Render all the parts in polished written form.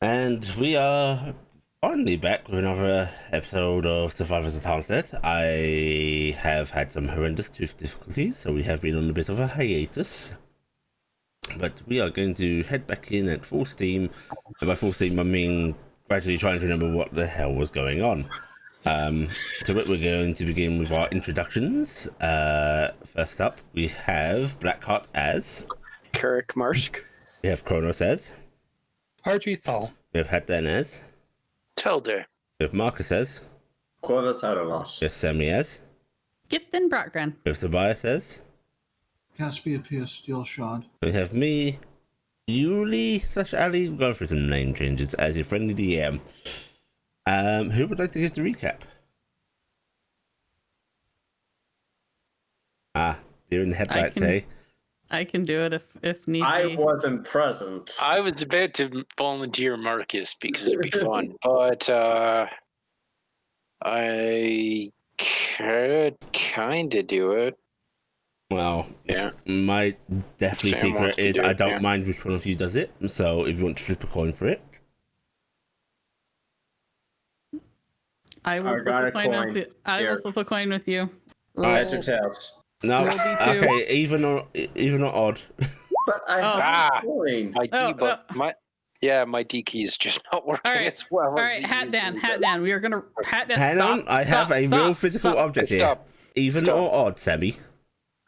And we are finally back with another episode of Survivors of Tarnstead. I have had some horrendous tooth difficulties, so we have been on a bit of a hiatus. But we are going to head back in at full steam. And by full steam, I mean gradually trying to remember what the hell was going on. So we're going to begin with our introductions. First up, we have Blackheart as Carrick Marsk. We have Kronos as Archie Thal. We have Hatdan as Telder. We have Marcus as Corvus Adolos. We have Semi as Gifton Brockgren. We have Tobias as Caspia P.S. Steelshod. We have me, Yuli/Ali, going for some name changes as your friendly DM. Who would like to give the recap? Deer in the headlights, eh? I can do it if need I be. wasn't present. I was about to volunteer Marcus because it'd be fun, but I could kind of do it. Well, Yeah. my definitely Sam wants secret to is do I it, don't yeah. mind which one of you does it. So if you want to flip a coin for it, I will I flip got a a coin coin. with you. I will Here. flip a coin with you. Heads or tails. no, Roll D2. okay, even or odd. But I Oh. have a coin. My D, Oh, but my D key is just not working All right. as well. All right, Hat Dan. We are gonna Hat Dan. Hang stop, on, I stop, have a stop, real physical stop. object here. Stop. Even Stop. or odd, Sammy.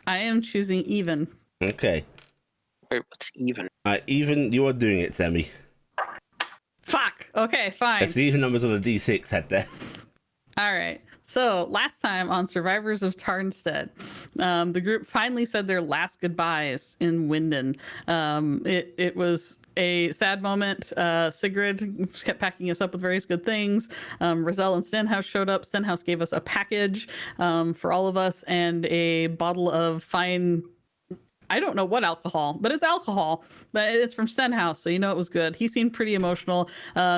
I am choosing even. Okay, Wait, what's even? even you are doing it, Sammy. Fuck. Okay, fine. That's the even numbers on the D6 head there. All right. So last time on Survivors of Tarnstead, the group finally said their last goodbyes in Winden. It was a sad moment. Sigrid kept packing us up with various good things. Roselle and Stenhouse showed up. Stenhouse gave us a package for all of us and a bottle of fine. I don't know what alcohol, but it's alcohol. But it's from Stenhouse, so you know it was good. He seemed pretty emotional.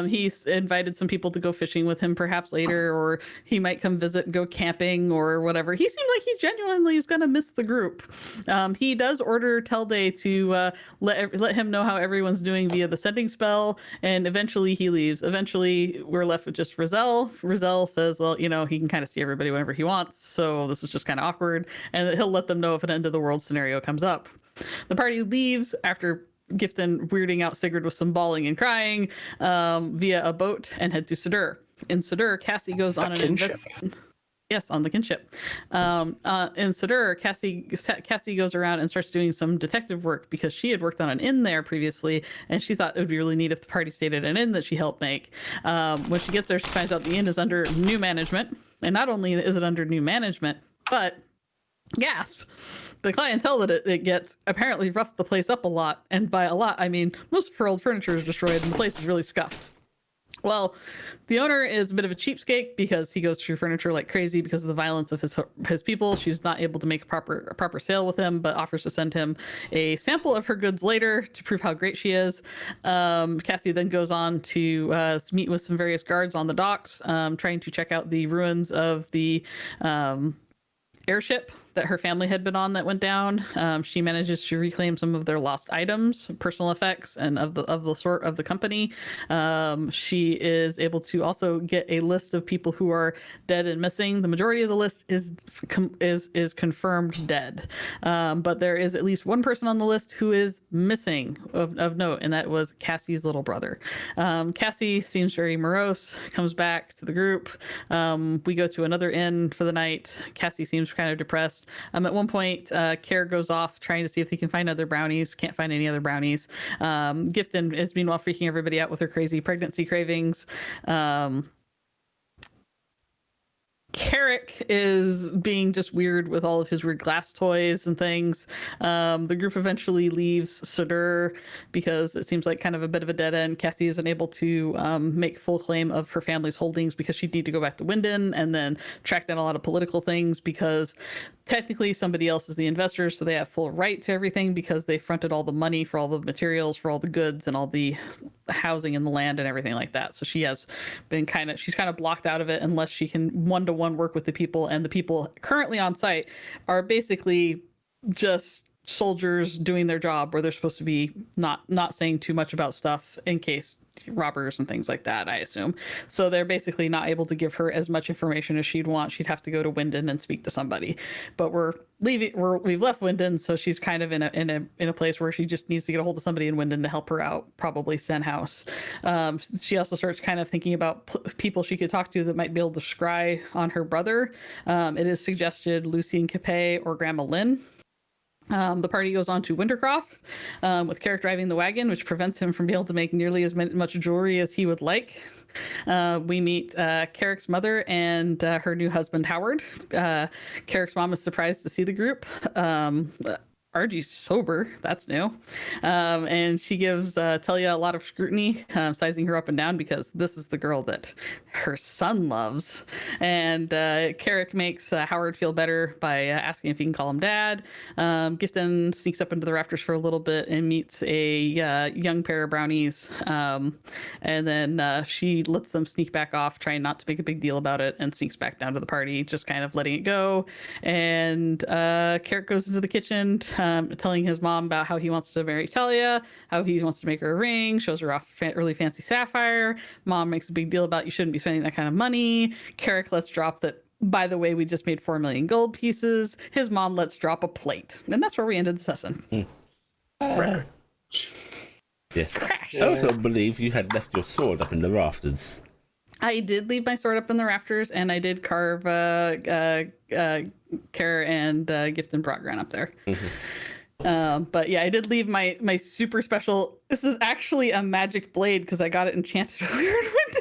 He's invited some people to go fishing with him perhaps later, or he might come visit and go camping or whatever. He seemed like he genuinely is going to miss the group. He does order Telde to let him know how everyone's doing via the sending spell, and eventually he leaves. Eventually, we're left with just Roselle. Roselle says, well, you know, he can kind of see everybody whenever he wants, so this is just kind of awkward, and he'll let them know if an end of the world scenario comes up. The party leaves after Gifton weirding out Sigurd with some bawling and crying via a boat and head to Sadur. In Sadur, Cassie goes on an investigation. Yes, on the kinship. In Sadur, Cassie goes around and starts doing some detective work because she had worked on an inn there previously, and she thought it would be really neat if the party stayed at an inn that she helped make. When she gets there, she finds out the inn is under new management, and not only is it under new management, but gasp, the clientele that it gets apparently roughed the place up a lot, and by a lot I mean most of her old furniture is destroyed and the place is really scuffed. Well, the owner is a bit of a cheapskate because he goes through furniture like crazy because of the violence of his people. She's not able to make a proper sale with him, but offers to send him a sample of her goods later to prove how great she is. Cassie then goes on to meet with some various guards on the docks, trying to check out the ruins of the airship that her family had been on that went down. She manages to reclaim some of their lost items, personal effects, and of the sort of the company. She is able to also get a list of people who are dead and missing. The majority of the list is confirmed dead, but there is at least one person on the list who is missing of note, and that was Cassie's little brother. Cassie seems very morose, comes back to the group. We go to another inn for the night. Cassie seems kind of depressed. At one point, Care goes off trying to see if he can find other brownies. Can't find any other brownies. Gifton is meanwhile freaking everybody out with her crazy pregnancy cravings. Carrick is being just weird with all of his weird glass toys and things. The group eventually leaves Sadur because it seems like kind of a bit of a dead end. Cassie isn't able to make full claim of her family's holdings because she'd need to go back to Winden and then track down a lot of political things because technically somebody else is the investor, so they have full right to everything because they fronted all the money for all the materials, for all the goods and all the housing and the land and everything like that. So she has been she's kind of blocked out of it unless she can one-to-one work with the people, and the people currently on site are basically just soldiers doing their job where they're supposed to be not saying too much about stuff in case robbers and things like that, I assume. So they're basically not able to give her as much information as she'd want. She'd have to go to Wyndon and speak to somebody. But we've left Wyndon, so she's kind of in a place where she just needs to get a hold of somebody in Wyndon to help her out, probably Senhouse. She also starts kind of thinking about people she could talk to that might be able to scry on her brother. It is suggested Lucy and Capet or Grandma Lynn. The party goes on to Wintercroft, with Carrick driving the wagon, which prevents him from being able to make nearly as much jewelry as he would like. We meet Carrick's mother and her new husband, Howard. Carrick's mom is surprised to see the group. Argie's sober. That's new. And she gives Talia a lot of scrutiny, sizing her up and down because this is the girl that her son loves. And Carrick makes Howard feel better by asking if he can call him dad. Gifton sneaks up into the rafters for a little bit and meets a young pair of brownies. And then she lets them sneak back off, trying not to make a big deal about it, and sneaks back down to the party, just kind of letting it go. And Carrick goes into the kitchen, telling his mom about how he wants to marry Talia, how he wants to make her a ring, shows her off a really fancy sapphire. Mom makes a big deal about you shouldn't be spending that kind of money. Carrick lets drop that, by the way, we just made 4 million gold pieces. His mom lets drop a plate. And that's where we ended the session. Yes. Crash. I also believe you had left your sword up in the rafters. I did leave my sword up in the rafters, and I did carve Kara and Gifton Brockgran up there. But yeah, I did leave my super special. This is actually a magic blade because I got it enchanted weird with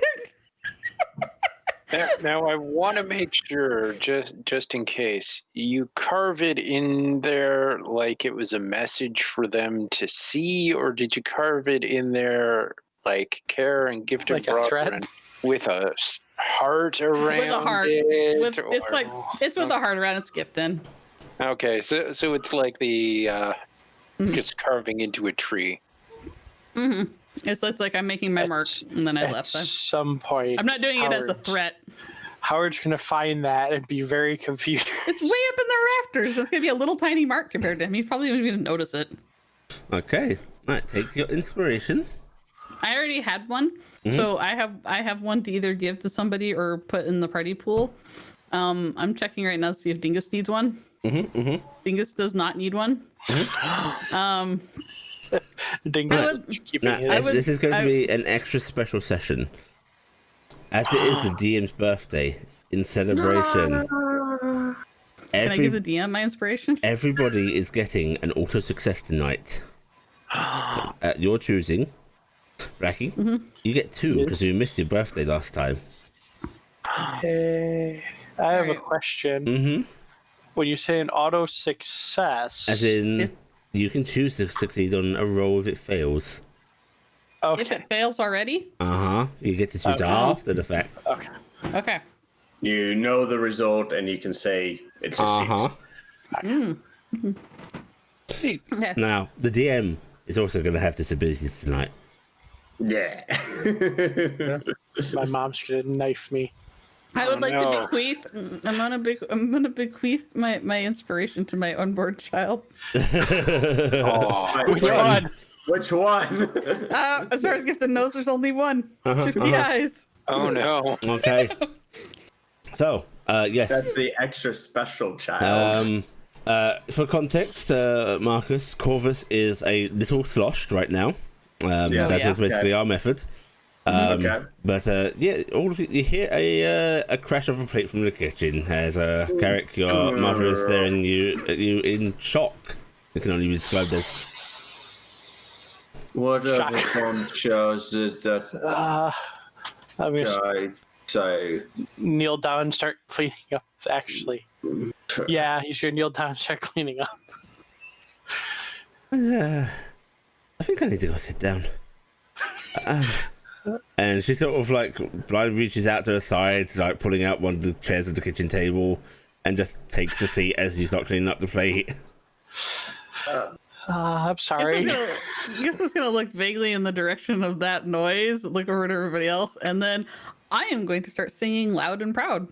it. Now I want to make sure, just in case, you carve it in there like it was a message for them to see, or did you carve it in there like Care and Gift Like a thread? with a heart around With a heart. it? It's with a heart around its Gifton. Okay, so it's like the just carving into a tree. Mm-hmm. It's like I'm making my mark, and then I left. At some point, I'm not doing it as a threat. Howard's gonna find that and be very confused. It's way up in the rafters. It's gonna be a little tiny mark compared to him. He's probably not even gonna notice it. Okay. All right, take your inspiration. I already had one, so I have one to either give to somebody or put in the party pool. I'm checking right now to see if Dingus needs one. Dingus does not need one. Dingus keeping it. This is going to be an extra special session. As it is the DM's birthday, in celebration, Can I give the DM my inspiration? everybody is getting an auto success tonight. At your choosing. Blackie, you get 2 because you missed your birthday last time. Hey, I have a question. When you say an auto success, As in, you can choose to succeed on a roll if it fails. okay, If it fails already? You get to choose after the fact. okay, Okay. You know the result, and you can say it succeeds. Okay. Now, the DM is also going to have disabilities tonight. Yeah. my mom's gonna knife me. I would like no. to bequeath. I'm gonna bequeath my inspiration to my unborn child. Oh, Which one? Which one? As far as Gifton knows, there's only one. 50 eyes. oh no. Okay. So, yes. That's the extra special child. For context, Marcus, Corvus is a little sloshed right now. That is basically our method. Okay. But all of you hear a crash of a plate from the kitchen as Carrick, your mother, is staring at you in shock. It can only be described as. What other one shows it that I'm gonna guy say? kneel down and start cleaning up. Actually, yeah, you should kneel down and start cleaning up. I think I need to go sit down. And she sort of like blind reaches out to her side, like pulling out one of the chairs of the kitchen table, and just takes a seat as you start cleaning up the plate. I'm sorry. Guess it's gonna look vaguely in the direction of that noise, look over at everybody else, and then I am going to start singing loud and proud.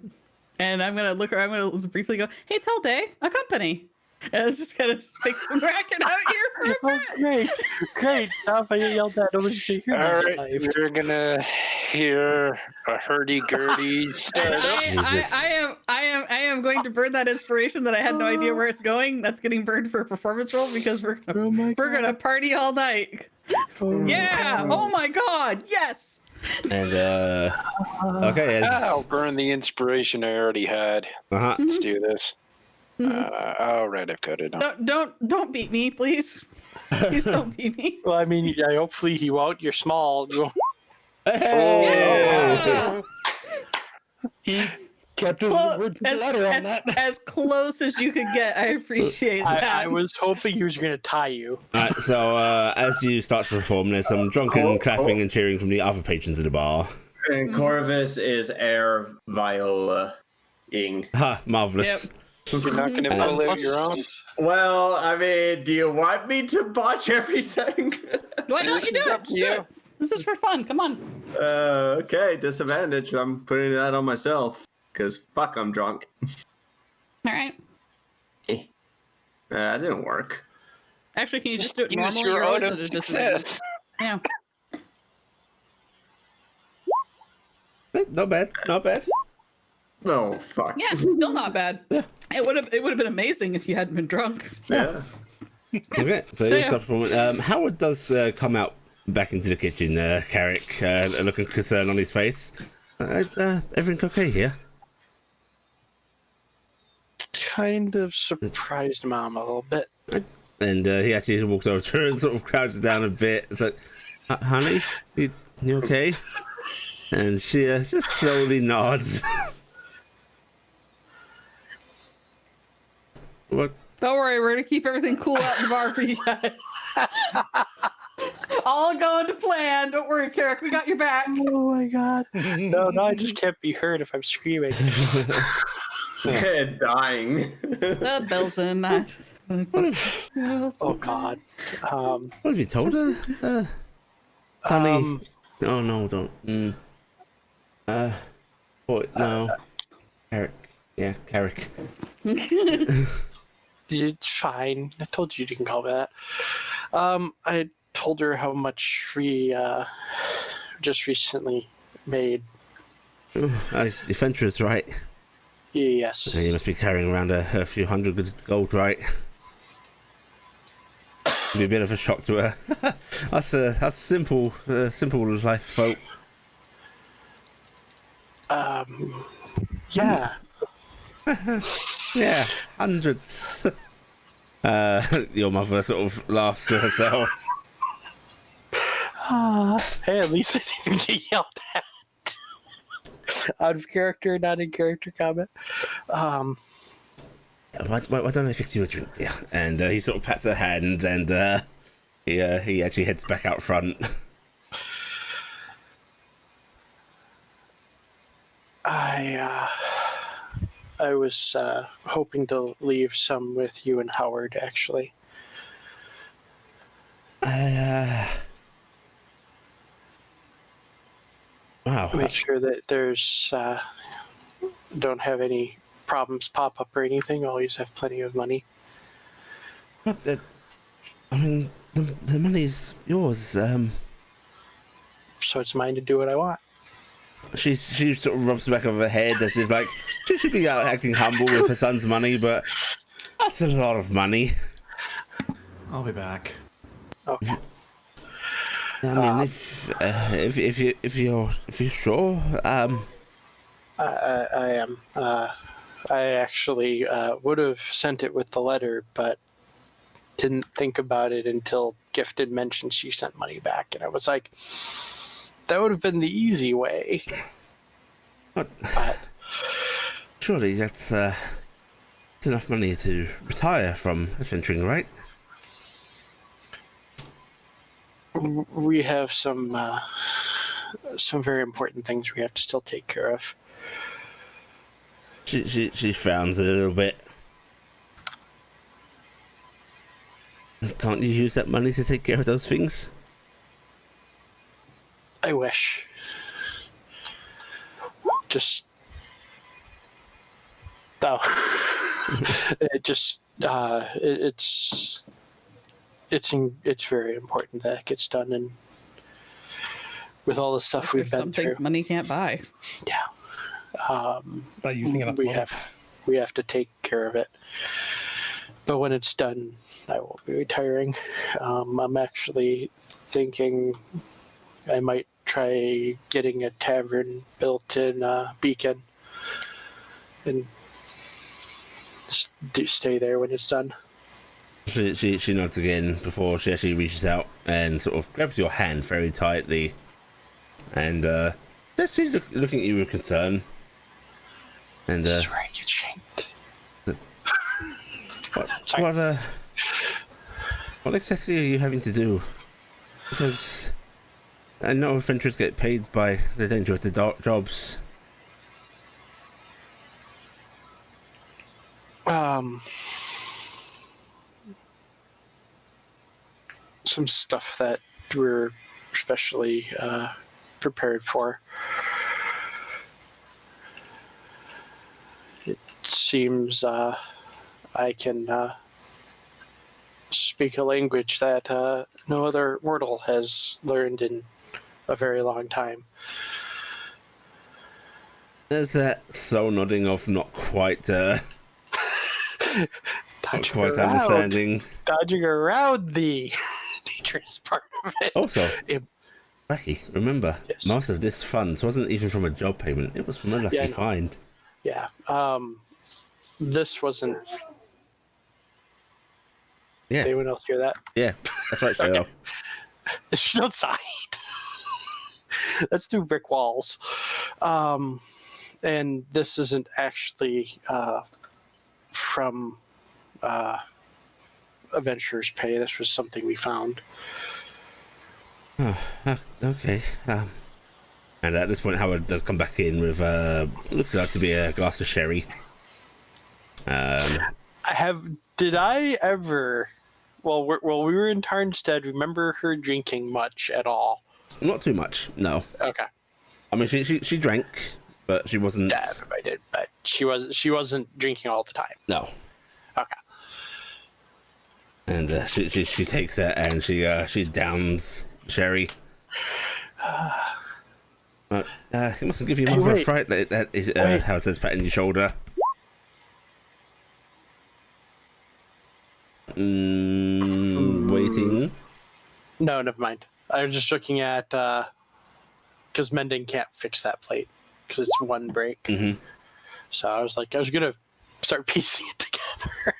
And I'm gonna briefly go, "Hey, tell Day, a company. And it's just gonna make some racket out here for a Oh, bit. great. Now if I get yelled at, nobody's gonna hear All me. right, live. we're gonna hear a hurdy-gurdy And start. Jesus. I am going to burn that inspiration that I had no idea where it's going. That's getting burned for a performance roll because we're Oh my gonna party all night. Oh, Yeah. Oh my god. Yes. And okay, I'll as burn the inspiration I already had. uh-huh. Let's do this. All right, I've got it on. Don't beat me, please. Please don't beat me. Well, I mean, yeah, hopefully he won't. You're small. You won't. Hey! He kept his Well, word to the letter on that. as close as you could get. I appreciate that. I was hoping he was going to tie you. Alright, so as you start to perform, there's some drunken clapping and cheering from the other patrons of the bar. And Corvus is air viola-ing. Ha, marvelous. You're not going to pull out your own? Well, I mean, do you want me to botch everything? Why don't This you is do up it? to you. This is for fun. Come on. Okay, disadvantage. I'm putting that on myself. Because fuck, I'm drunk. All right. That didn't work. Actually, can you just do it Use normally? your You're always auto at a disadvantage. success. Yeah. Not bad, not bad. Oh, fuck. Yeah, still not bad. It would have been amazing if you hadn't been drunk. Yeah. Okay, so So, you yeah. start performing. Howard does come out back into the kitchen, Carrick, looking concerned on his face. Everything okay here? Kind of surprised Mom a little bit. And he actually walks over to her and sort of crouches down a bit. It's like, honey, you okay? And she just slowly nods. What? Don't worry, we're gonna keep everything cool out in the bar for you guys. All going to plan. Don't worry, Carrick. We got your back. Oh my god. No, I just can't be heard if I'm screaming. Dying. The bell's in. Oh god. What have you told her? Honey. Oh no, don't. What? No. Carrick. Yeah, Carrick. It's fine. I told you can call me that. I told her how much we just recently made. Your Fentress, right? Yes. You must be carrying around a few hundred good gold, right? Be a bit of a shock to her. That's simple life folk. Yeah. Yeah, hundreds. Your mother sort of laughs to herself. Hey, at least I didn't get yelled at. Out of character, not in character comment. Why don't I fix you a drink? Yeah, and he sort of pats her hand, and he actually heads back out front. I was hoping to leave some with you and Howard, actually. Wow. Make sure that there's don't have any problems pop up or anything. Always have plenty of money. What? I mean, the money's yours. So it's mine to do what I want. She sort of rubs the back of her head as if like she should be out acting humble with her son's money, but that's a lot of money. I'll be back. Okay. I mean, if you're sure, I am. I actually would have sent it with the letter, but didn't think about it until Gifted mentioned she sent money back, and I was like, that would have been the easy way. But But surely that's enough money to retire from adventuring, right? we have some very important things we have to still take care of. She frowns a little bit. Can't you use that money to take care of those things? I wish. Just it just it's very important that it gets done, and with all the stuff we've There's been some through, things money can't buy. By using enough we money. have to take care of it. But when it's done, I will be retiring. I'm actually thinking I might try getting a tavern built in Beacon and stay there when it's done. She nods again before she actually reaches out and sort of grabs your hand very tightly, and she's looking at you with concern. And This is where I get shanked. what exactly are you having to do? Because I know adventurers get paid by the danger of the jobs. Some stuff that we're especially prepared for. It seems I can speak a language that no other mortal has learned in a very long time. There's that slow nodding of not quite understanding. Dodging around the dangerous part of it. Also, Becky, remember, Yes. most of this funds wasn't even from a job payment, it was from a lucky Yeah, I know. find. Yeah. This wasn't. Yeah, Anyone else hear that? yeah, that's right, Cheryl. It's outside. That's through brick walls. And this isn't actually from Adventurer's Pay. This was something we found. Okay. And at this point, Howard does come back in with looks like to be a glass of sherry. Did I ever? Well, we were in Tarnstead. Remember her drinking much at all? Not too much, no. Okay. I mean, she drank, but she wasn't. Yeah, everybody did, but she wasn't drinking all the time. No. Okay. And she takes it and she downs sherry. It mustn't give you more of a wait. fright. That is how it says, patting your shoulder. Waiting. No, never mind. I was just looking at because Mending can't fix that plate because it's one break. Mhm. So I was gonna start piecing it together.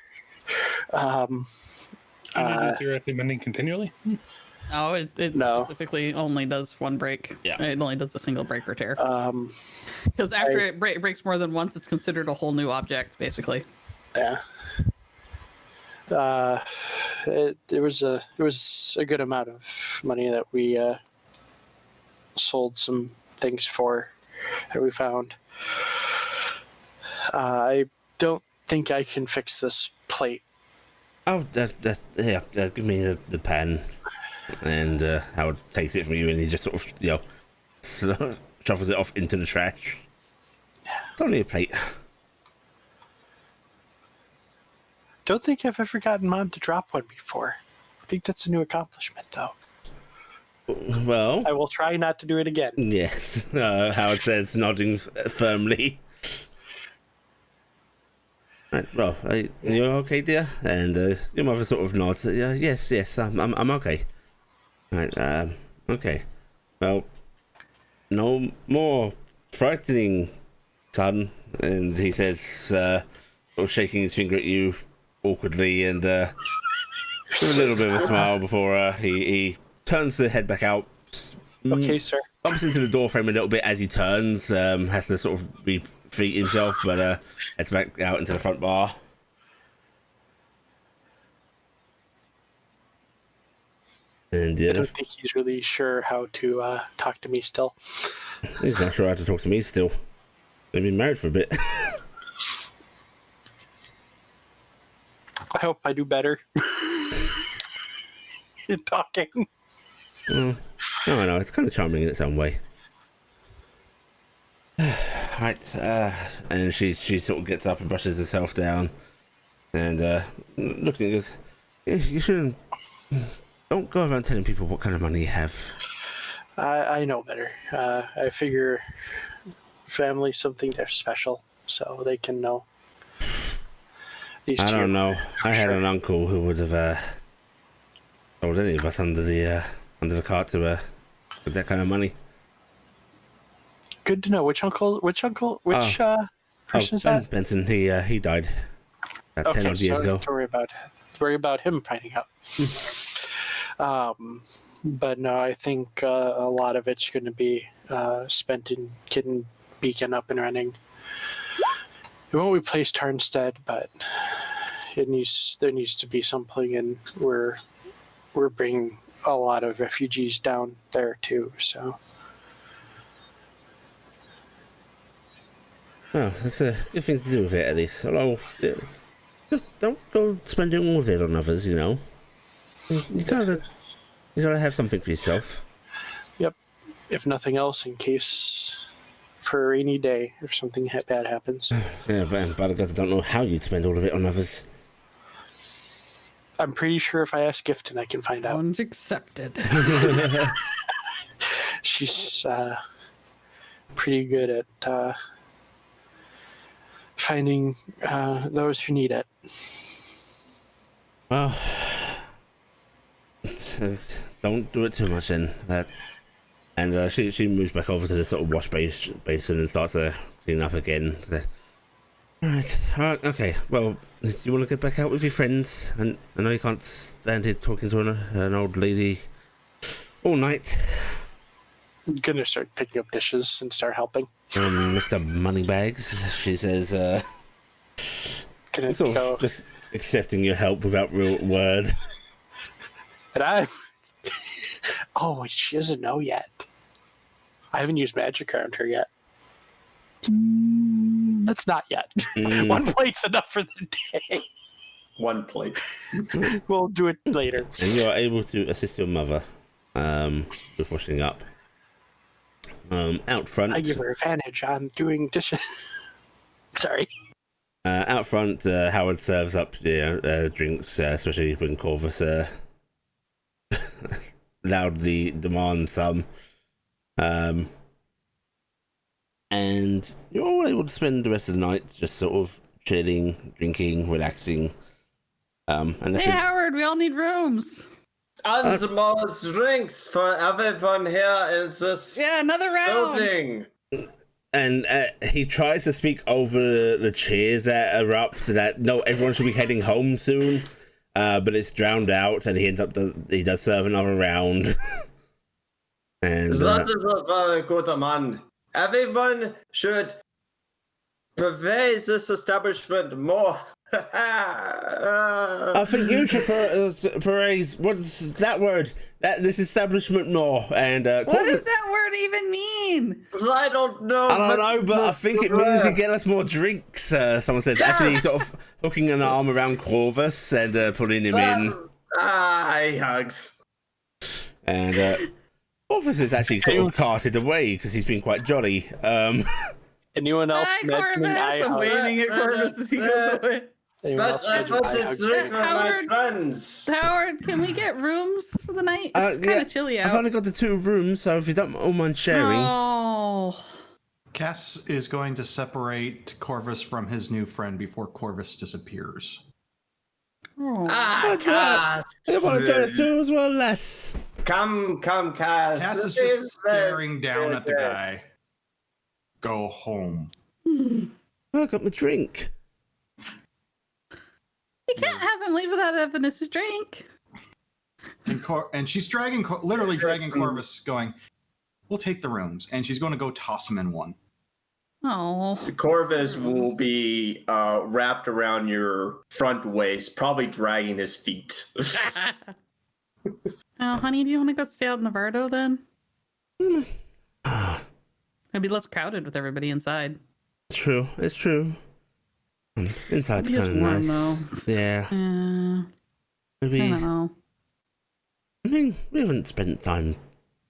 You need to theoretically mending continually. No, it No. specifically only does one break. Yeah. It only does a single break or tear. Um, Because after it breaks more than once, it's considered a whole new object, basically. yeah. It was a good amount of money that we sold some things for that we found. I don't think I can fix this plate. Oh, yeah. Give me the pen. And Howard takes it from you, and he just sort of, shuffles it off into the trash. It's only a plate. Don't think I've ever gotten Mom to drop one before. I think that's a new accomplishment, though. Well, I will try not to do it again. yes. Howard says, nodding firmly. Right, well, are you okay, dear? And your mother sort of nods. Yes, I'm okay. Right, okay. Well, no more frightening, son. And he says, sort of shaking his finger at you awkwardly and with a little bit of a smile before he turns the head back out. Okay, sir. Bumps into the door frame a little bit as he turns, has to sort of refeet himself, but heads back out into the front bar. And I don't think he's really sure how to talk to me still. he's not sure how to talk to me still. They've been married for a bit. I hope I do better in talking. No, it's kind of charming in its own way. Right, and she sort of gets up and brushes herself down. And looks at him and goes, you shouldn't. Don't go around telling people what kind of money you have. I know better. I figure family's something they're special, so they can know. I don't know. I had an uncle who would have told any of us under the cart to with that kind of money. Good to know. Which person is that? Benson. He died about 10 odd years ago. Don't worry about him finding out. But no, I think a lot of it's going to be spent in getting Beacon up and running. It won't replace Tarnstead, but there needs to be something, and we're bringing a lot of refugees down there too. So. Oh, that's a good thing to do with it, at least. Although, don't go spending all of it on others, you know. You gotta have something for yourself. Yep. If nothing else, in case for a rainy day if something bad happens. Yeah, but by the God, I don't know how you'd spend all of it on others. I'm pretty sure if I ask Gifton, I can find out. Challenge accepted. She's pretty good at finding those who need it. Well, don't do it too much then. And she moves back over to the sort of wash basin and starts to clean up again. Alright, okay. Well, do you want to get back out with your friends? And I know you can't stand here talking to an old lady all night. I'm gonna start picking up dishes and start helping. Mr. Moneybags, she says, Gonna sort go. of just accepting your help without real word. And I. Oh, she doesn't know yet. I haven't used magic around her yet. That's not yet. One plate's enough for the day. One plate. We'll do it later. And you are able to assist your mother with washing up. Out front. I give her advantage on doing dishes. Sorry. Out front, Howard serves up drinks, especially when Corvus loudly demands some. And you're all able to spend the rest of the night just sort of chilling, drinking, relaxing. And Hey, Howard, we all need rooms. And more drinks for everyone here in this Another round. building. And he tries to speak over the cheers that erupt that no, everyone should be heading home soon. But it's drowned out, and he does serve another round. And That is a very good man. Everyone should pervade this establishment more. I think you should praise what's that word? This establishment more. And What does that word even mean? I don't know. I don't know, but I think it means you get us more drinks. Someone says, actually, sort of hooking an arm around Corvus and pulling him in. He hugs. And Corvus is actually sort of carted away because he's been quite jolly. Anyone else Hi, mentioning I Corvus. I'm hug? waving at Corvus as he goes away. Anyone But else I mentioning want I to hug? drink with my Howard. friends. Howard, can we get rooms for the night? It's kind of chilly out. I've only got the 2 rooms, so if you don't all mind sharing. Oh. Cass is going to separate Corvus from his new friend before Corvus disappears. Oh. Cass. I want to join us too as well, Les. Come, Cass. Cass is just staring down at the guy. Go home. I got my drink. You can't have him leave without having his drink. And she's literally dragging Corvus, going, "We'll take the rooms," and she's going to go toss him in one. Oh. Corvus will be wrapped around your front waist, probably dragging his feet. Oh, honey, do you want to go stay out in the Vardo then? It'd be less crowded with everybody inside. It's true. It's true. Inside's Maybe it's kind of warm, nice. though. Yeah. I Maybe. don't know. I mean, we haven't spent time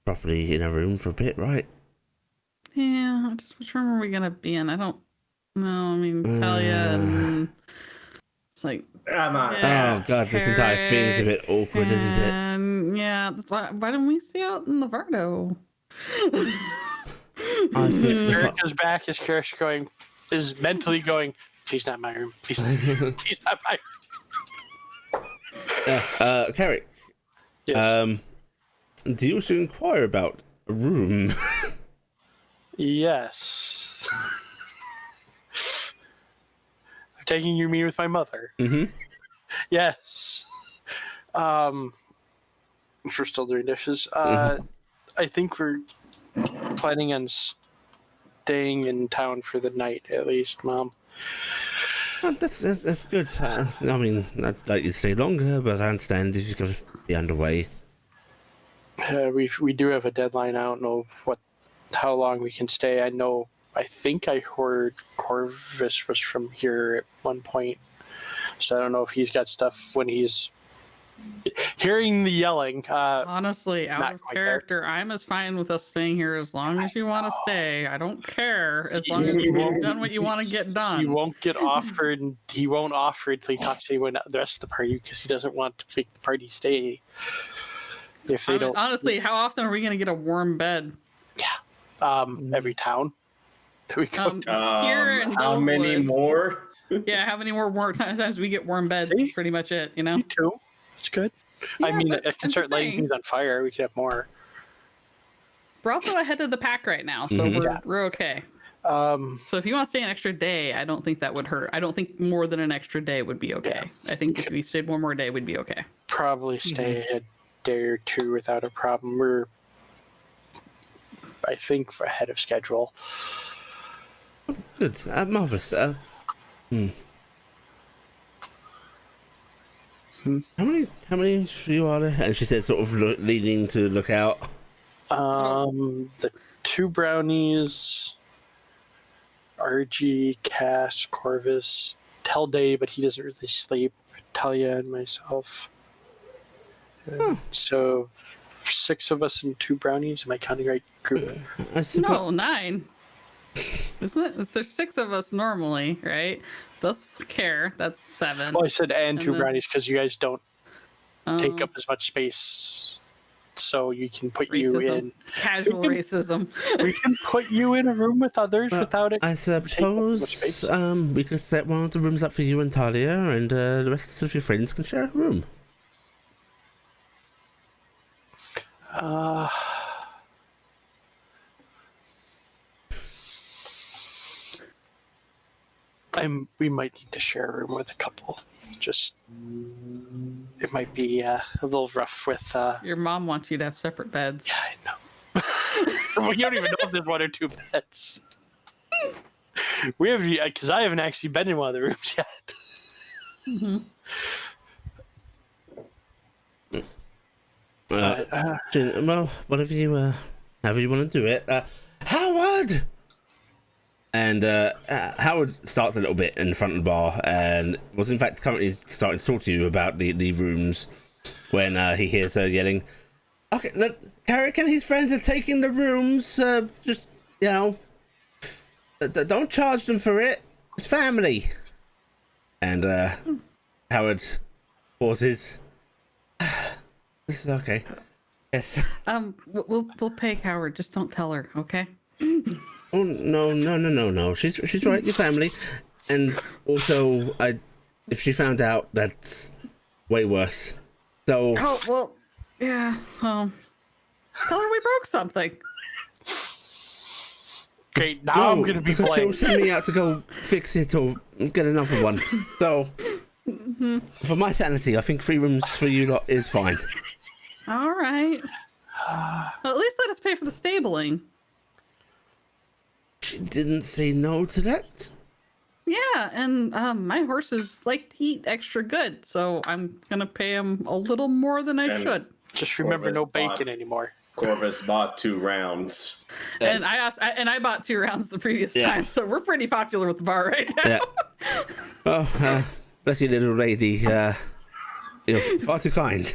properly in a room for a bit, right? Yeah, which room are we gonna be in? I don't know. I mean, Talia and like, Come on. yeah, Oh god, this entire thing's a bit awkward, isn't it? and yeah, that's why don't we stay out in the Vardo? I think the Carrick goes back. His character is mentally going, please not my room. Please not my room. Carrick, Yes. do you wish to inquire about a room? Yes. I'm taking you meet with my mother. Mm-hmm. Yes. We're still doing dishes. I think we're planning on staying in town for the night, at least, Mom. Oh, that's good. I mean, I'd like you to stay longer, but I understand if you've got to be underway. We do have a deadline. I don't know how long we can stay. I think I heard Corvus was from here at one point, so I don't know if he's got stuff when he's hearing the yelling. Honestly, out not of quite there. character, I'm as fine with us staying here as long as you want to stay. I don't care as long as you've done what you want to get done. He won't get offered. He won't offer it until he talks to anyone the rest of the party because he doesn't want to make the party stay. If they don't, Honestly, how often are we going to get a warm bed? every town that we go to. Here in How many Dulwood. more? Yeah, how many more warm times we get warm beds? See? That's pretty much it, you know? Me too. It's good. I Yeah, mean, but I I'm can just start lighting saying. things on fire. We could have more. We're also ahead of the pack right now, so we're okay. So if you want to stay an extra day, I don't think that would hurt. I don't think more than an extra day would be okay. Yeah. I think if we stayed one more day, we'd be okay. Probably stay a day or two without a problem. We're, I think, ahead of schedule. Good. Marvelous. How many for you are there? And she said, sort of leaning to look out. The two brownies, RG, Cass, Corvus, Telday, but he doesn't really sleep, Talia, and myself. So 6 of us and 2 brownies. Am I counting right? Group? I suppose. No, 9. Isn't it? There's 6 of us normally, right? Plus Care, that's 7. Well, I said and 2 then- brownies because you guys don't take Um, up as much space. So you can put you racism. in. Casual We can- racism. We can put you in a room with others without it. I much space. suppose we could set one of the rooms up for you and Talia, and the rest of your friends can share a room. We might need to share a room with a couple. Just it might be a little rough with. Your mom wants you to have separate beds. Yeah, I know. Well, you don't even know if there's 1 or 2 beds. We have because I haven't actually been in one of the rooms yet. Well, whatever you however you want to do it. Howard! And Howard starts a little bit in front of the bar and was in fact currently starting to talk to you about the rooms when he hears her yelling, okay, look, Carrick and his friends are taking the rooms, just, you know, don't charge them for it, it's family. And Howard pauses. This is okay. Yes. We'll pay Howard. Just don't tell her, okay? Oh no! She's right. Your family, and also, if she found out, that's way worse. So. Oh well, yeah. Tell her we broke something. Great. Now I'm gonna be because she'll blamed. send me out to go fix it or get another one. So, for my sanity, I think 3 rooms for you lot is fine. All right. Well, at least let us pay for the stabling. She didn't say no to that. Yeah, and my horses like to eat extra good, so I'm gonna pay them a little more than I And- should. Just remember, Corvus no bought- bacon anymore. Corvus bought 2 rounds. And I bought 2 rounds the previous Yeah. time, so we're pretty popular with the bar right now. Yeah. Oh, bless you, little lady. You're far too kind.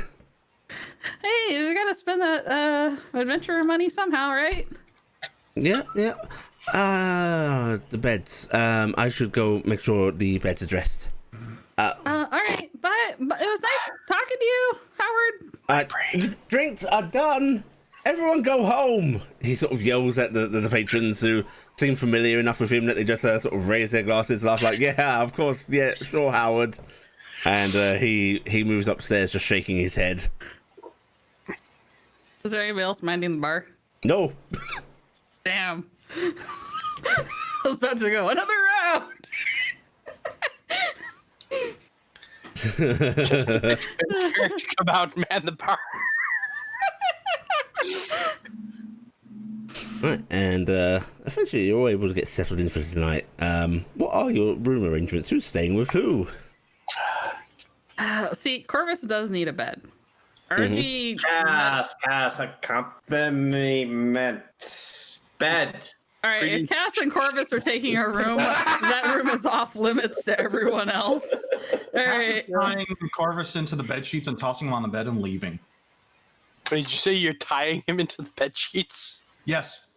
Hey, we gotta spend that adventurer money somehow, right? Yeah. The beds. I should go make sure the beds are dressed. All right, bye. It was nice talking to you, Howard. Drinks are done. Everyone go home. He sort of yells at the patrons who seem familiar enough with him that they just sort of raise their glasses, laugh like, yeah, of course, yeah, sure, Howard. And he moves upstairs, just shaking his head. Is there anybody else minding the bar? No. Damn. I was about to go another round. Come out and man the bar. Right, and eventually you're all able to get settled in for tonight. What are your room arrangements? Who's staying with who? See, Corvus does need a bed. RG. Cass, accompaniment. Bed. All right, if Cass and Corvus are taking our room, that room is off limits to everyone else. All right. Tying Corvus into the bed sheets and tossing him on the bed and leaving. Did you say you're tying him into the bed sheets? Yes.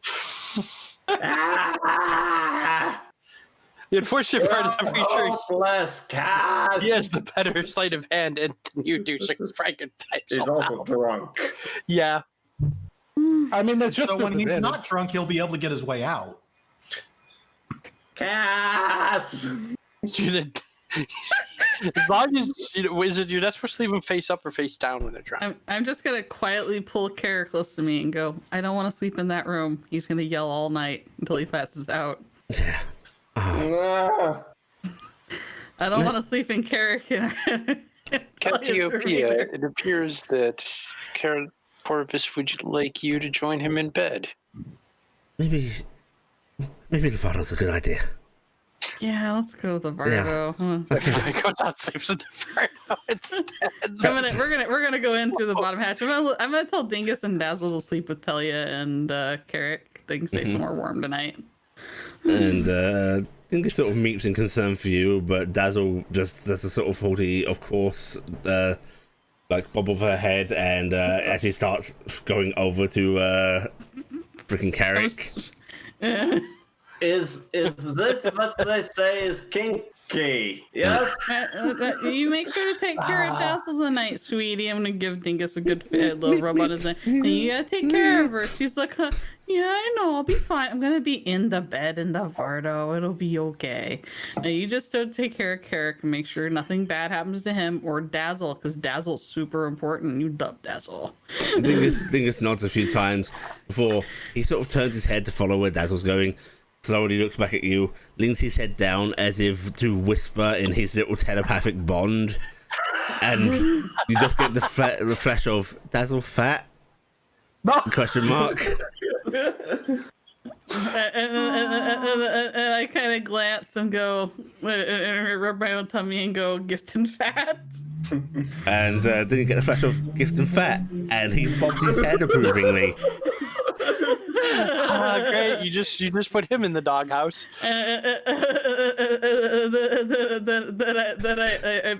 The unfortunate part is I'm pretty sure Bless Cass. he has the better sleight of hand, and you do Frankenstein. He's also drunk. Yeah. I mean, that's just So when he's disadvantage. not drunk, he'll be able to get his way out. Cass. As long as you're not supposed to leave him face up or face down when they're drunk. I'm just gonna quietly pull Kara close to me and go, I don't want to sleep in that room. He's gonna yell all night until he passes out. Ah. I don't want to sleep in Cassiopeia, it appears that Corvus would like you to join him in bed. Maybe the Vardo's a good idea. Yeah, let's go to the Vardo. He goes out, sleeps in the Vardo instead. We're gonna go in through the bottom hatch. I'm gonna tell Dingus and Dazzle to sleep with Talia and Carrick. They can stay somewhere warm tonight. And Dingus sort of meeps in concern for you, but Dazzle just does a sort of haughty, of course, like bob of her head, and actually starts going over to freaking Carrick. Is this what they say is kinky? Yes? You make sure to take care of Dazzle tonight, sweetie. I'm gonna give Dingus a good little rub on his neck. And you gotta take care of her. She's like, yeah, I know, I'll be fine. I'm gonna be in the bed in the Vardo. It'll be okay. Now you just don't take care of Carrick and make sure nothing bad happens to him or Dazzle, because Dazzle's super important. You love Dazzle. Dingus nods a few times before he sort of turns his head to follow where Dazzle's going. Slowly looks back at you, leans his head down as if to whisper in his little telepathic bond, and you just get the flash of Dazzle fat? Question mark. And I kind of glance and go, rub my own tummy and go, gift and fat. And then you get the flash of gift and fat, and he bobs his head approvingly. Great! You just put him in the doghouse. Then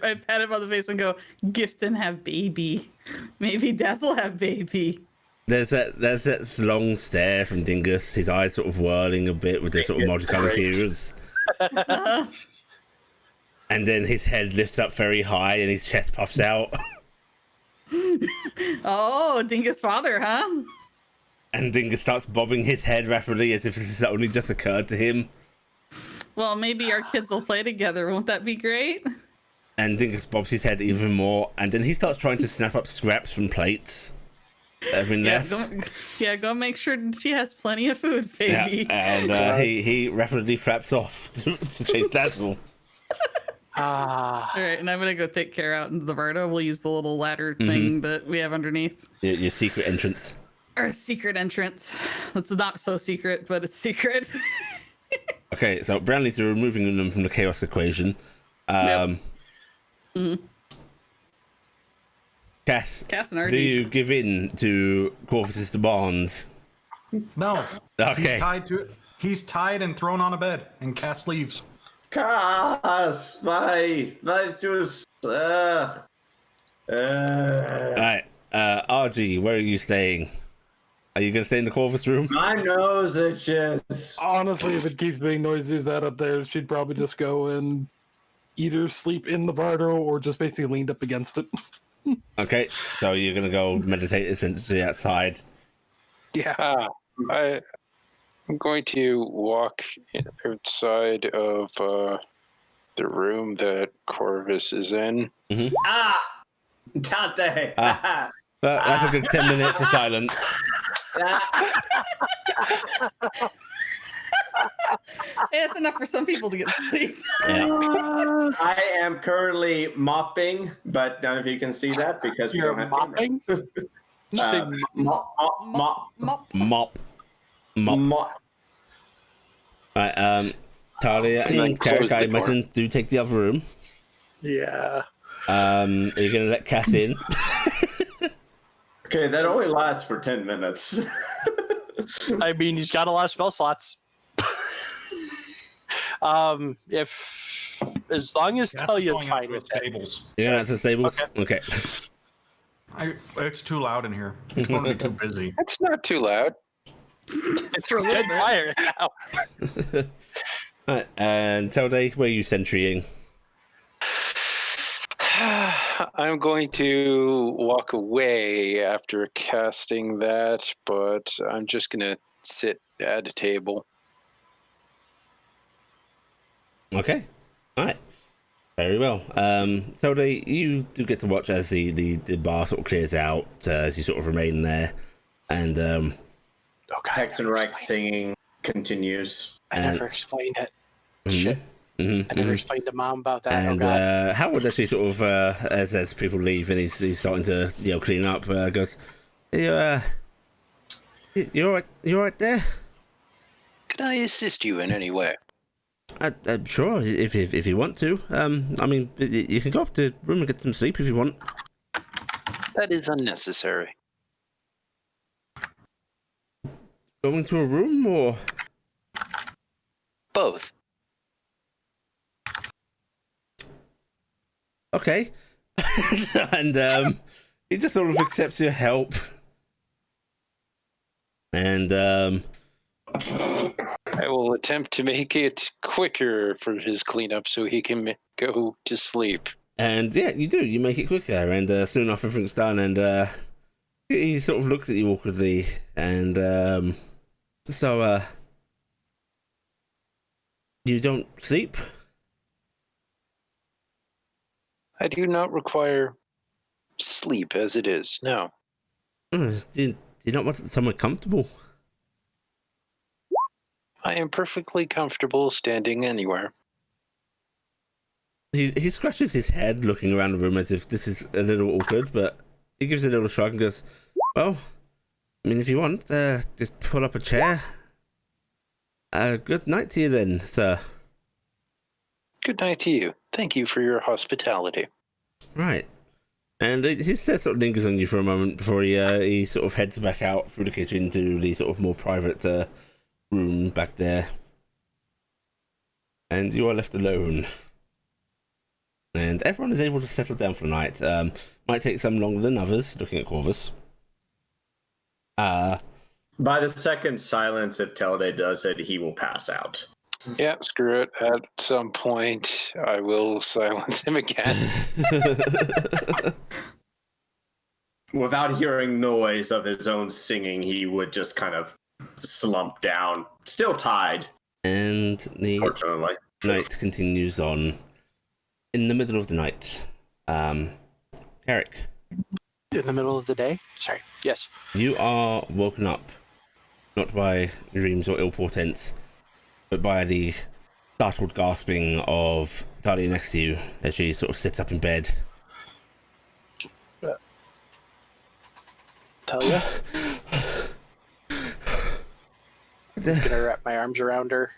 I pat him on the face and go, gift and have baby. Maybe Dazzle have baby. There's that long stare from Dingus, his eyes sort of whirling a bit with their sort of multicolored hues. And then his head lifts up very high and his chest puffs out. Oh, Dingus' father, huh? And Dingus starts bobbing his head rapidly as if this has only just occurred to him. Well, maybe our kids will play together. Won't that be great? And Dingus bobs his head even more, and then he starts trying to snap up scraps from plates that have been left. Go make sure she has plenty of food, baby. Yeah, and he rapidly flaps off to chase Dazzle. All right, and I'm gonna go take care out into the Vardo. We'll use the little ladder thing that we have underneath. Your secret entrance. Our secret entrance. That's not so secret, but it's secret. Okay, so Brownlees are removing them from the chaos equation. Cass, Cass and RG. do you give in to Corvus's demands? No. Okay. He's tied and thrown on a bed, and Cass leaves. Cass, my juice. Alright, RG, where are you staying? Are you gonna stay in the Corvus room? My nose itches. Honestly, if it keeps being noisy as that up there, she'd probably just go and either sleep in the Vardo or just basically leaned up against it. Okay, so you're gonna go meditate essentially outside. Yeah. I'm going to walk outside of the room that Corvus is in. Ah! Dante! Ah. That's a good 10 minutes of silence. It's enough for some people to get sleep. Yeah. I am currently mopping, but none of you can see that because we You're don't have mopping? cameras. Mop. Mop. Right, Talia And then and close Carrick, I the door. imagine, do take the other room. Yeah. Are you gonna let Cass in? Okay, that only lasts for 10 minutes. I mean, he's got a lot of spell slots. If as long as That's Talia's going up fine to with his it. tables. Yeah, that's the stables. Okay. It's too loud in here. It's going to be too busy. It's not too loud. It's For a little dead bit. quiet now. Right, and Telday, where are you sentrying? I'm going to walk away after casting that, but I'm just going to sit at a table. Okay. Alright. Very well. Telday, you do get to watch as the bar sort of clears out, as you sort of remain there. And Hexenreich singing continues. I never explained it. Shit. I never mhm. explained to Mom about that. And Oh God. Howard actually sort of, as people leave and he's starting to clean up, goes, you all right there? Can I assist you in any way? Sure, if you want to. I mean, you can go up to the room and get some sleep if you want. That is unnecessary. Going to a room or? Both. Okay. And he just sort of accepts your help. And I will attempt to make it quicker for his cleanup so he can go to sleep. And yeah, you do. You make it quicker, and soon after everything's done, and he sort of looks at you awkwardly, and so you don't sleep? I do not require sleep as it is, no. Do you not want somewhere comfortable? I am perfectly comfortable standing anywhere. He scratches his head, looking around the room as if this is a little awkward, but he gives a little shrug and goes, "Well, I mean, if you want, just pull up a chair. Good night to you then, sir." Good night to you. Thank you for your hospitality. Right. And he sort of lingers on you for a moment before he sort of heads back out through the kitchen to the sort of more private room back there. And you are left alone. And everyone is able to settle down for the night. Might take some longer than others, looking at Corvus. By the second silence, if Telday does it, he will pass out. Yeah, screw it. At some point, I will silence him again. Without hearing noise of his own singing, he would just kind of slump down, still tied. And the Fortunately. night continues on. In the middle of the night, Eric, In the middle of the day? Sorry. Yes. you are woken up, not by dreams or ill portents, but by the startled gasping of Talia next to you as she sort of sits up in bed. Talia? Gonna wrap my arms around her.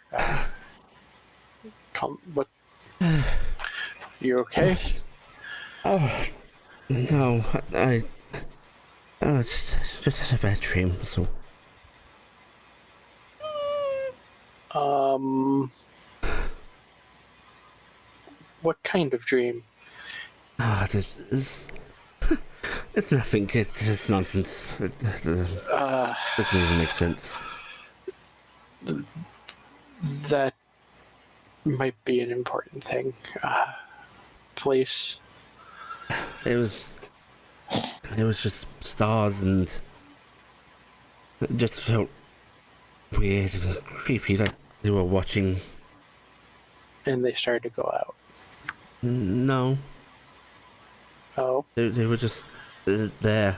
What? You okay? Oh, no, I just had a bad dream, so. What kind of dream? It's nothing, it's nonsense. It doesn't even make sense. That Might be an important thing. Place. It was just stars, and it just felt weird and creepy that they were watching. And they started to go out. No, Oh. they were just there.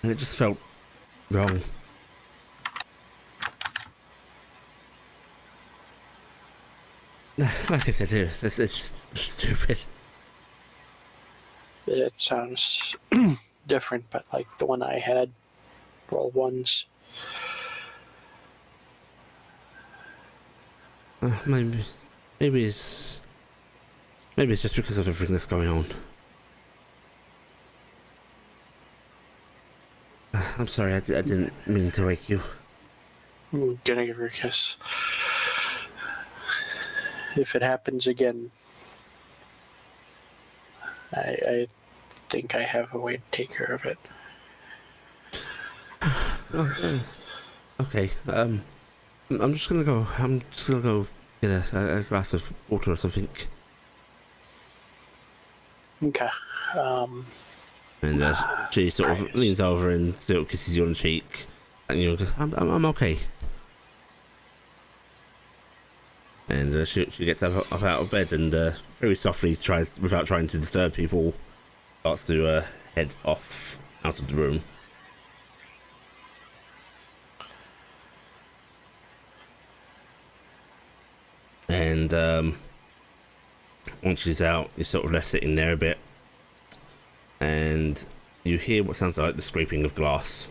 And it just felt wrong. Like I said, it's stupid. It sounds different, but like the one I had, roll ones. Maybe it's just because of everything that's going on. I'm sorry, I didn't mean to wake you. I'm gonna give her a kiss. If it happens again, I think I have a way to take care of it. Okay. I'm just gonna go get a glass of water or something. Okay. And she sort of leans over and still kisses you on the cheek, and you go, I'm okay. And she gets up out of bed and very softly tries, without trying to disturb people, starts to head off out of the room. And once she's out, you're sort of left sitting there a bit, and you hear what sounds like the scraping of glass.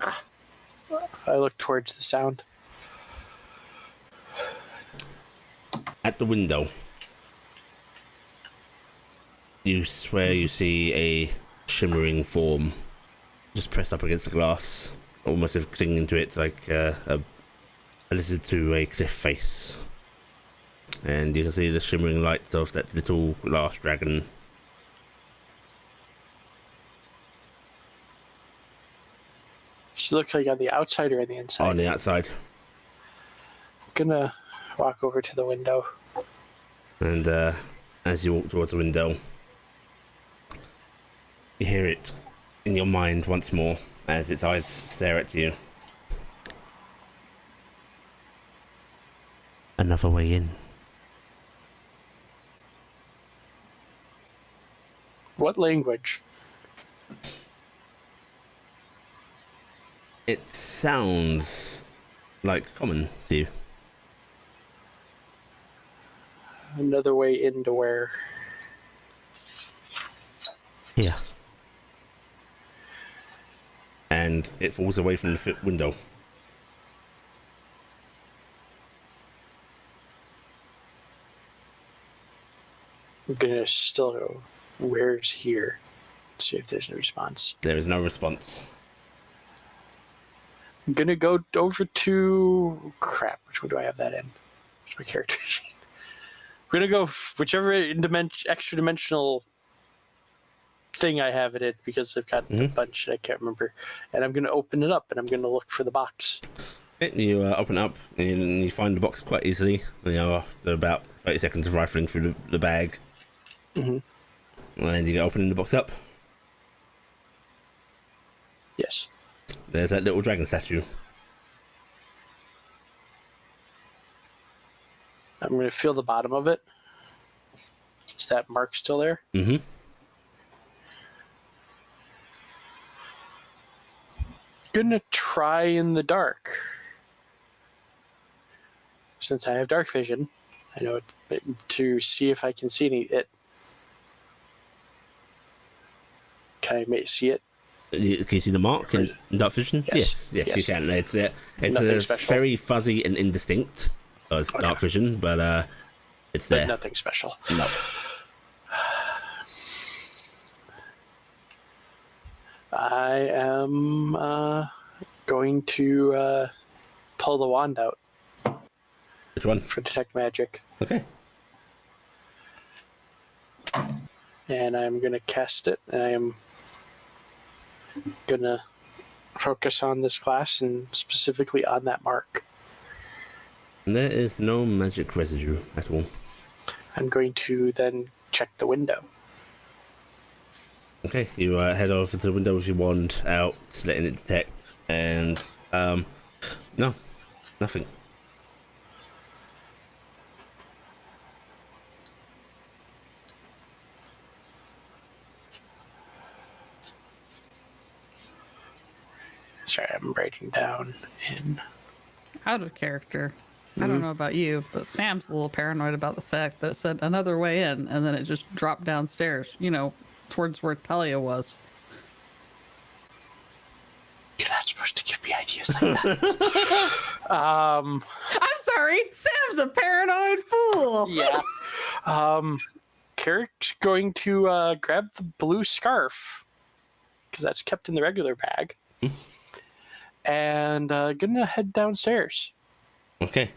I look towards the sound. At the window, you swear you see a shimmering form just pressed up against the glass, almost as if clinging to it like a lizard to a cliff face. And you can see the shimmering lights of that little glass dragon. She looks like on the outside or on the inside? On the outside. I'm gonna walk over to the window. And as you walk towards the window, you hear it in your mind once more as its eyes stare at you. Another way in. What language? It sounds like common to you. Another way into where? Here. And it falls away from the window. I'm gonna still go, where's here? See if there's a response. There is no response. I'm gonna go over to crap. Which one do I have that in? Where's my character sheet? I'm gonna go whichever extra dimensional thing I have it in, because I've got a bunch I can't remember, and I'm gonna open it up and I'm gonna look for the box. You open it up and you find the box quite easily. You know, after about 30 seconds of rifling through the bag, and you get opening the box up. Yes. There's that little dragon statue. I'm going to feel the bottom of it. Is that mark still there? Mm-hmm. Gonna try in the dark. Since I have dark vision, I know it, to see if I can see it. Can I see it? Can you see the mark in dark vision? Yes, you can. It's very fuzzy and indistinct as dark vision, but it's there. But nothing special. No. I am going to pull the wand out. Which one? For detect magic. Okay. And I'm going to cast it, and I am gonna focus on this glass and specifically on that mark. There is no magic residue at all. I'm going to then check the window. Okay, you head over to the window with your wand out, letting it detect, and no, nothing. Sorry, I'm writing down in. Out of character. I don't know about you, but Sam's a little paranoid about the fact that it said another way in, and then it just dropped downstairs, towards where Talia was. You're not supposed to give me ideas like that. I'm sorry, Sam's a paranoid fool. Yeah. Carrick's going to grab the blue scarf, because that's kept in the regular bag, and gonna head downstairs. Okay.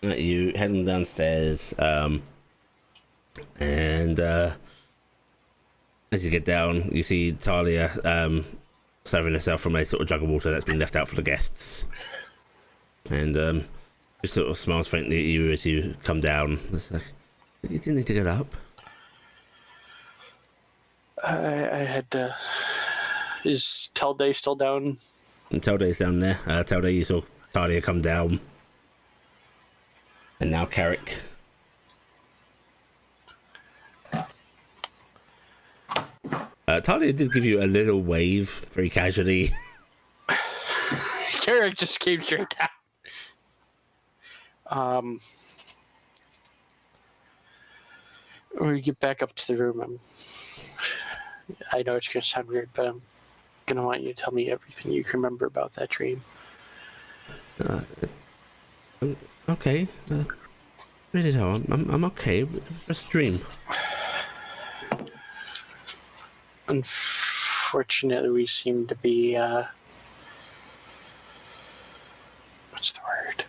You heading downstairs, and as you get down, you see Talia serving herself from a sort of jug of water that's been left out for the guests, and just sort of smiles faintly at you as you come down. It's like, you didn't need to get up. I had to. Is Telday still down? And Telday's down there. Telday, you saw Talia come down. And now Carrick. Talia did give you a little wave, very casually. Carrick just came straight down. When we get back up to the room, I know it's going to sound weird, but I'm going to want you to tell me everything you can remember about that dream. Okay. Really though, I'm okay. Just a dream. Unfortunately, we seem to be what's the word?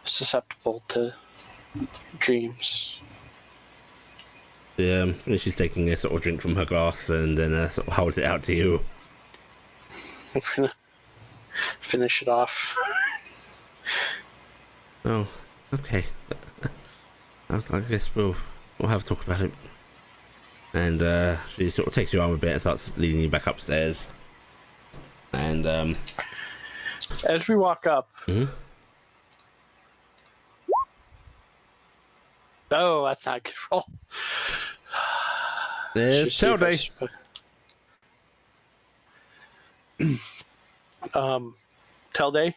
Susceptible to dreams. She's taking a sort of drink from her glass and then sort of holds it out to you. I'm gonna finish it off. Oh, okay. I guess we'll have a talk about it. And she sort of takes your arm a bit and starts leading you back upstairs. And as we walk up, oh, that's not a good roll. there's Telday. Telday.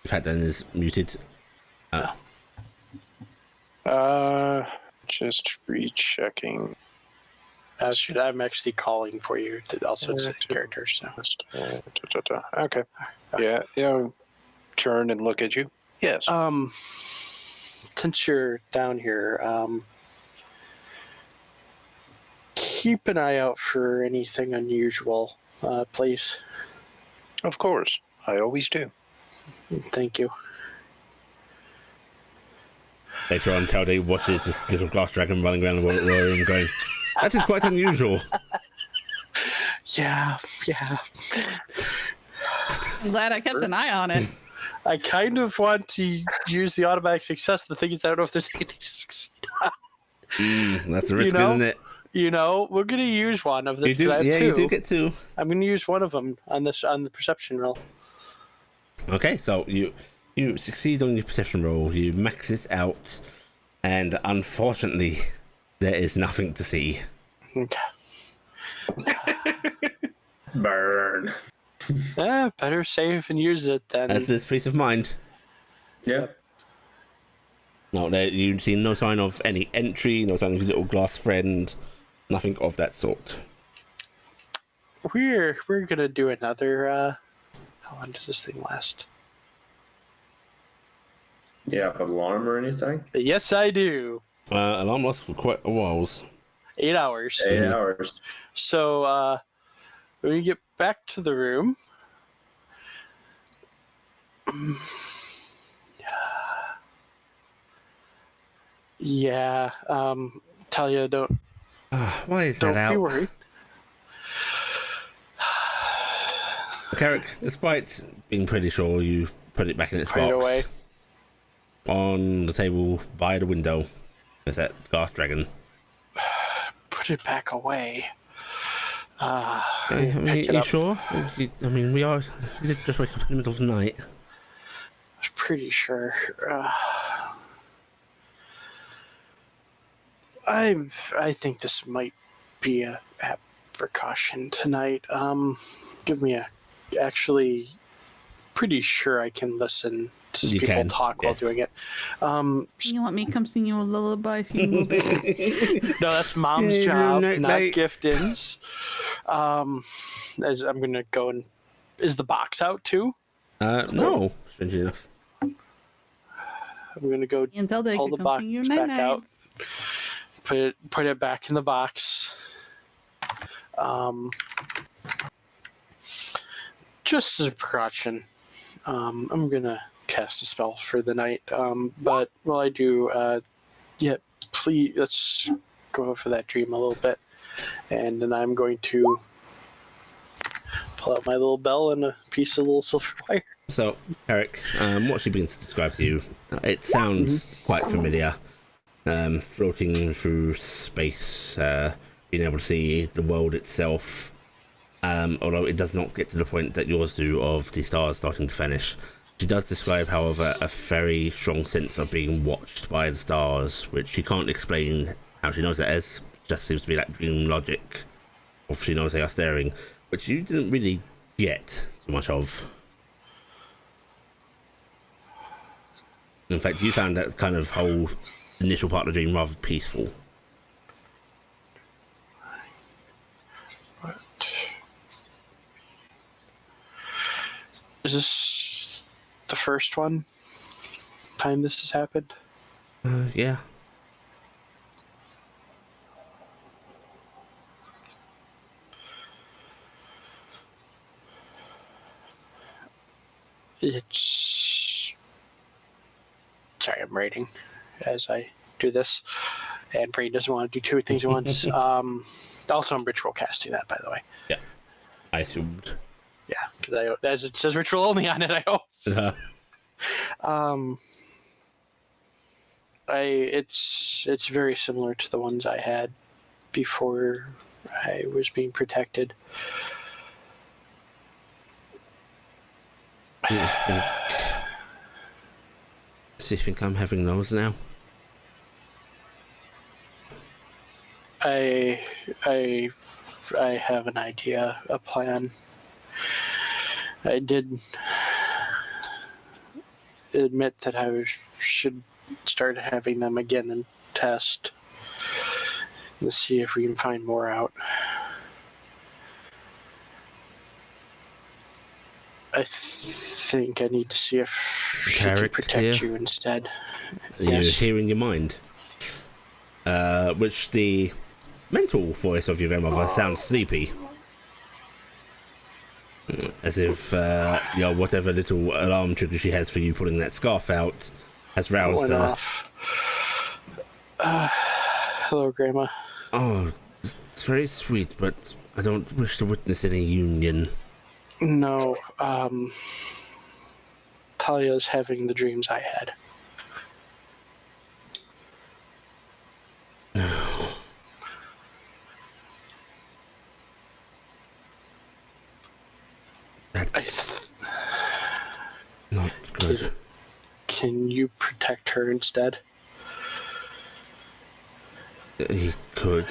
In fact, then is muted. Just rechecking. I'm actually calling for you to also say characters. So. Okay. Yeah. Turn and look at you. Yes. Since you're down here, keep an eye out for anything unusual, please. Of course. I always do. Thank you. Later on, Telday watches this little glass dragon running around the room going, that is quite unusual. Yeah. I'm glad I kept an eye on it. I kind of want to use the automatic success. The thing is, I don't know if there's anything to succeed on. That's a risk, isn't it? We're gonna use one of them. You do, I have yeah, two. you do get two. I'm gonna use one of them on the perception roll. Okay, so you succeed on your perception roll, you max it out, and unfortunately, there is nothing to see. Okay. Burn. Better save and use it than. That's this peace of mind. Yep. No, you've seen no sign of any entry, no sign of your little glass friend, nothing of that sort. We're gonna do another. How long does this thing last? Yeah, put alarm or anything? Yes, I do. Alarm lasts for quite a while. 8 hours. 8 hours. So when we get back to the room, yeah, Talia, don't Why is that Don't out? be worried. Carrick, despite being pretty sure you put it back in its Put it box, away. on the table by the window, is that glass dragon. Put it back away. I mean, Pick it you up. sure? I mean, we did just wake up in the middle of the night. I was pretty sure. I think this might be a precaution tonight. Give me a. Actually, pretty sure I can listen to You people can, talk yes. while doing it. You want me to come sing you a lullaby, you little baby? No, that's Mom's Yeah, job, night, not night. Gifton's. As I'm gonna go and is the box out too? No, strangely enough. I'm gonna go Until they pull can the come box sing you back night out. nights. Put it back in the box. Just as a precaution, I'm gonna cast a spell for the night. But while I do, please let's go for that dream a little bit, and then I'm going to pull out my little bell and a piece of little silver wire. So, Eric, what she begins to describe to you, it sounds quite familiar. Floating through space, being able to see the world itself, although it does not get to the point that yours do of the stars starting to vanish. She does describe, however, a very strong sense of being watched by the stars, which she can't explain how she knows that as. Just seems to be that dream logic, or she knows they are staring, which you didn't really get too much of. In fact, you found that kind of whole initial part of the dream rather peaceful. Is this the first time this has happened? Yeah. It's. Sorry, I'm writing as I do this. And Brain doesn't want to do two things at once. Also, I'm ritual casting that, by the way. Yeah. I assumed. Yeah, because as it says ritual only on it, I hope. It's very similar to the ones I had before I was being protected. Do you think I'm having those now? I have an idea, a plan. I did admit that I should start having them again and test and see if we can find more out. I think I need to see if she can Carrick, protect dear? you instead. You're Yes. hearing your mind. Which the mental voice of your grandmother sounds sleepy. As if whatever little alarm trigger she has for you pulling that scarf out has roused Went her. off. Hello, Grandma. Oh, it's very sweet, but I don't wish to witness any union. No, Talia's having the dreams I had. That's not good. Can you protect her instead? He could.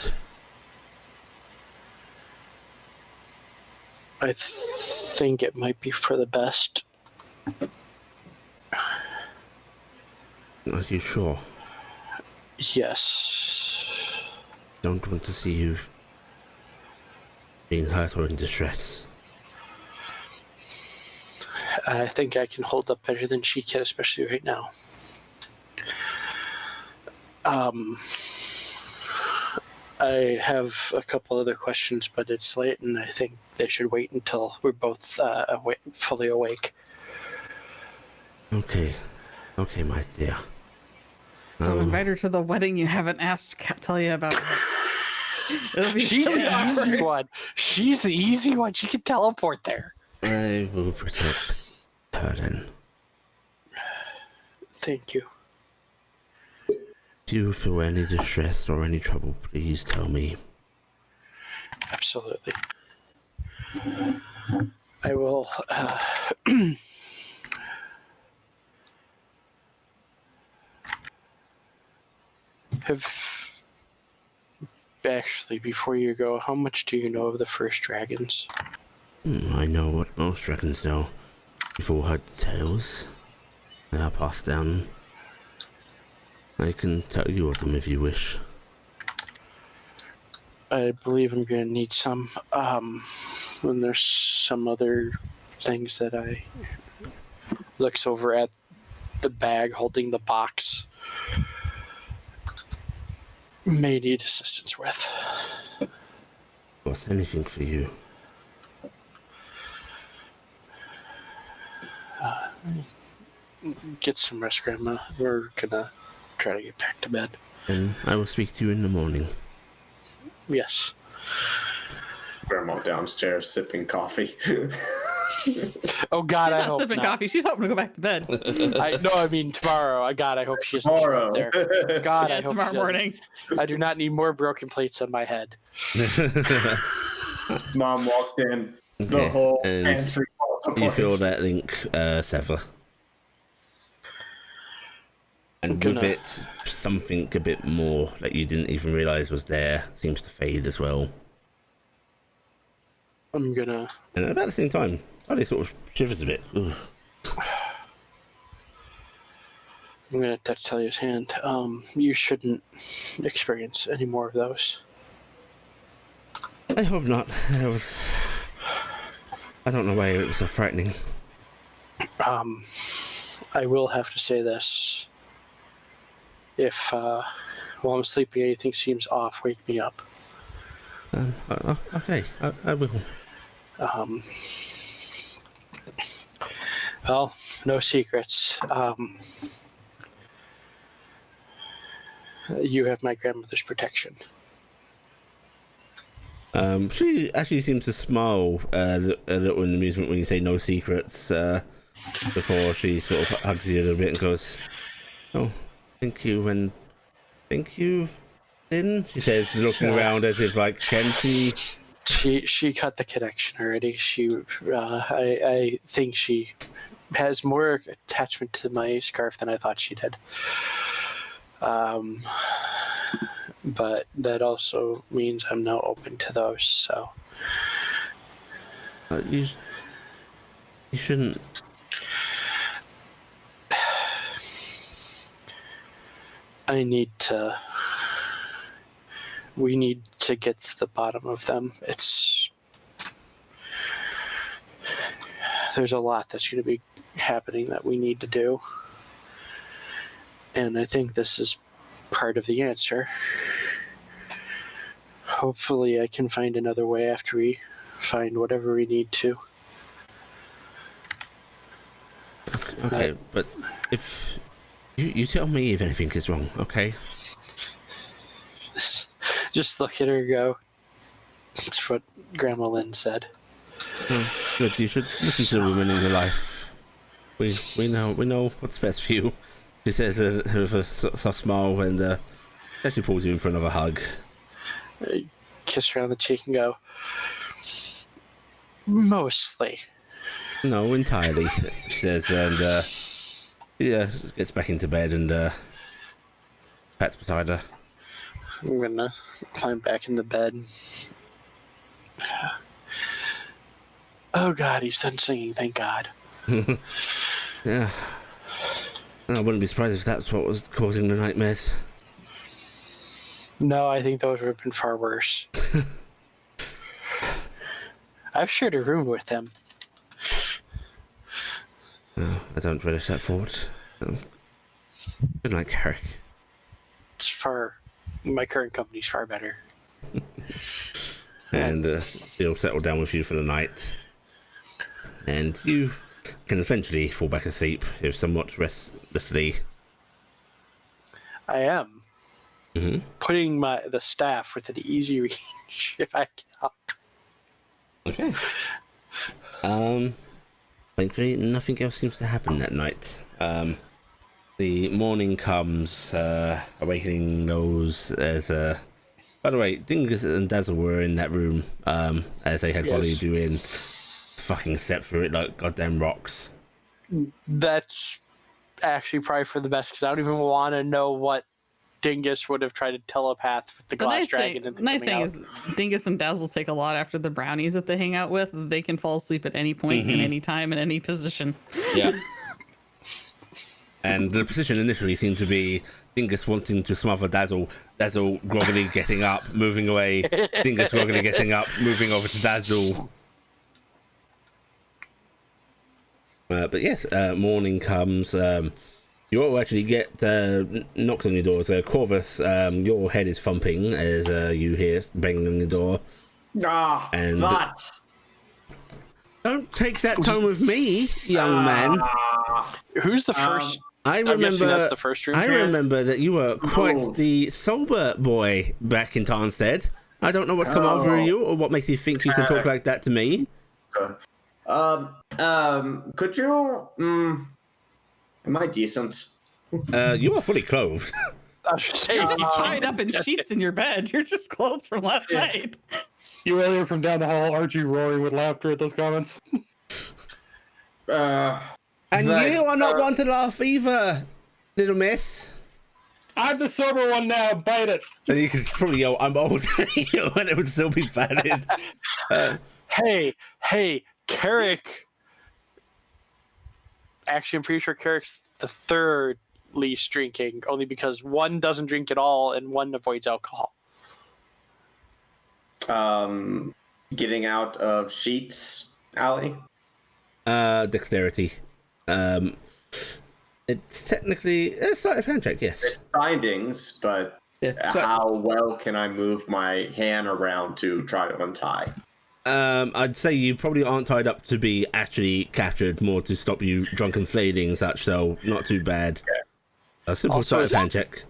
I think it might be for the best. Are you sure? Yes. Don't want to see you being hurt or in distress. I think I can hold up better than she can, especially right now. I have a couple other questions, but it's late, and I think they should wait until we're both fully awake. Okay, my dear. So invite her to the wedding you haven't asked Talia about. It'll be She's really the easy awkward. one. She's the easy one. She can teleport there. I will protect her then. Thank you. If you feel any distress or any trouble, please tell me. Absolutely. I will. Have actually, before you go, how much do you know of the first dragons? I know what most dragons know. You've all heard the tales. They are passed down. I can tell you of them if you wish. I believe I'm going to need some. When there's some other things that I looks over at the bag holding the box. May need assistance with. What's anything for you? Get some rest, Grandma. We're gonna try to get back to bed. And I will speak to you in the morning. Yes. Grandma downstairs sipping coffee. Oh God, She's I not hope sipping not. coffee. She's hoping to go back to bed. I mean tomorrow. God, I hope she doesn't show Tomorrow. up there. God, Yeah, I hope tomorrow she doesn't. morning. I do not need more broken plates on my head. Mom walks in. The Okay, whole and pantry falls apart. You feel that link sever. And with it, something a bit more that you didn't even realise was there seems to fade as well. I'm gonna. And at about the same time, Charlie sort of shivers a bit. Ugh. I'm gonna touch Talia's hand. You shouldn't experience any more of those. I hope not. I don't know why it was so frightening. I will have to say this. If while I'm sleeping anything seems off, wake me up. Okay, I will. Well, no secrets. You have my grandmother's protection. She actually seems to smile a little in amusement when you say no secrets, before she sort of hugs you a little bit and goes, "Oh, thank you, and thank you, Lynn," she says, looking around as if like, can she? She cut the connection already. I think she has more attachment to my scarf than I thought she did. But that also means I'm now open to those. So You shouldn't. we need to get to the bottom of them. There's a lot that's going to be happening that we need to do. And I think this is part of the answer. Hopefully I can find another way after we find whatever we need to. Okay, but if you tell me if anything is wrong, okay? Just look at her go. That's what Grandma Lynn said. Oh, good. You should listen to the women in your life. We know what's best for you. She says with a soft smile and actually pulls you in for another hug. I kiss her on the cheek and go, mostly. No, entirely, she says, and gets back into bed and pats beside her. I'm gonna climb back in the bed. Oh God, he's done singing, thank God. Yeah. I wouldn't be surprised if that's what was causing the nightmares. No, I think those would have been far worse. I've shared a room with them. No, I don't relish that thought. Good night, Carrick. My current company's far better. And they'll settle down with you for the night. And you can eventually fall back asleep if somewhat restlessly. I am. putting the staff within easy reach if I can. Okay. Thankfully, nothing else seems to happen that night. The morning comes, awakening those as by the way, Dingus and Dazzle were in that room, as they had followed you in. Fucking stepped through it like goddamn rocks. That's actually probably for the best, because I don't even want to know what Dingus would have tried to telepath with the glass dragon. The nice thing is Dingus and Dazzle take a lot after the brownies that they hang out with. They can fall asleep at any point, in any time, in any position. Yeah. And the position initially seemed to be Dingus wanting to smother Dazzle, Dazzle groggily getting up, moving away, Dingus groggily getting up, moving over to Dazzle. But yes, morning comes. You all actually get knocks on your doors. Corvus, your head is thumping as you hear banging on the door. And that. Don't take that tone with me, young man. Who's the first? I remember that's the first room. I remember that you were quite the sober boy back in Tarnstead. I don't know what's come over you or what makes you think you can talk like that to me. Could you? Am I decent? You are fully clothed. I should say You're just tied up in sheets in your bed. You're just clothed from last night. You earlier from down the hall, Archie roaring with laughter at those comments. And you are not one to laugh either, little miss. I'm the sober one now. Bite it. And you can probably yell, "I'm old," and it would still be valid. Hey, Carrick. Actually, I'm pretty sure Carrick's the third least drinking, only because one doesn't drink at all and one avoids alcohol. Getting out of sheets, Allie? Dexterity. It's technically a sleight of hand check, yes. It's findings, but how well can I move my hand around to try to untie? I'd say you probably aren't tied up to be actually captured, more to stop you drunken flailing and such, so not too bad. Okay. A simple sleight of hand check.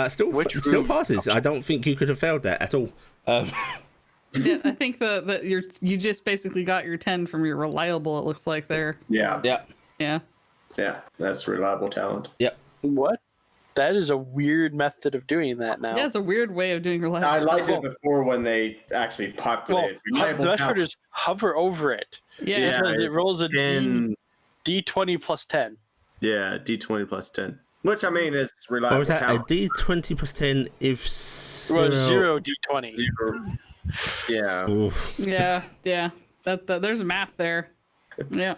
Still passes. I don't think you could have failed that at all. Yeah, I think that you just basically got your 10 from your reliable. It looks like there. Yeah. Yeah. That's reliable talent. Yep. What? That is a weird method of doing that now. Yeah, it's a weird way of doing reliable. I liked it before when they actually populated. The best part is hover over it. Yeah. Because it rolls a 10. D20 plus 10. Yeah, D20 plus 10. Which, I mean, is reliable Or was that talent. a D20 plus 10 if Zero D20. Yeah. Oof. Yeah. That there's math there. Yeah.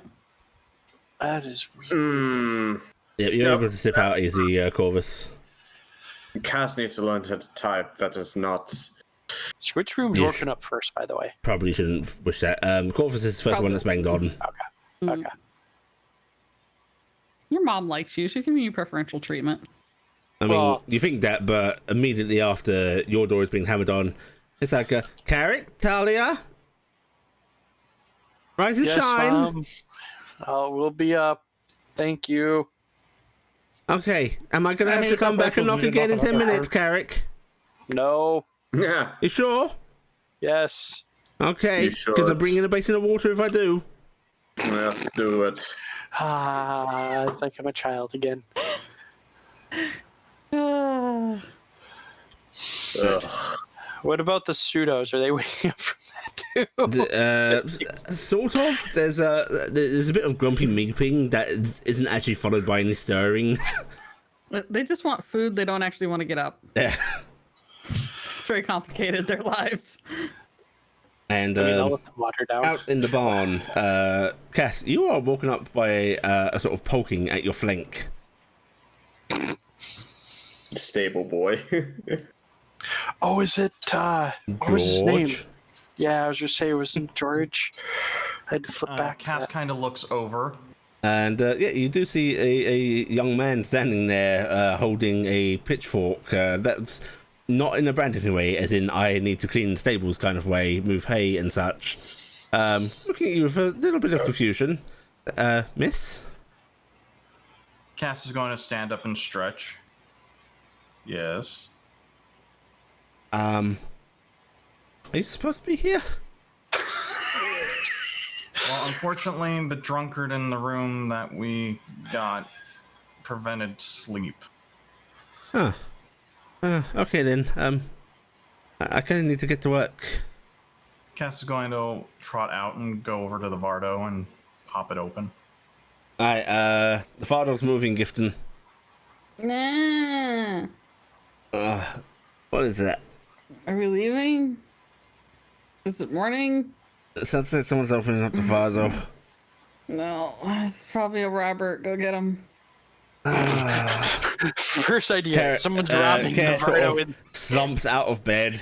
That is weird. Yeah, you're able to sip out easy, Corvus. Cass needs to learn how to type. That is not. So which room do you open up first, by the way? Probably shouldn't wish that. Corvus is the first one that's banged on. Okay. Your mom likes you. She's giving you preferential treatment. I mean, you think that, but immediately after your door is being hammered on, it's like, Carrick, Talia, rise and shine. We'll be up. Thank you. Okay, am I going to have to come back and knock again in 10 minutes, Carrick? No. Yeah. You sure? Yes. Okay, You should. because I'm bringing a basin of water if I do. Let's do it. Like I'm a child again. What about the pseudos? Are they waking up from that too? Sort of. There's a bit of grumpy meeping that isn't actually followed by any stirring. They just want food. They don't actually want to get up. Yeah. It's very complicated, their lives. And I'll let them water down. out in the barn, Cass, you are woken up by a sort of poking at your flank. Stable boy. Oh, is it? What was his name? George. Yeah, I was just saying it wasn't George. I had to flip back. Cass kind of looks over. And you do see a young man standing there holding a pitchfork. That's not in a branded way, as in I need to clean the stables kind of way, move hay and such. Looking at you with a little bit of confusion. Miss? Cass is going to stand up and stretch. Yes. Are you supposed to be here? Well, unfortunately, the drunkard in the room that we got prevented sleep. Huh. Okay then. I kind of need to get to work. Cass is going to trot out and go over to the Vardo and pop it open. Alright, the Vardo's moving, Gifton. Nah. What is that? Are we leaving? Is it morning? It sounds like someone's opening up the Vardo. No, it's probably a Robert. Go get him. First idea. Someone's robbing the Kerr sort Vardo. of slumps out of bed.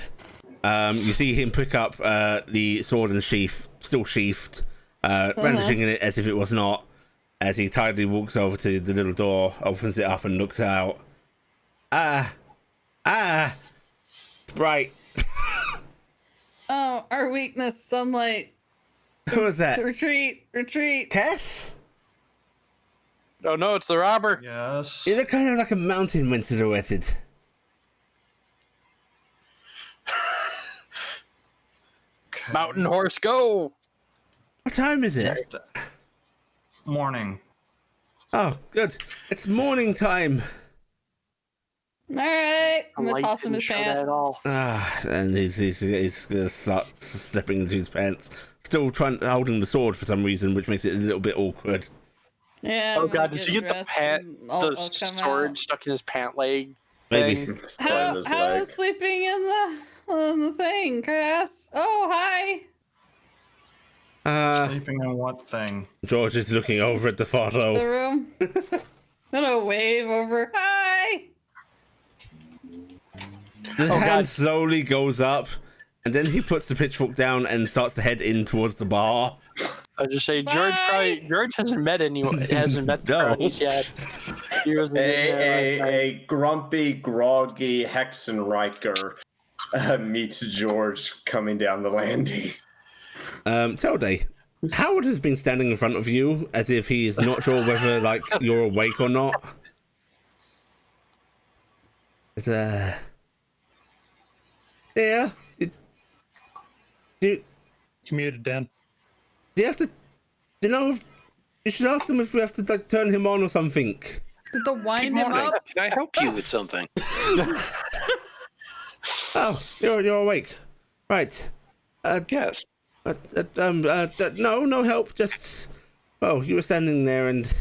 You see him pick up the sword and sheath, still sheathed, brandishing it as if it was not, as he tidily walks over to the little door, opens it up and looks out. Right. Oh, our weakness, sunlight. Who was that? Retreat. Tess? Oh no, it's the robber. Yes. You look kind of like a mountain when silhouetted. Okay. Mountain horse, go! What time is it? Morning. Oh, good. It's morning time. All right, I'm gonna Light toss him didn't his show that pants. at all. And he's gonna start stepping into his pants, still holding the sword for some reason, which makes it a little bit awkward. Yeah. Oh I'm gonna god, does he get the dressed pant, and the I'll come sword out. stuck in his pant leg? Maybe. Thing? Stand his How leg. is sleeping in the thing, Chris? Oh, hi. Sleeping in what thing? George is looking over at the The photo. room. Gonna wave over. Hi. The Oh, hand God. slowly goes up, and then he puts the pitchfork down and starts to head in towards the bar. I'll just say Bye. George hasn't met anyone. Hasn't met the No. brownies yet. He wasn't in there last night. A grumpy, groggy Hexenriker meets George coming down the landing. Telday, Howard has been standing in front of you as if he is not sure whether, like, you're awake or not. It's, yeah. Do You muted, Dan. you have to... Do you know if... You should ask him if we have to, like, turn him on or something. Did the wind him Morning. up? Can I help you with something? Oh, you're awake. Right. Yes. No help, just... Oh, you were standing there and...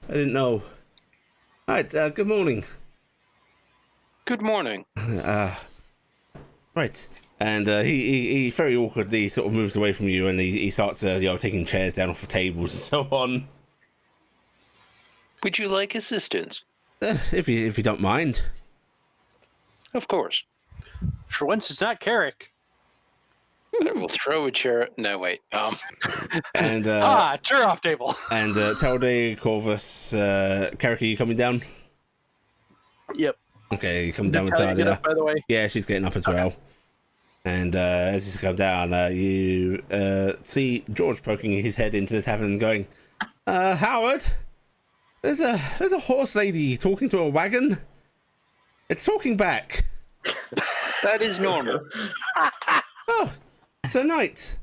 I didn't know. Alright, good morning. Good morning. Right. And he very awkwardly sort of moves away from you, and he starts, taking chairs down off the tables and so on. Would you like assistance? If you don't mind. Of course. For once, it's not Carrick. I will throw a chair. No, wait. And Chair off table. and Telday, Corvus, Carrick, are you coming down? Yep. Okay, you come down Did with Talia get Talia. up, by the way? Yeah, she's getting up as well. And as you come down, you see George poking his head into the tavern and going, Howard, there's a horse lady talking to a wagon. It's talking back. That is normal. Oh, it's a knight.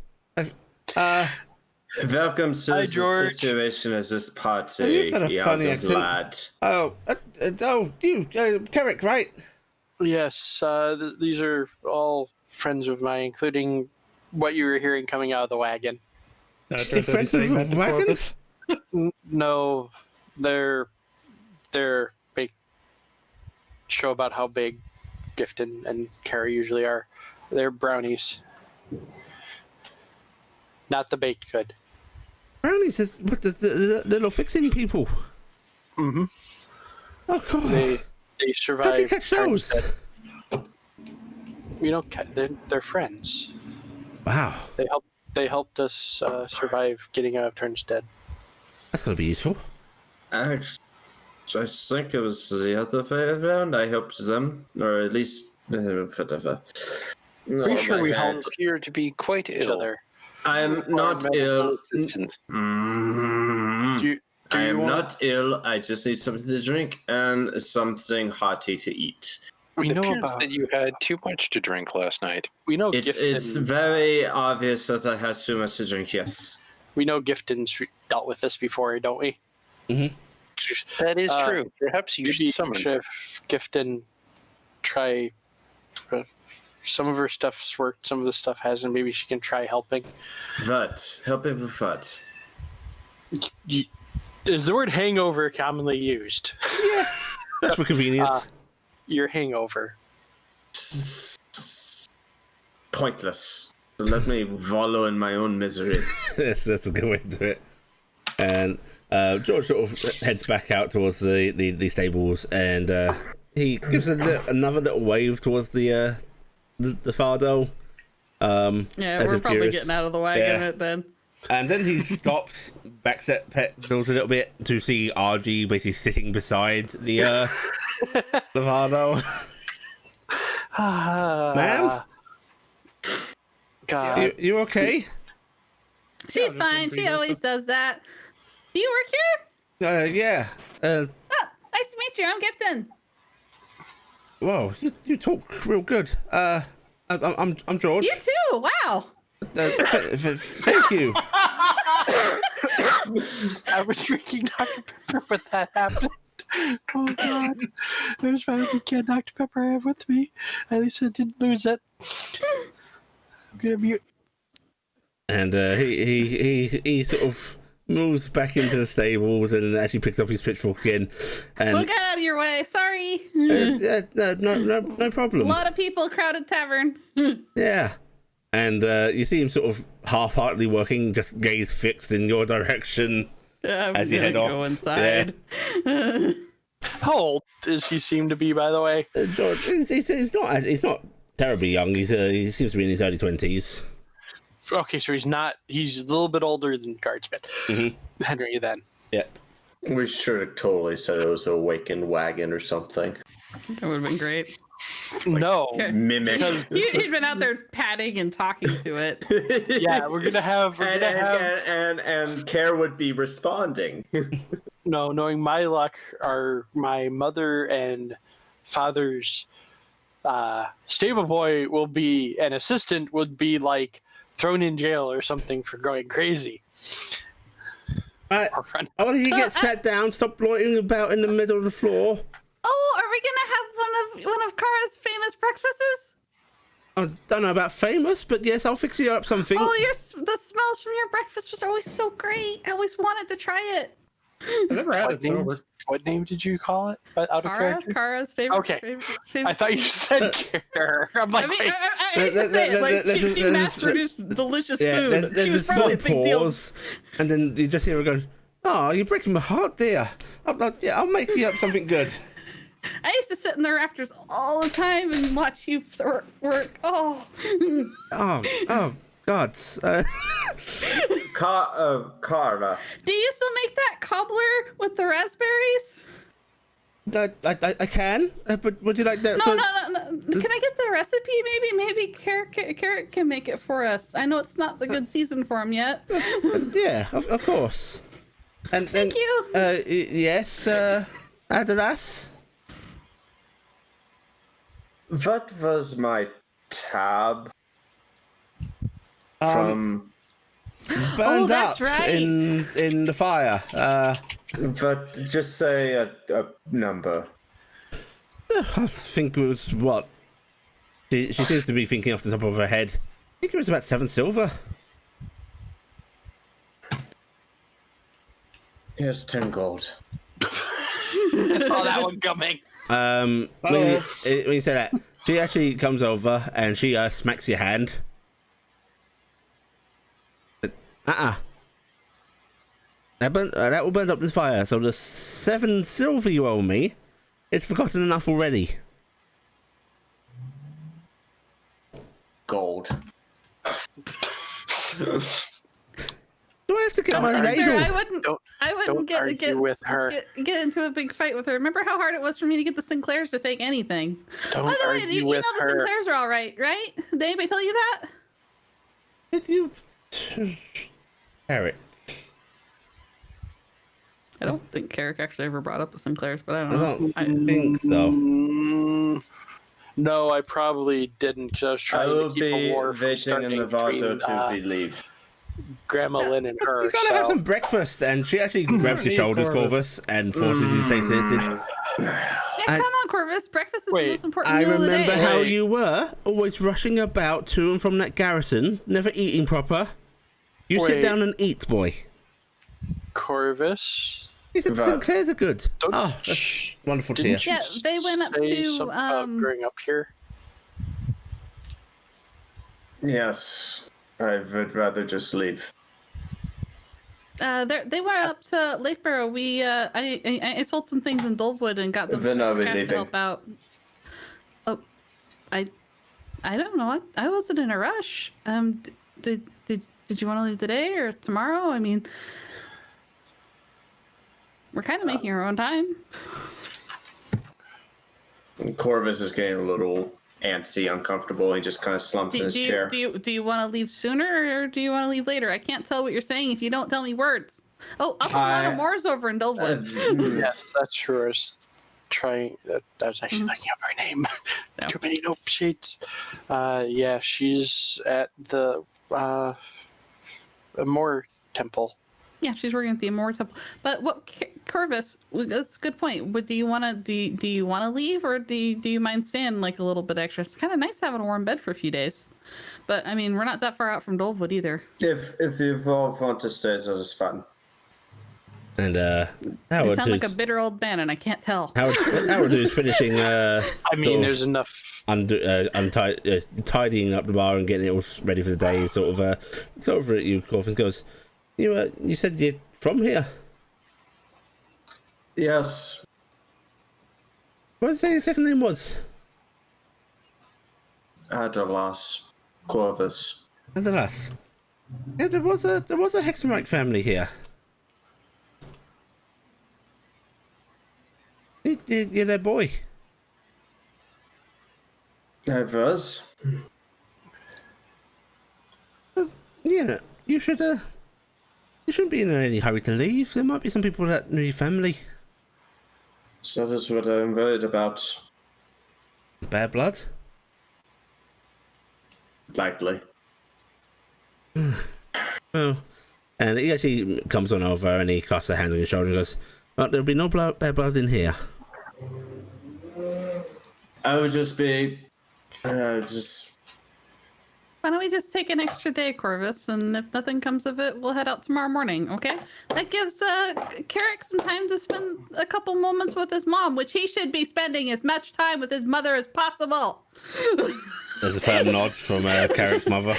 Welcome to Hi, the George. situation as this party, You've got a funny young accent. lad. You, Carrick, right? Yes, these are all friends of mine, including what you were hearing coming out of the wagon. The friends of the wagon? No, they're big show about how big Gifton and Carrie usually are. They're brownies. Not the baked good. Brownies is what the little fixing people. Mm-hmm. Oh god. They survived. How'd you catch those? You know, they're friends. Wow, They helped us survive getting out of Tarnstead. that's gonna be useful. I think it was the other way around. I helped them, or at least whatever. Pretty sure we I helped appear to be quite each ill. other. I'm not Medical ill. Assistance. Do you I am want- not ill. I just need something to drink and something hearty to eat. We It know appears about. that you had too much to drink last night. We know It's Gifton. very obvious that I had too much to drink, yes. We know Gifton's dealt with this before, don't we? Mhm. That is Uh, true. Perhaps you Maybe should summon. if Gifton try. Some of her stuff's worked, some of the stuff hasn't. Maybe she can try helping. But, helping with what? Is the word hangover commonly used? Just for convenience. Your hangover. Pointless. So let me wallow in my own misery. That's a good way to do it. And George sort of heads back out towards the stables, and he gives another little wave towards the Fardo. Yeah, as we're if probably curious. getting out of the wagon Yeah. then. And then he stops, backstep pedals a little bit to see RG basically sitting beside the Fardo. Ma'am? God. You okay? She's just fine. been She always does that. Do you work here? Yeah. Oh, nice to meet you. I'm Gifton. Whoa, you talk real good. I'm George. You too. Wow. Thank you. I was drinking Dr. Pepper when that happened. Oh God. There's my only can Dr. Pepper I have with me. At least I didn't lose it. I'm gonna mute. And he sort of moves back into the stables and actually picks up his pitchfork again. And We'll get out of your way. Sorry. no problem. A lot of people, crowded tavern. Yeah. And you see him sort of half-heartedly working, just gaze fixed in your direction. I'm As you gonna head go off. inside. How old does she seem to be, by the way? George, he's not terribly young. He seems to be in his early 20s. Okay, so he's a little bit older than Guardsman. Mm-hmm. Henry then. Yeah. We should have totally said it was a awakened wagon or something. That would have been great. No. Mimic. He'd been out there patting and talking to it. Yeah, we're gonna have and Care would be responding. no, knowing my luck, my mother and father's stable boy will be an assistant would be like thrown in jail or something for going crazy. Right. Or run. I want you to So, get sat down, stop loitering about in the middle of the floor. Oh, are we gonna have one of Kara's famous breakfasts? I don't know about famous, but yes, I'll fix you up something. Oh, the smells from your breakfast was always so great. I always wanted to try it. I never had it sober. What name did you call it? Out of character? Kara's favorite. Okay. favorite I thought you said care. I'm like, I mean, wait. I hate to say it, like she mastered his delicious food. There's She a was small probably a big deal. pause, and then you just hear her going, "Oh, you're breaking my heart, dear. I'll make you up something good." I used to sit in the rafters all the time and watch you work. Oh. Oh, God. Carva. Do you still make that cobbler with the raspberries? I can, but would you like that? No. Can I get the recipe? Maybe Carrot can make it for us. I know it's not the good season for him yet. Yeah, of course. And Thank you. Yes, Adalas. What was my tab Um, from? Burned that's up right. in the fire. But just say a number. I think it was what? She seems to be thinking off the top of her head. I think it was about 7 silver. Here's 10 gold. Saw that one coming. When you say that, she actually comes over and she smacks your hand. That will burn up in the fire. So the 7 silver you owe me, it's forgotten enough already. Gold. Do I have to get my Sir, ladle? I wouldn't don't argue with her. get into a big fight with her. Remember how hard it was for me to get the Sinclairs to take anything? Don't By the way, argue you know with the her. Sinclairs are all right? Did anybody tell you that? Did you, Eric? I don't think Carrick actually ever brought up the Sinclairs, but I don't I know. don't think so. No, I probably didn't because I was I trying will to keep a be war from waiting starting in the Vardo between to leave. Grandma Lynn and her. You gotta have So some breakfast, and she actually grabs your Need shoulders, Corvus. Corvus, and forces you satiated. Yeah, I- come on, Corvus. Breakfast is the Wait, most important I meal remember of the day. how Wait. you were, always rushing about to and from that garrison, never eating proper. You sit Wait. down and eat, boy. Corvus, He said Right. Sinclair's are good. Don't- Oh, that's wonderful to hear. didn't you Yeah, they went up say to, something about growing up here? Yes, I would rather just leave. They went up to Leifborough. I sold some things in Dolewood and got them Then I'll be cash to leaving. help out. Oh, I don't know. I wasn't in a rush. Did you want to leave today or tomorrow? I mean, we're kind of making our own time. Corvus is getting a little antsy, uncomfortable. He just kind of slumps in his chair. Do you want to leave sooner or do you want to leave later? I can't tell what you're saying if you don't tell me words. Oh, also, Lana Moore's over in Dolewood. Yes, that's true. I was trying. I was actually looking up her name. No. Too many note sheets. Yeah, she's at the Amor Temple. Yeah, she's working at the Immortal Temple. But what, Corvus? That's a good point. But do you want to do you want to leave or do you mind staying like a little bit extra? It's kind of nice having a warm bed for a few days. But I mean, we're not that far out from Dolewood either. If you all want to stay, that is fine. And You Howard, sound like a who's, bitter old man, and I can't tell. Howard, who's finishing I mean, sort of there's enough. tidying up the bar and getting it all ready for the day. Sort of over at you, Corvus, goes, you said you're from here. Yes, What did you say your second name was? Adalas, Corvus. Alas. Yeah, there was a Hexenreich family here. You're their boy. I was. Yeah, you shouldn't be in any hurry to leave. There might be some people that know your family. So that's what I'm worried about. Bad blood. Likely. Well, and he actually comes on over and he casts a hand on your shoulder and goes, "Well, there'll be no bad blood in here." I would just be, just. Why don't we just take an extra day, Corvus, and if nothing comes of it, we'll head out tomorrow morning, okay? That gives Carrick some time to spend a couple moments with his mom, which he should be spending as much time with his mother as possible. There's a firm nod from Carrick's mother.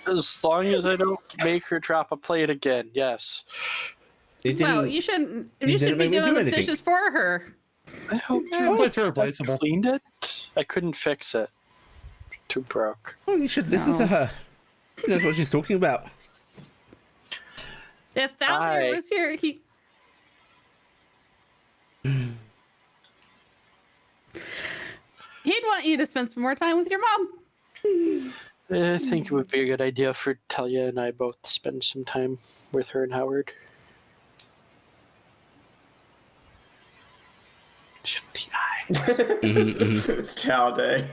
As long as I don't make her drop a plate again, yes. Well, you shouldn't. You didn't should be make me doing do the anything. dishes for her. I hope Plates are I replaceable. cleaned it. I couldn't fix it. Too broke. Well, you should listen to her. She knows what she's talking about. If Thalia I- was here, he'd want you to spend some more time with your mom. I think it would be a good idea for Talia and I both to spend some time with her and Howard. Shouldn't I? Towel day.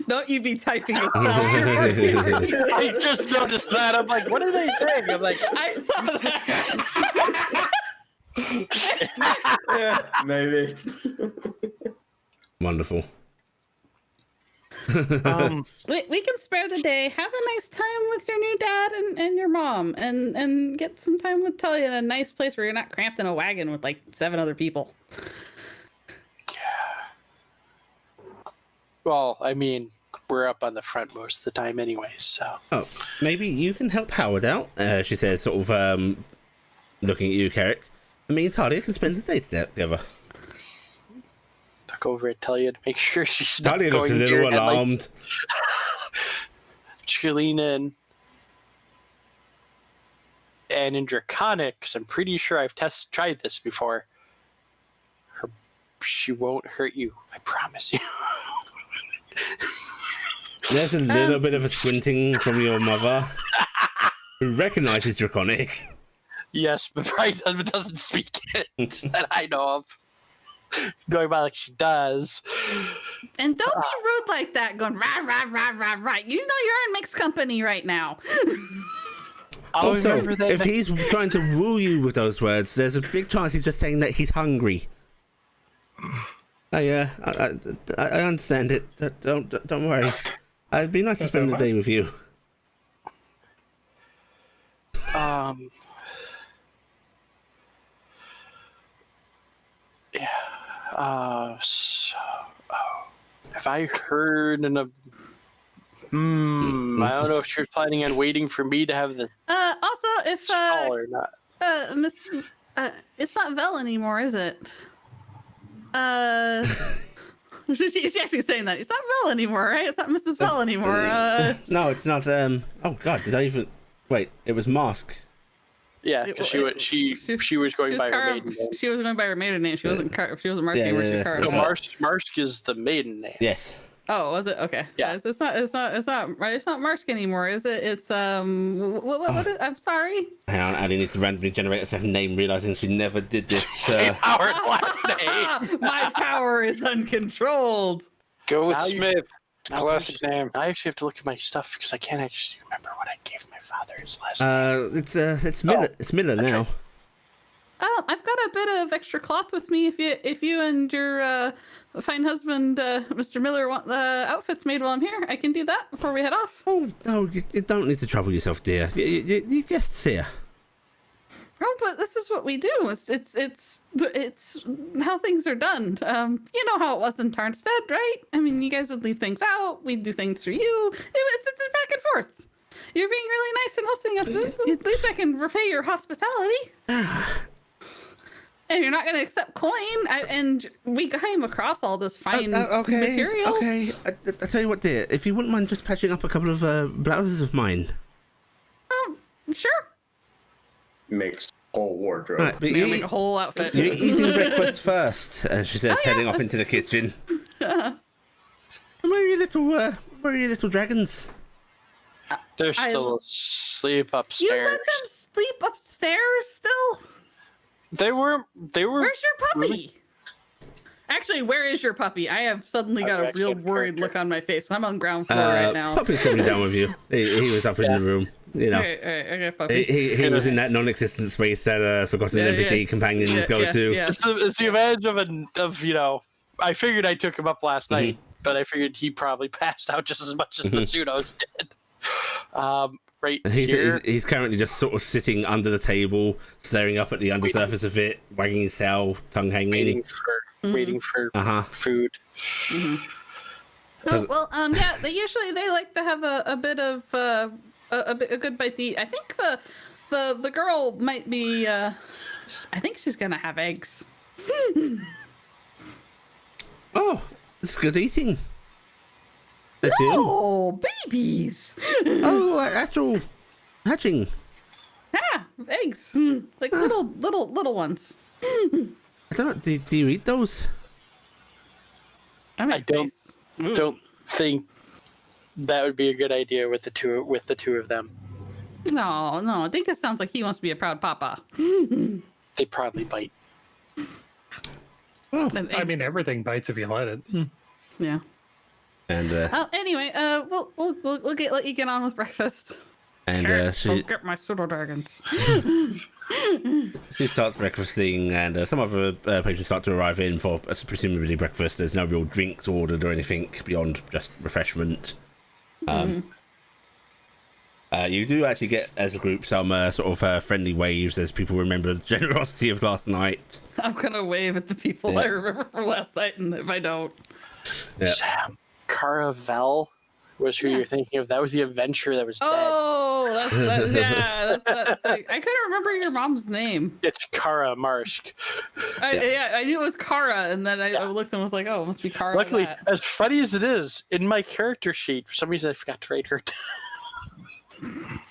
Don't you be typing this down. You're working hard. I just noticed that. I'm like, what are they saying? I'm like, I saw that. Yeah, maybe. Wonderful. We can spare the day. Have a nice time with your new dad and your mom, and get some time with Talia in a nice place where you're not cramped in a wagon with like 7 other people. well, I mean, we're up on the front most of the time anyway, so. Oh, maybe you can help Howard out, she says, sort of looking at you, Carrick. I mean, Talia can spend the day together. Look over at Talia to make sure she's not Talia looks a going little near headlights. alarmed. She lean in. And in Draconic, 'cause I'm pretty sure I've tried this before, she won't hurt you. I promise you. There's a little bit of a squinting from your mother, who recognizes Draconic. Yes, but probably doesn't speak it that I know of. going by like she does. And don't be rude like that, going rah rah rah rah rah. You know you're in mixed company right now. I'll Also, remember that. if he's trying to woo you with those words, there's a big chance he's just saying that he's hungry. I understand it. Don't worry. It'd be nice to spend the day with you. Yeah. So, have I heard in a? I don't know if she was planning on waiting for me to have the Also, if call or not. Miss, it's not Vel anymore, is it? She's actually saying that it's not Vel anymore, right? It's not Mrs. Vel anymore. No, it's not. Oh God, did I even? Wait, it was Mask. Yeah, because she was going by her maiden name. She was going by her maiden name. She wasn't she wasn't Marsk anymore. She was Cara. No, Marsk is the maiden name. Yes. Oh, was it? Okay. Yeah. It's not Marsk anymore, is it? It's what is, I'm sorry. Hang on, Addie needs to randomly generate a second name, realizing she never did this. Our last name. My power is uncontrolled. Go with Now you- Smith. Now Classic name. I actually have to look at my stuff because I can't actually remember what I gave my father's last name. It's Miller. It's Miller now. I've got a bit of extra cloth with me. If you and your fine husband, Mr. Miller, want outfits made while I'm here, I can do that before we head off. Oh no, you don't need to trouble yourself, dear. You guests here. Oh, but this is what we do. It's how things are done. You know how it was in Tarnstead, right? I mean, you guys would leave things out. We'd do things for you. It's back and forth. You're being really nice and hosting us. At least I can repay your hospitality. And you're not going to accept coin. And we came across all this fine materials. Okay, I tell you what, dear. If you wouldn't mind just patching up a couple of blouses of mine. Sure. Makes whole wardrobe. Right, but You're make a whole outfit. you're eating breakfast first, she says, heading off into the kitchen. Where are your little dragons? They're still asleep upstairs. You let them sleep upstairs still? They were. Where's your puppy? Actually, where is your puppy? I have suddenly got a real worried look on my face. I'm on ground floor right now. Puppy's probably down with you. He was up in the room. You know, Okay, puppy. he was in that non-existent space that forgotten NPC companions go to. Yeah. It's the advantage of I figured I took him up last night, but I figured he probably passed out just as much as the pseudos did. Right here. He's currently just sort of sitting under the table, staring up at the undersurface of it, wagging his tail, tongue hanging. Waiting for food. Yeah. They like to have a bit of a good bite to eat. I think the girl might be. I think she's gonna have eggs. Oh, it's good eating. Oh, babies! Oh, actual hatching. Yeah, eggs, like little ones. I don't know. Do you eat those? I don't think that would be a good idea with the two of them. No, I think it sounds like he wants to be a proud papa. They probably bite. Oh, I mean, everything bites if you let it. Yeah. and Anyway, we'll let you get on with breakfast. and she get my pseudo dragons. She starts breakfasting, and some other patrons start to arrive in for presumably breakfast. There's no real drinks ordered or anything beyond just refreshment. You do actually get, as a group, some sort of friendly waves as people remember the generosity of last night. I'm gonna wave at the people I remember from last night, and if I don't, Sam, Caravel was who you're thinking of. That was the adventure that was dead. oh, that's like, I couldn't remember your mom's name. It's Kara Marsk. I knew it was Kara, and then I looked and was like, oh, it must be Kara. Luckily, that. as funny as it is, in my character sheet, for some reason I forgot to write her down.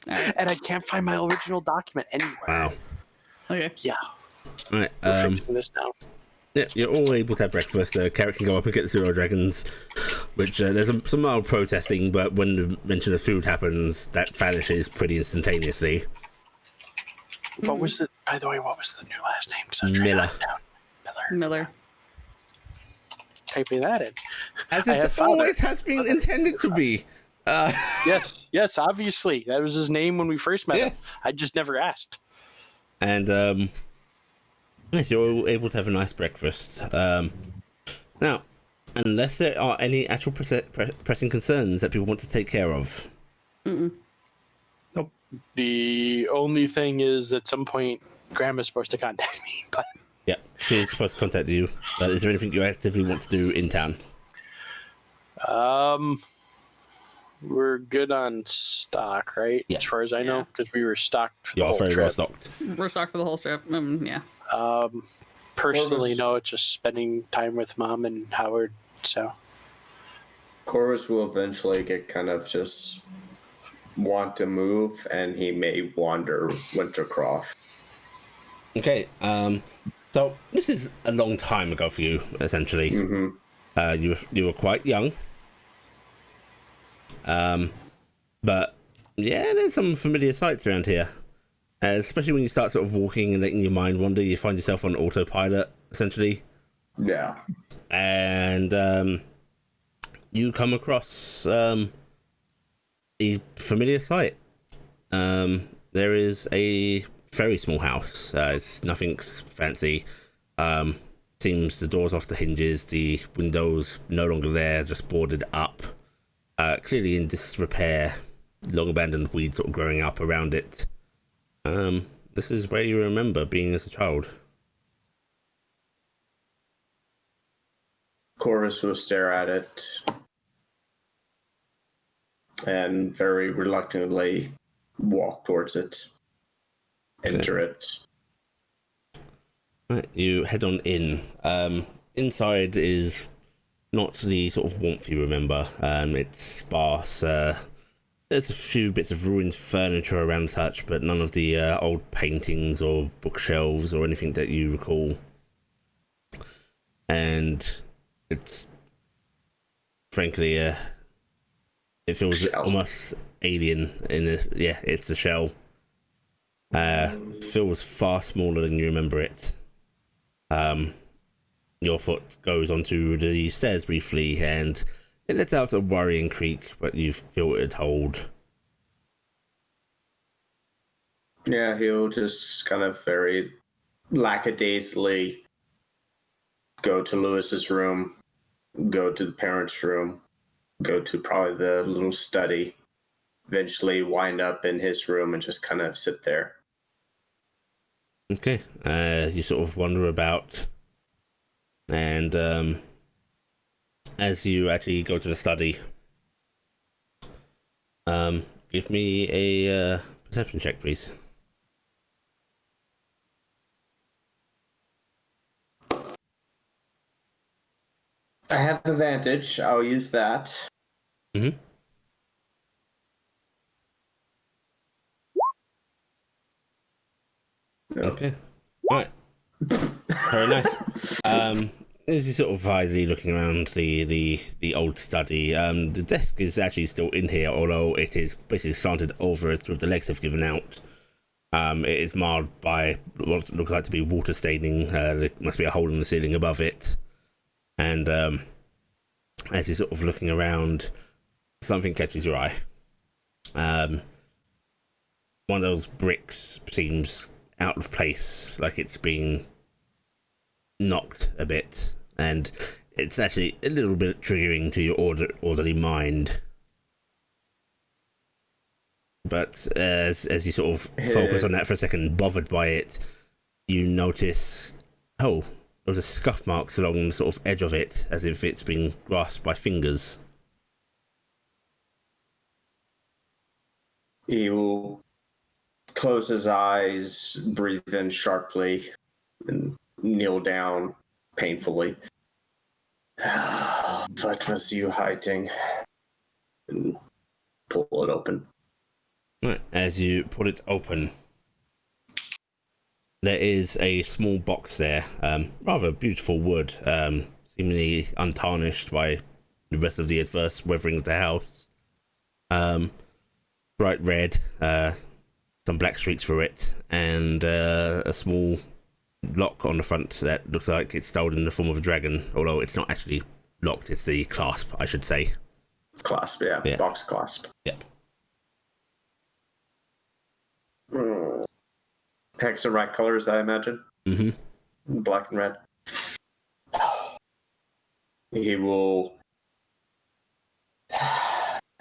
Right. And I can't find my original document anywhere. Wow. Okay. Yeah, All right. we're fixing this now. Yeah, you're all able to have breakfast. Carrot can go up and get the pseudo dragons, which there's some mild protesting, but when the mention of food happens, that vanishes pretty instantaneously. What was the? By the way, what was the new last name? 'Cause I was trying to Miller. write it down. Miller. typing that in. As I it have found always has been intended to be. Yes, obviously. That was his name when we first met him. Yes. I just never asked. And yes, you're all able to have a nice breakfast. Now, unless there are any actual pressing concerns that people want to take care of. Nope. The only thing is, at some point, Grandma's supposed to contact me. But Yeah, she's supposed to contact you. Is there anything you actively want to do in town? we're good on stock, right? Yeah. As far as I know, because we were stocked for the You're whole very trip. well stocked. We're stocked for the whole trip. Yeah. Personally, Corvus- no, it's just spending time with Mom and Howard. So Corvus will eventually get kind of just want to move, and he may wander Wintercroft. Okay, so this is a long time ago for you, essentially. You were quite young. But yeah, there's some familiar sights around here. Especially when you start sort of walking and letting your mind wander, you find yourself on autopilot, essentially. Yeah. And you come across a familiar sight. There is a very small house. It's nothing fancy. Seems the door's off the hinges, the windows no longer there, just boarded up. Clearly in disrepair, long abandoned weeds sort of growing up around it. This is where you remember being as a child. Corvus will stare at it and very reluctantly walk towards it. Enter it. Right, you head on in. Inside is not the sort of warmth you remember. It's sparse. There's a few bits of ruined furniture around such, but none of the old paintings or bookshelves or anything that you recall. And it's frankly, it feels Shell. almost alien in this. Yeah, it's a shell. Feels far smaller than you remember it. Your foot goes onto the stairs briefly, and it lets out a worrying creak, but you feel it hold. Yeah, he'll just kind of very lackadaisically go to Lewis's room, go to the parents' room, go to probably the little study, eventually wind up in his room and just kind of sit there. Okay, you sort of wander about, and as you actually go to the study, give me a perception check, please. I have advantage. I'll use that. Mm-hmm. No. Okay. Right. Very nice. As you're sort of idly looking around the old study, the desk is actually still in here, although it is basically slanted over as the legs have given out. It is marred by what looks like to be water staining. There must be a hole in the ceiling above it. And as you're sort of looking around, something catches your eye. One of those bricks seems out of place, like it's been knocked a bit, and it's actually a little bit triggering to your orderly mind. But as you sort of focus on that for a second, bothered by it, you notice, oh, there's a scuff marks along the sort of edge of it, as if it's been grasped by fingers. He will close his eyes, breathe in sharply, and kneel down painfully. What was you hiding? And pull it open. Right, as you pull it open, there is a small box there, rather beautiful wood, seemingly untarnished by the rest of the adverse weathering of the house. Bright red, some black streaks through it, and a small lock on the front that looks like it's styled in the form of a dragon, although it's not actually locked. It's the clasp, I should say. Clasp, yeah. Yeah. Box clasp. Yep. Packs the right colors, I imagine. Mm-hmm. Black and red. He will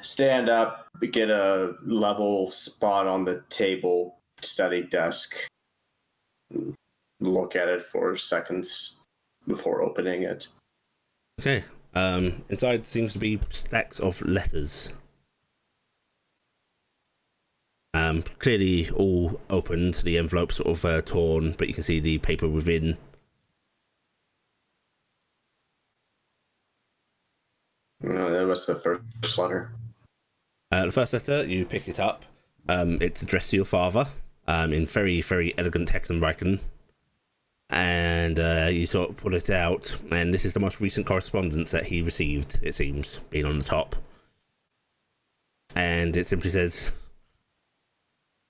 stand up, get a level spot on the table, study desk, look at it for seconds before opening it. Okay. Inside seems to be stacks of letters. Clearly all opened, the envelope sort of torn, but you can see the paper within. That was the first letter. The first letter, you pick it up. It's addressed to your father in very, very elegant Hexenreichen. And you sort of pull it out, and this is the most recent correspondence that he received, it seems, being on the top. And it simply says,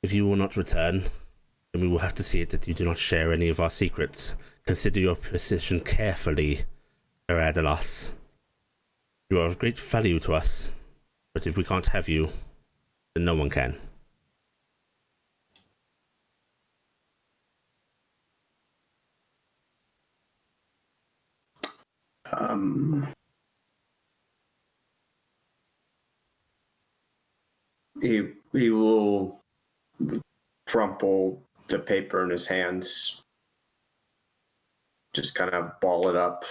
"If you will not return, then we will have to see it that you do not share any of our secrets. Consider your position carefully, Eradalas. You are of great value to us, but if we can't have you, then no one can." He will crumple the paper in his hands, just kind of ball it up,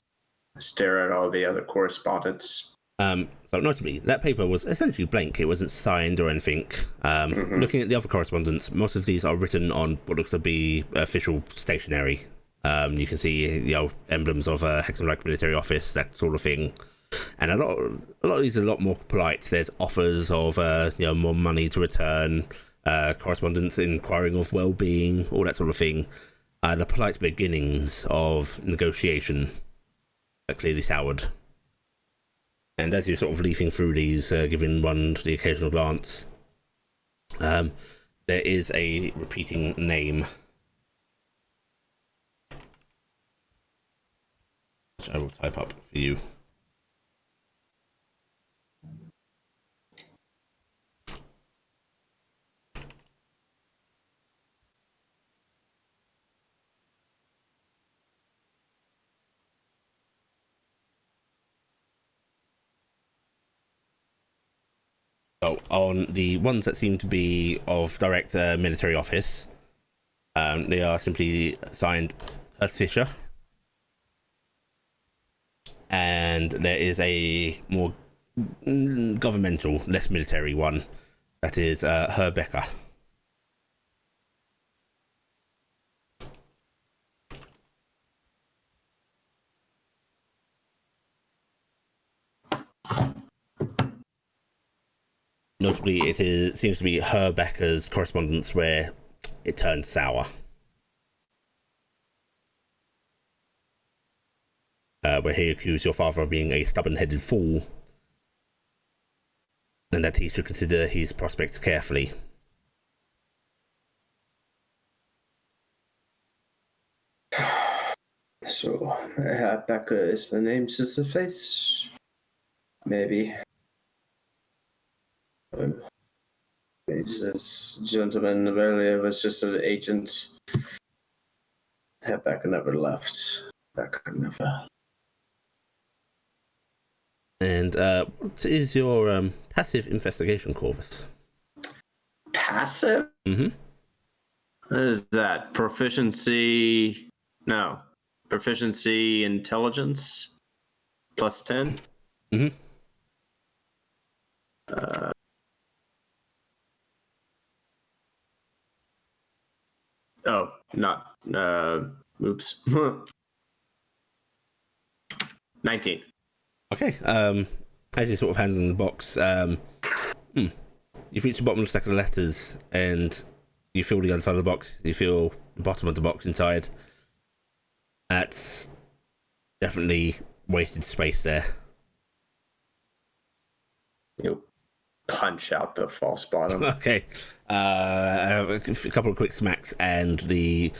stare at all the other correspondence. So notably, that paper was essentially blank. It wasn't signed or anything. Looking at the other correspondence, most of these are written on what looks to be official stationery. You can see, emblems of a Hexenreich military office, that sort of thing. And a lot of these are a lot more polite. There's offers of, more money to return, correspondence inquiring of well-being, all that sort of thing. The polite beginnings of negotiation are clearly soured. And as you're sort of leafing through these, giving one the occasional glance, there is a repeating name, which I will type up for you. So on the ones that seem to be of direct military office, they are simply signed Fisher. And there is a more governmental, less military one that is Herbecker. Notably, seems to be Herbecker's correspondence where it turned sour. Where he accused your father of being a stubborn-headed fool, and that he should consider his prospects carefully. So, Becca is the name to the face? Maybe. This gentleman earlier was just an agent. Becca never left. Becca never. And what is your passive investigation, Corvus? Passive? Mm-hmm. What is that? Proficiency? No. Proficiency intelligence? Plus 10? Mm-hmm. Not. Oops. 19. Okay. As you're sort of handling the box, you've reached the bottom of the stack of letters, and you feel the inside of the box. You feel the bottom of the box inside. That's definitely wasted space there. You'll punch out the false bottom. Okay. A couple of quick smacks, and the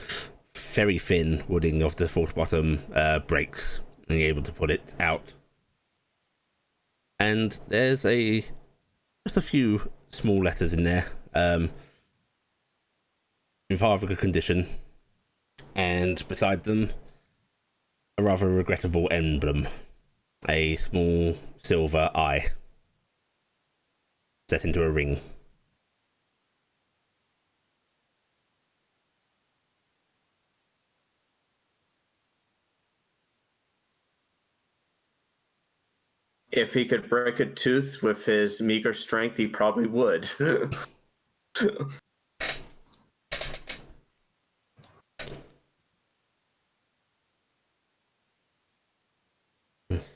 very thin wooding of the false bottom breaks, and you're able to put it out. and there's just a few small letters in there, in rather good condition, and beside them, a rather regrettable emblem, a small silver eye set into a ring. If he could break a tooth with his meager strength, he probably would.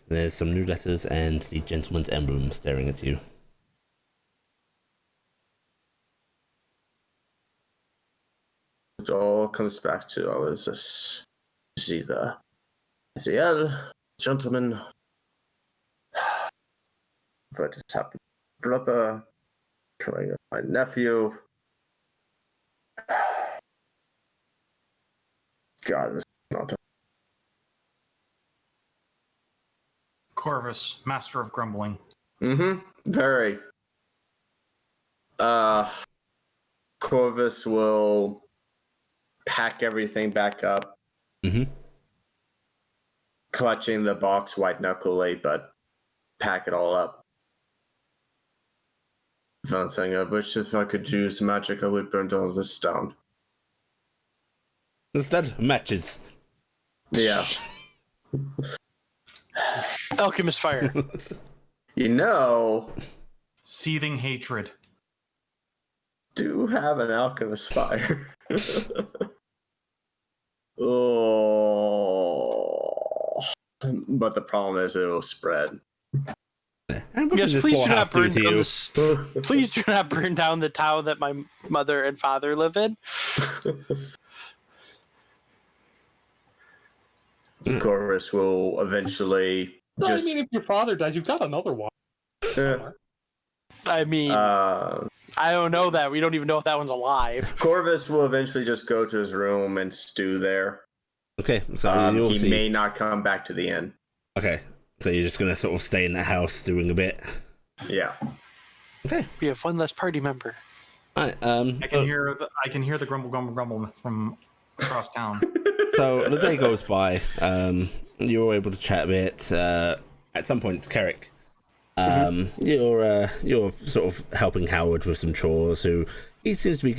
There's some new letters and the gentleman's emblem staring at you. It all comes back to all of this. See the gentleman. But it's happened. Brother, killing of my nephew. God, this is not. Corvus, master of grumbling. Very. Corvus will pack everything back up. Clutching the box white knuckly, but pack it all up. One thing I wish if I could use magic, I would burn all this down. Instead, matches. Yeah. Alchemist fire. You know, Seething hatred. do have an alchemist fire. Oh. But the problem is it will spread. Yes, please do not burn down this. Please do not burn down the town that my mother and father live in. Corvus will eventually No, just. I mean, if your father dies, you've got another one. I mean, I don't know that. We don't even know if that one's alive. Corvus will eventually just go to his room and stew there. Okay, so you'll see. May not come back to the inn. Okay, so you're just gonna sort of stay in the house doing a bit. Yeah. Okay. We have one less party member. Alright, I can hear the grumble from across town. So the day goes by. You're able to chat a bit. At some point, Carrick, you're sort of helping Howard with some chores. Who he seems to be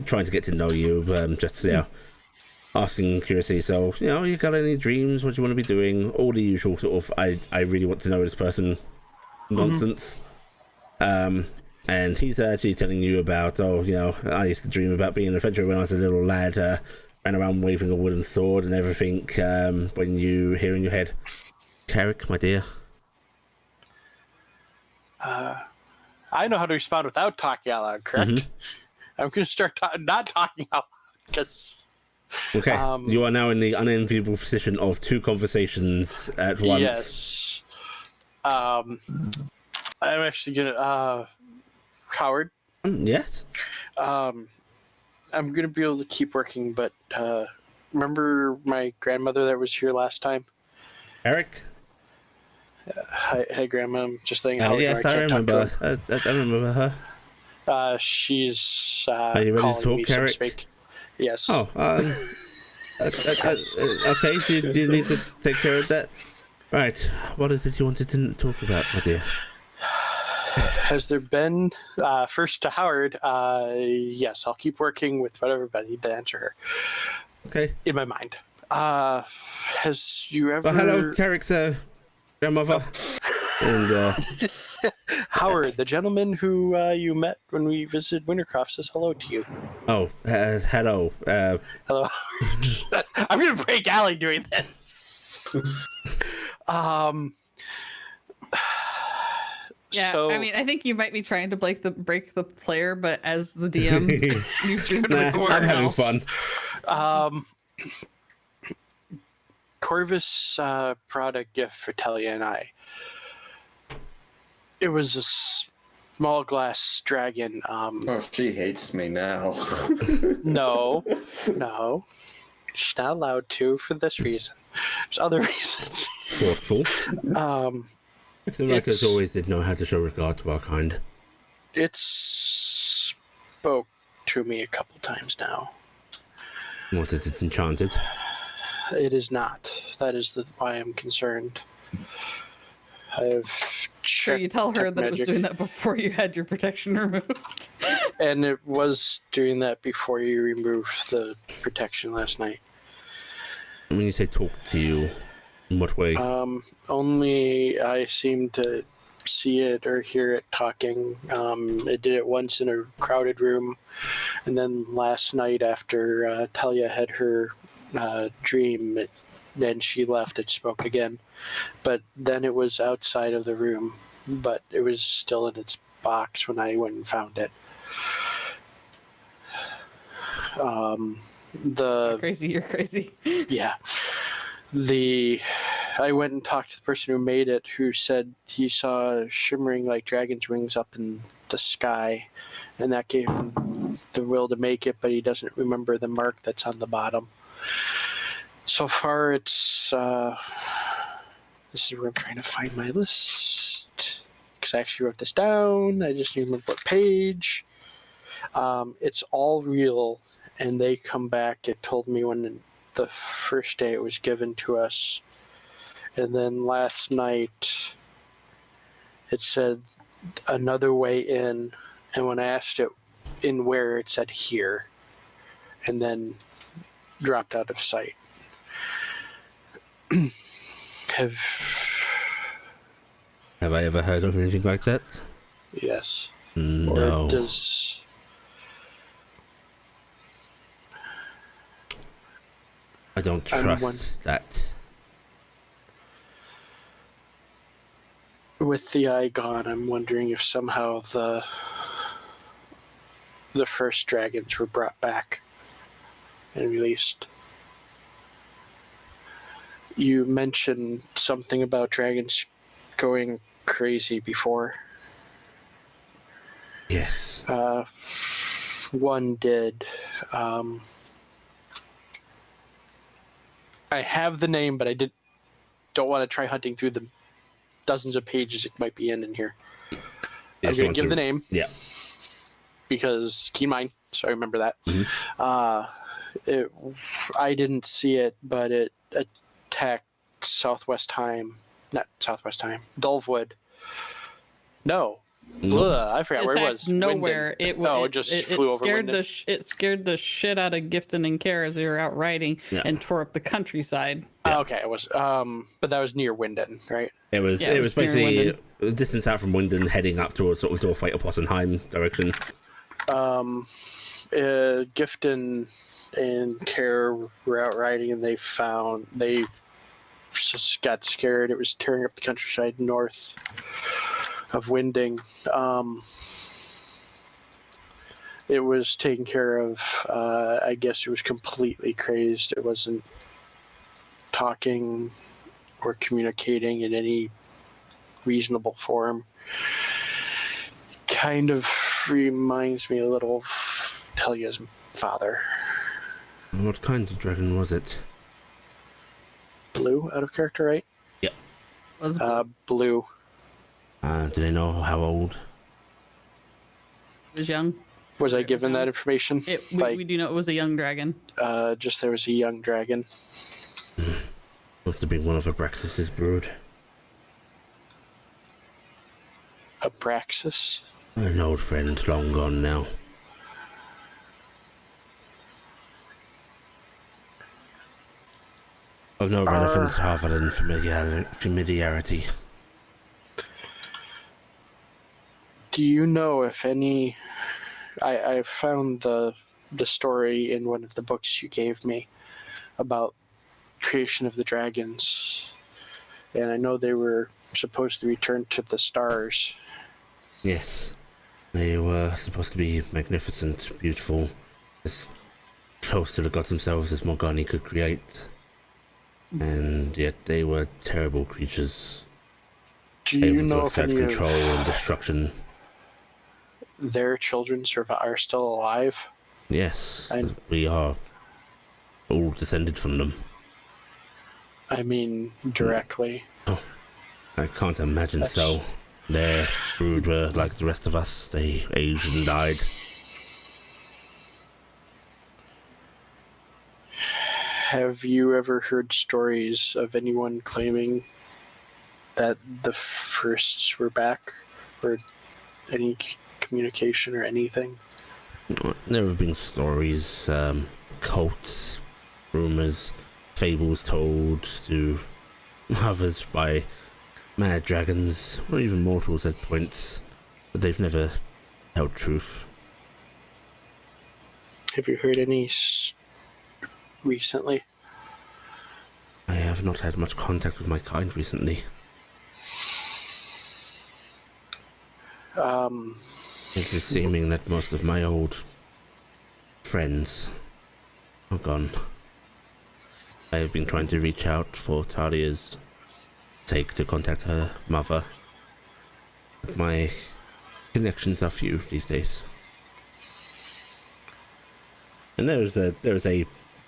trying to get to know you. Just asking curiously. So you got any dreams? What do you want to be doing? All the usual sort of I really want to know this person nonsense. And he's actually telling you about I used to dream about being an adventurer when I was a little lad. Ran around waving a wooden sword and everything. When you hear in your head, Carrick, my dear. I know how to respond without talking out loud, correct? I'm going to start not talking out loud because. Okay, you are now in the unenviable position of two conversations at once. Yes. I'm actually gonna Howard. Yes. I'm gonna be able to keep working, but remember my grandmother that was here last time? Eric. Hi, Grandma. I'm just saying. Howard, Yes, I remember. I remember her. She's. Are you ready to talk, Eric? Yes. Oh, okay. Do you need to take care of that? Right. What is it you wanted to talk about, my dear? Has there been first to Howard? Yes, I'll keep working with whatever, but I need to answer her. Okay. In my mind. Has you ever? Well, hello, Carrick's grandmother. And Howard, the gentleman who you met when we visited Wintercroft, says hello to you. Oh, hello. Hello. I'm gonna break Allie doing this. Yeah, so, I mean, I think you might be trying to break the player, but as the DM, you've been I'm having fun. Corvus brought a gift for Talia and I. It was a small glass dragon. Oh, she hates me now. No. She's not allowed to for this reason. There's other reasons. Thoughtful. The Rikers always did know how to show regard to our kind. It spoke to me a couple times now. What is it, enchanted? It is not. That is why I'm concerned. I've So checked you tell her detect that it was magic, doing that before you had your protection removed. and it was doing that before you removed the protection last night. When you say talk to you, in what way? Only I seem to see it or hear it talking. It did it once in a crowded room, and then last night after Talia had her dream, then she left, it spoke again. But then it was outside of the room, but it was still in its box when I went and found it. Crazy, you're crazy. Yeah. I went and talked to the person who made it, who said he saw shimmering like dragon's wings up in the sky, and that gave him the will to make it, but he doesn't remember the mark that's on the bottom. So far, it's this is where I'm trying to find my list, because I actually wrote this down. I just need to remember what page. It's all real, and they come back. It told me when the first day it was given to us, and then last night it said another way in, and when I asked it in where, it said here, and then dropped out of sight. Have I ever heard of anything like that? Yes. No. Or does I don't trust that. with the eye gone, I'm wondering if somehow the first dragons were brought back and released. You mentioned something about dragons going crazy before. Yes. One did. I have the name, but I don't want to try hunting through the dozens of pages it might be in here. Yeah, I'm going to give the name. Yeah. Because key mine, so I remember that. Mm-hmm. I didn't see it, but it attacked Dulvewood. No, Blah, I forgot where it was. Nowhere. Wyndon. It just flew over scared Wyndon. it scared the shit out of Gifton and Kara as they were out riding and tore up the countryside. Yeah. Okay, it was. But that was near Wyndon, right? It was basically a distance out from Wyndon, heading up towards sort of Dorfight or Possenheim direction. Gifton and Kara were out riding, and they just got scared. It was tearing up the countryside north of Winding. It was taken care of. I guess it was completely crazed. It wasn't talking or communicating in any reasonable form. Kind of reminds me a little of Talia's father. What kind of dragon was it? Blue, out of character, right? Yep. Was Blue. Do they know how old? was young. Was I given that information? We do know it was a young dragon. Just there was a young dragon. Must have been one of Abraxas's brood. Abraxas? An old friend, long gone now. Of no relevance other than familiarity. Do you know if any... I found the story in one of the books you gave me about creation of the dragons, and I know they were supposed to return to the stars. Yes, they were supposed to be magnificent, beautiful, as close to the gods themselves as Morgani could create, and yet they were terrible creatures, Do you able to know if exert any control of and destruction. their children are still alive? Yes, we are all descended from them. I mean, directly. Oh. I can't imagine so. Their brood were like the rest of us. They aged and died. Have you ever heard stories of anyone claiming that the firsts were back, or any communication or anything? There have been stories, cults, rumors, fables told to others by mad dragons, or even mortals at points, but they've never held truth. Have you heard any recently? I have not had much contact with my kind recently. It is seeming that most of my old friends are gone. I have been trying to reach out for Talia's sake to contact her mother. But my connections are few these days. And there is a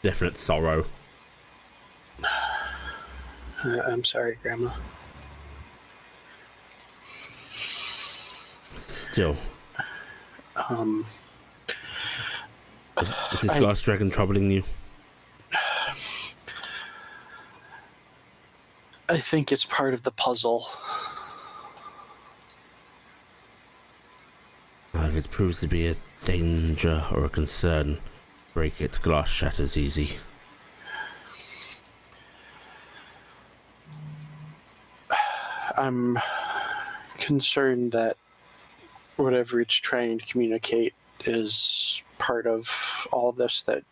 definite sorrow. I'm sorry, Grandma. Still. Is this I- glass dragon troubling you? I think it's part of the puzzle. If it proves to be a danger or a concern, break it. Glass shatters easy. I'm concerned that whatever it's trying to communicate is part of all this that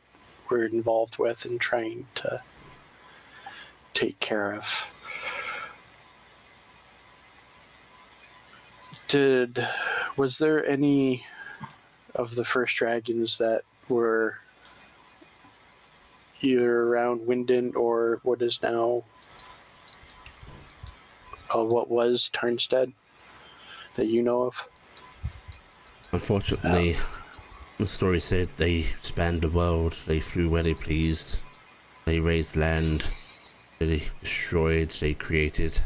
we're involved with and trying to take care of. Was there any of the first dragons that were either around Winden or what is now what was Tarnstead that you know of? Unfortunately, the story said they spanned the world. They flew where they pleased. They raised land. They destroyed. They created.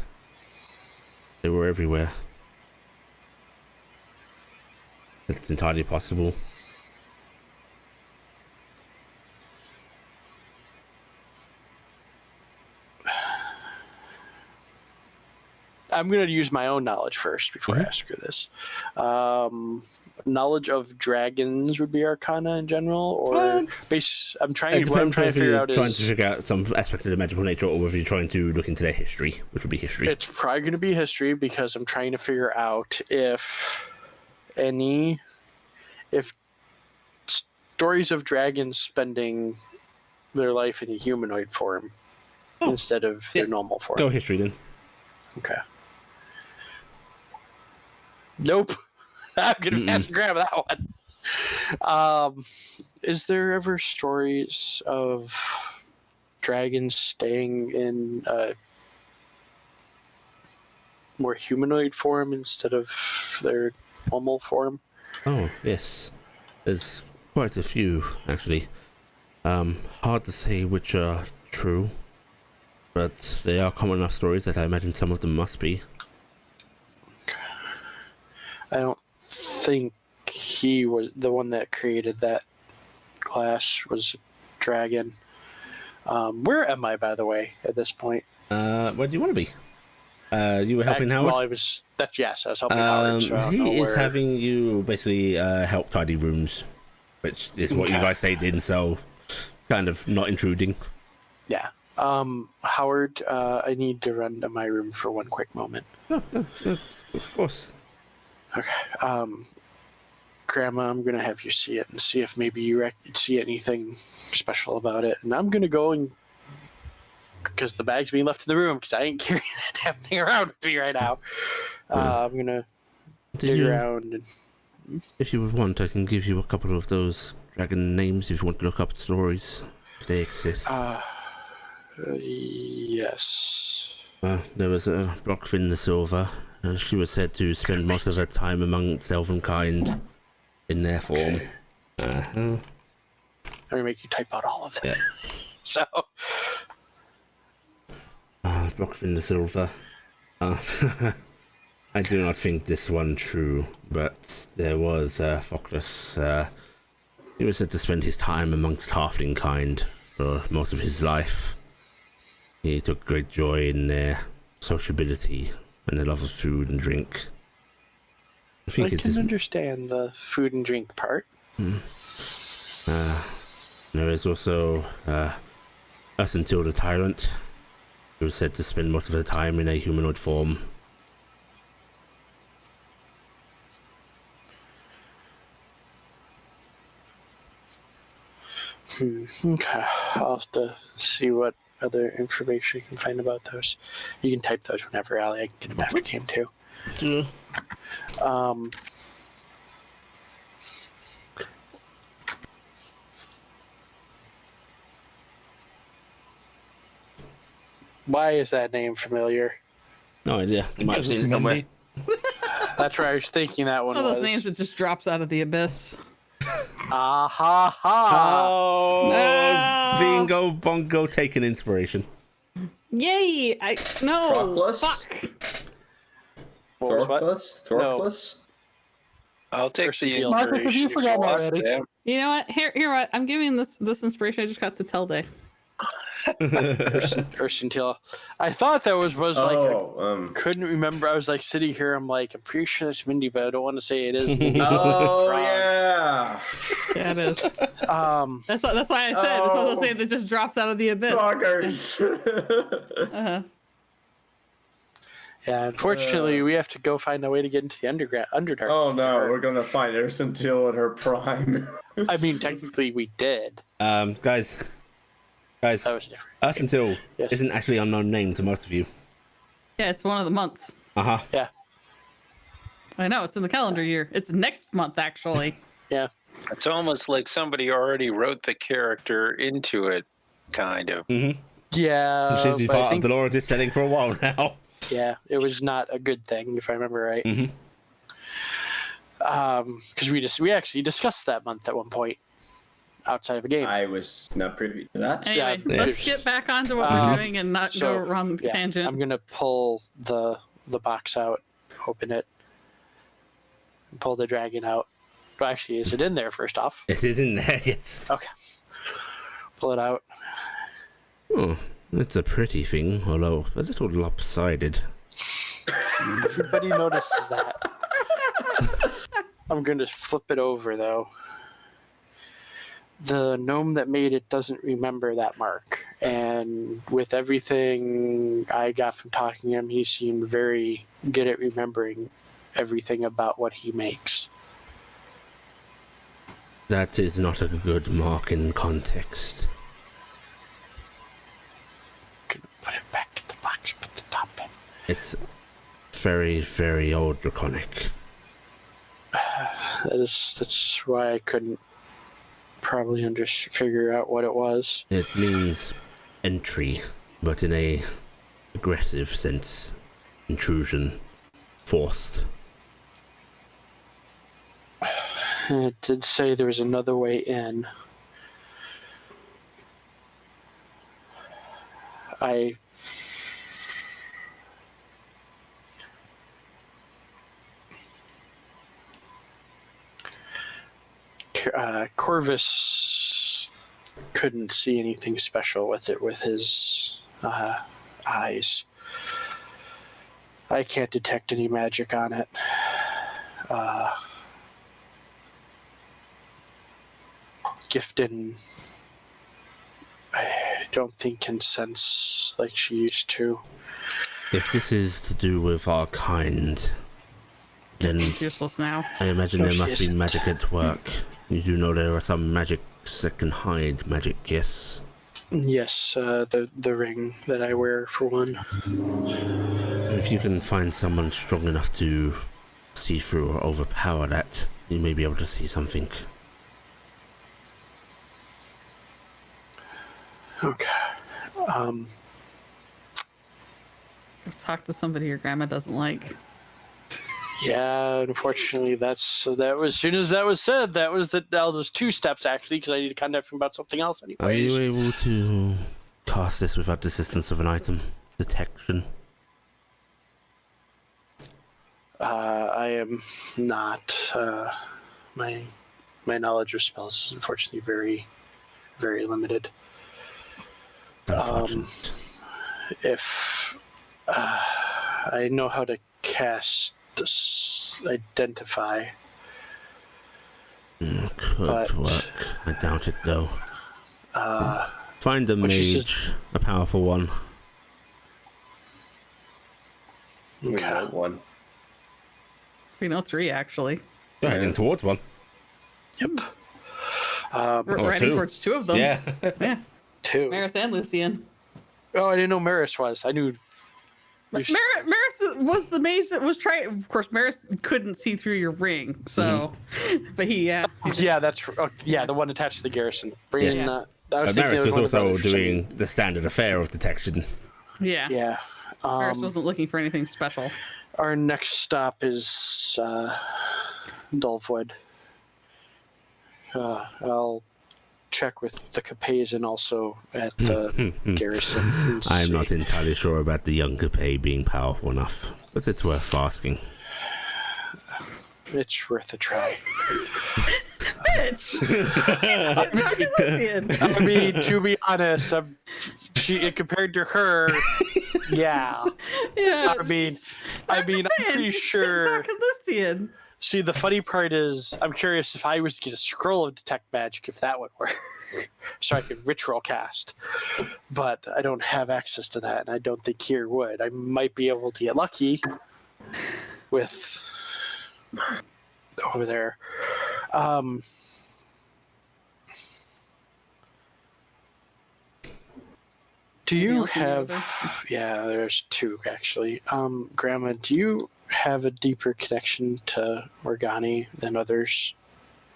They were everywhere. It's entirely possible. I'm going to use my own knowledge first before I ask her this. Knowledge of dragons would be Arcana in general, or base. It What I'm depends trying to whether figure you're out trying is to figure out some aspect of the magical nature, or whether you're trying to look into their history, which would be history. it's probably going to be history because I'm trying to figure out if stories of dragons spending their life in a humanoid form instead of their normal form. Go history then. Okay. Nope. I'm gonna have to grab that one. Is there ever stories of dragons staying in a more humanoid form instead of their normal form? Oh, yes. There's quite a few, actually. Hard to say which are true, but they are common enough stories that I imagine some of them must be. I don't think he was the one that created that glass was a dragon. Where am I, by the way, at this point? Where do you want to be? You were helping Howard? Well, I was helping Howard. So I don't know he is where. having you basically help tidy rooms, which is what you Okay. guys stayed in, so kind of not intruding. Yeah. Howard, I need to run to my room for one quick moment. Of course. Okay. Grandma, I'm gonna have you see it and see if maybe you see anything special about it. And I'm gonna go and because the bag's being left in the room because I ain't carrying that damn thing around with me right now. I'm gonna dig around and. If you would want, I can give you a couple of those dragon names if you want to look up stories, if they exist. Yes. There was a Blockfin the Silver. She was said to spend most of her time amongst elvenkind in their form. Okay. I'm gonna make you type out all of them. Yeah. So. Blockfin the Silver. Uh, I do not think this one true, but there was Focus. He was said to spend his time amongst halfling kind for most of his life. He took great joy in their sociability and their love of food and drink. I think I it can is. understand the food and drink part. There is also us until the Tyrant, who was said to spend most of her time in a humanoid form. Okay, I'll have to see what other information you can find about those. You can type those whenever, Allie. I can get them after game too. Um, why is that name familiar? No idea. You might have seen it somewhere. That's where I was thinking that one One of was. those names that just drops out of the abyss. Ah ha ha! Oh, No. bingo bongo taking inspiration. Yay! No. Proclus? Fuck. What was what? Thorplus? I'll take Person the deal. inspiration. Marcus, have you if forgotten want. already? Yeah. You know what? Here what? I'm giving this inspiration I just got to Telde. Ursentil. I thought that was like couldn't remember. I was like sitting here. I'm like, I'm pretty sure that's Mindy, but I don't want to say it is. Oh, Wrong. yeah. Yeah, it is. That's why I said it's one of those names that just drops out of the abyss. Fuckers. Uh-huh. Yeah, unfortunately, we have to go find a way to get into the Underdark. Oh no, we're gonna find Ursentil at her prime. I mean, technically, we did. Guys, That was different. us until Yes. isn't actually an unknown name to most of you. Yeah, it's one of the months. Uh-huh. Yeah, I know, it's in the calendar year. It's next month, actually. yeah. It's almost like somebody already wrote the character into it, kind of. Yeah, She's been but I part think, of Dolores setting for a while now. yeah, it was not a good thing, if I remember right. Mhm. Because we actually discussed that month at one point outside of a game. I was not privy to that. Anyway, Yeah, let's get back onto what Um, we're doing and not so, go around the yeah, tangent. I'm gonna pull the box out, open it, and pull the dragon out. Well, actually, is it in there first off? It is in there, yes. Okay. Pull it out. Oh, it's a pretty thing, although a little lopsided. Everybody notices that. I'm going to flip it over, though. The gnome that made it doesn't remember that mark. And with everything I got from talking to him, he seemed very good at remembering everything about what he makes. That is not a good mark in context. Gonna put it back in the box, put the top in. It's very, very old draconic. That's why I couldn't probably figure out what it was. It means entry, but in a aggressive sense. Intrusion. Forced. It did say there was another way in. Corvus couldn't see anything special with it with his eyes. I can't detect any magic on it. Gifted, I don't think can sense like she used to. If this is to do with our kind, then It's useless now. I imagine No, there she must be isn't. magic at work. You do know there are some magics that can hide magic, yes? Yes, the ring that I wear for one. If you can find someone strong enough to see through or overpower that, you may be able to see something. Okay. Talk to somebody your grandma doesn't like. Yeah, unfortunately, that was as soon as that was said, that was those two steps actually, because I need to contact him about something else Are anyways. you able to cast this without the assistance of an item? Detection? I am not. My knowledge of spells is unfortunately very, very limited. Unfortunate. If I know how to cast identify, Could but, work. I doubt it, though. uh, Find a What she mage, a powerful one. We okay. know one. We know 3 actually. You're heading towards one. Yep. We're Or heading 2. towards 2 of them. Yeah. Yeah. 2. Maris and Lucian. Oh, I didn't know Maris was. I knew. Maris was the mage that was trying. Of course, Maris couldn't see through your ring, so. But he did. Yeah, that's the one attached to the garrison. Bringing Yes. I was thinking Maris there was one about also it for some doing reason. the standard affair of detection. Yeah. Yeah. Maris wasn't looking for anything special. Our next stop is Dulvoid. I'll check with the Capazin also at the garrison. And I'm see. not entirely sure about the younger pay being powerful enough, but it's worth asking. It's worth a try. Bitch! Lucian! I mean, to be honest, compared to her, yeah. Yeah. I mean, I'm pretty she's sure. talking Lucian. See, the funny part is, I'm curious if I was to get a scroll of detect magic, if that would work, so I could ritual cast. But I don't have access to that, and I don't think here would. I might be able to get lucky with over there. Do Anything you else you know have? there? Yeah, there's 2 actually. Grandma, do you have a deeper connection to Morgani than others?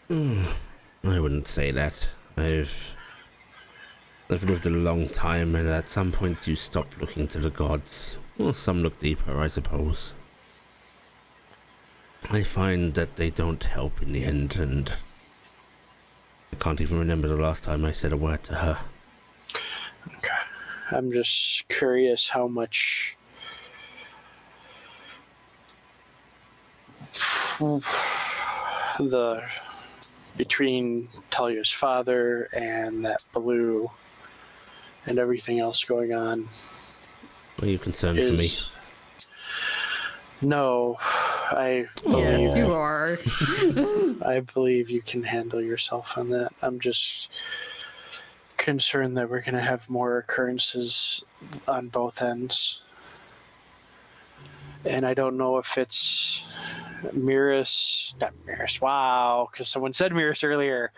I wouldn't say that. I've lived a long time, and at some point you stop looking to the gods. Well, some look deeper, I suppose. I find that they don't help in the end, and I can't even remember the last time I said a word to her. Okay. I'm just curious how much between Talia's father and that blue and everything else going on Are you concerned for me? is. No, I believe Yes, you are. I believe you can handle yourself on that. I'm just concerned that we're going to have more occurrences on both ends. And I don't know if it's not Miris, wow, because someone said Miris earlier.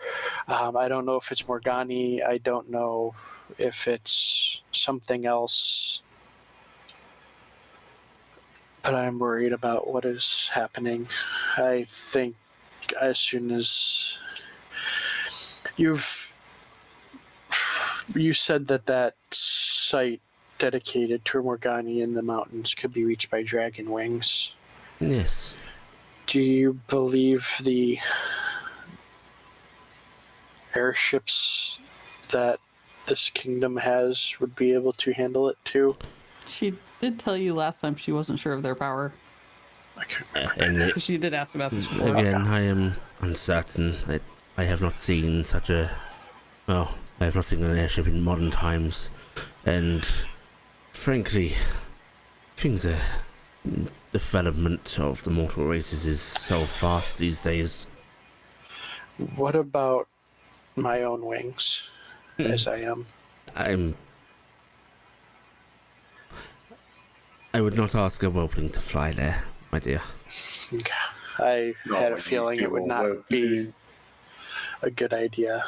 I don't know if it's Morgani. I don't know if it's something else. But I'm worried about what is happening. I think as soon as you said that site dedicated to Morgani in the mountains could be reached by dragon wings. Yes. Do you believe the airships that this kingdom has would be able to handle it too? She did tell you last time she wasn't sure of their power. I can't remember. And Because she did ask about this before. again, I am uncertain. I have not seen such a... Well, I have not seen an airship in modern times. And frankly, things are... Development of the mortal races is so fast these days. What about my own wings, as I am? I would not ask a whelpling to fly there, my dear. Okay. I had a feeling it would not be a good idea.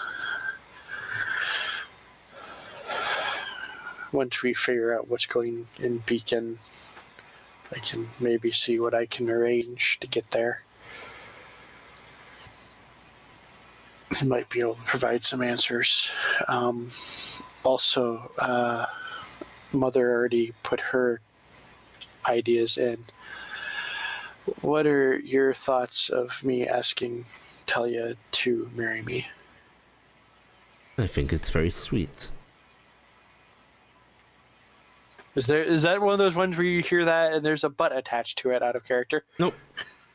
Once we figure out what's going in Beacon, I can maybe see what I can arrange to get there. I might be able to provide some answers. Also, Mother already put her ideas in. What are your thoughts of me asking Talia to marry me? I think it's very sweet. Is that one of those ones where you hear that and there's a butt attached to it out of character? Nope.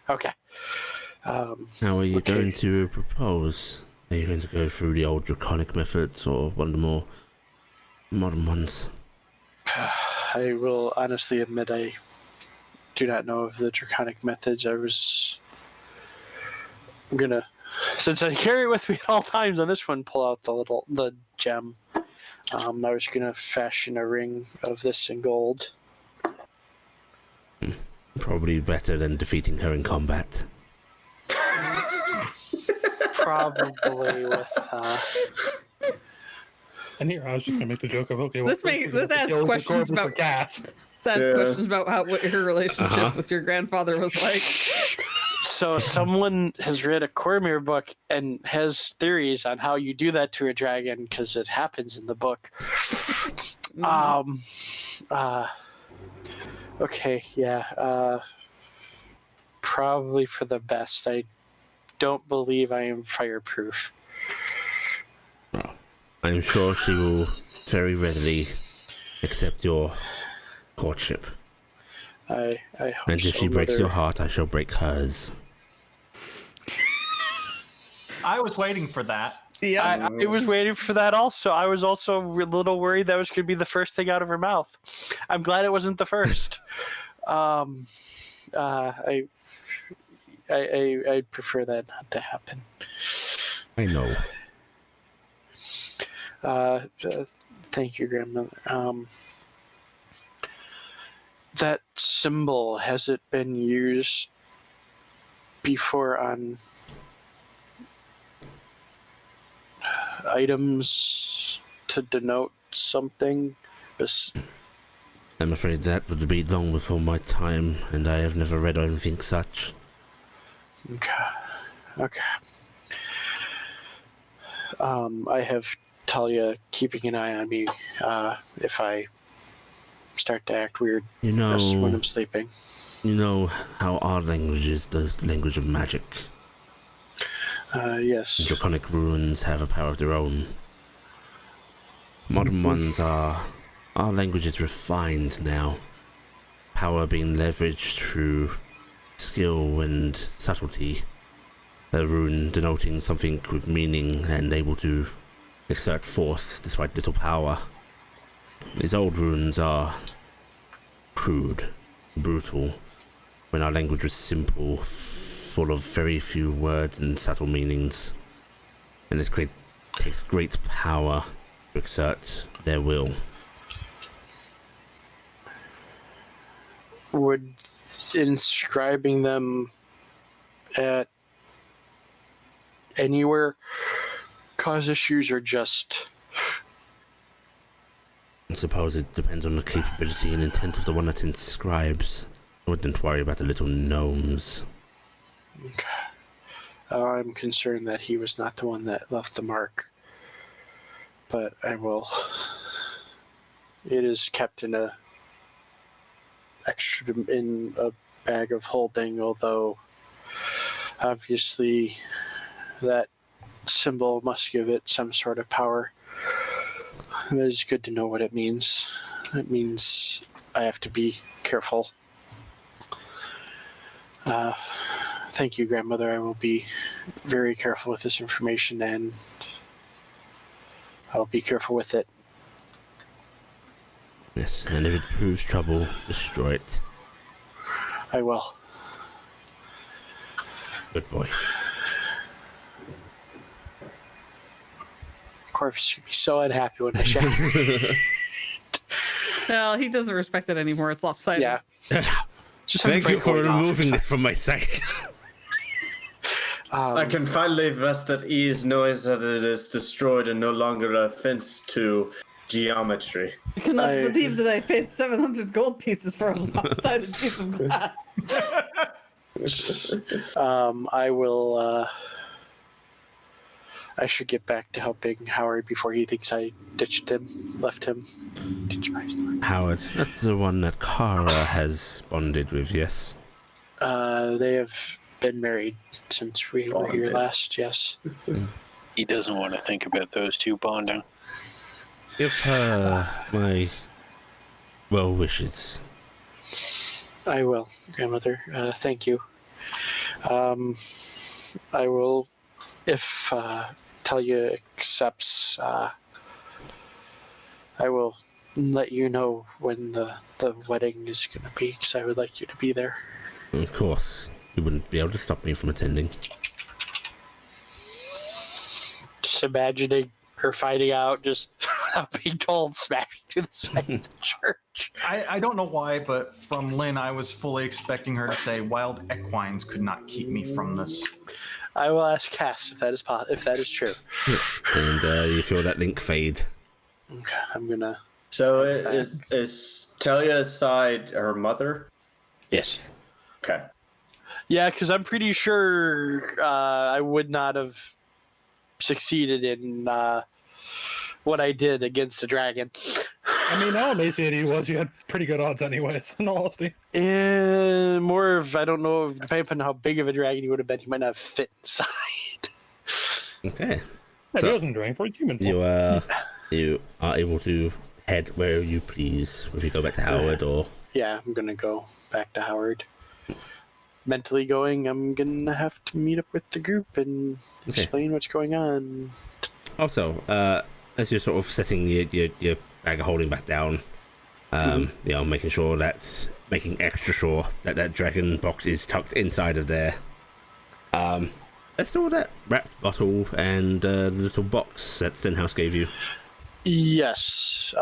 Okay. How are you going to propose? Are you going to go through the old draconic methods or one of the more modern ones? I will honestly admit I do not know of the draconic methods. I'm gonna, since I carry it with me at all times on this one, pull out the gem. I was gonna fashion a ring of this in gold. Probably better than defeating her in combat. Probably with. And here, I was just gonna make the joke of okay. Well, This asks questions about gas. This asks questions about what her relationship with your grandfather was like. So someone has read a Cormyr book and has theories on how you do that to a dragon because it happens in the book. Okay, yeah. Probably for the best. I don't believe I am fireproof. Well, I'm sure she will very readily accept your courtship. I hope And if so, she breaks Mother. your heart, I shall break hers. I was waiting for that. Yeah. I was waiting for that also. I was also a little worried that was going to be the first thing out of her mouth. I'm glad it wasn't the first. I prefer that not to happen. I know. Thank you, Grandmother. That symbol, has it been used before on items to denote something? I'm afraid that would be long before my time, and I have never read anything such. Okay. I have Talia keeping an eye on me if I start to act weird when I'm sleeping. You know how our language is the language of magic. Yes. Draconic runes have a power of their own. Modern ones are... Our language is refined now. Power being leveraged through skill and subtlety. A rune denoting something with meaning and able to exert force despite little power. These old runes are crude, brutal, when our language was simple, full of very few words and subtle meanings. And it takes great power to exert their will. Would inscribing them at anywhere cause issues or just... I suppose it depends on the capability and intent of the one that inscribes. I wouldn't worry about the little gnomes. Okay. I'm concerned that he was not the one that left the mark. But I will... It is kept in a bag of holding, although obviously that symbol must give it some sort of power. It is good to know what it means. It means I have to be careful. Thank you, Grandmother. I will be very careful with this information, and I'll be careful with it. Yes, and if it proves trouble, destroy it. I will. Good boy. Corvus would be so unhappy when I shout. Well, he doesn't respect it anymore. It's lopsided. Yeah. Just Thank you for break off. removing this from my sight. I can finally rest at ease knowing that it is destroyed and no longer an offense to geometry. I cannot believe that I paid 700 gold pieces for a lopsided piece of glass. I will. I should get back to helping Howard before he thinks I left him. Howard, that's the one that Kara has bonded with, yes? They have been married since we were here last, yes. He doesn't want to think about those two bonding. Give her my well wishes. I will, grandmother. Thank you. I will, if Talia accepts, I will let you know when the wedding is going to be, because I would like you to be there. Of course, you wouldn't be able to stop me from attending. Just imagining her finding out, just without being told, smashing through the side of the church. I don't know why, but from Lynn, I was fully expecting her to say wild equines could not keep me from this. I will ask Cass if that is if that is true. And you feel that link fade. Okay, I'm gonna. So is Talia's side her mother? Yes. Okay. Yeah, because I'm pretty sure I would not have succeeded in what I did against the dragon. I mean, how amazing he was, you had pretty good odds anyways, in all honesty. And more of, I don't know, depending on how big of a dragon he would have been, he might not have fit inside. Okay. Yeah, So- he wasn't doing for human. You are able to head where you please. If you go back to Howard or Yeah, I'm gonna go back to Howard. Mentally going, I'm gonna have to meet up with the group and Okay. explain what's going on. also, as you're sort of setting your bag of holding back down, you know, making extra sure that that dragon box is tucked inside of there. There's still that wrapped bottle and the little box that Stenhouse gave you. Yes.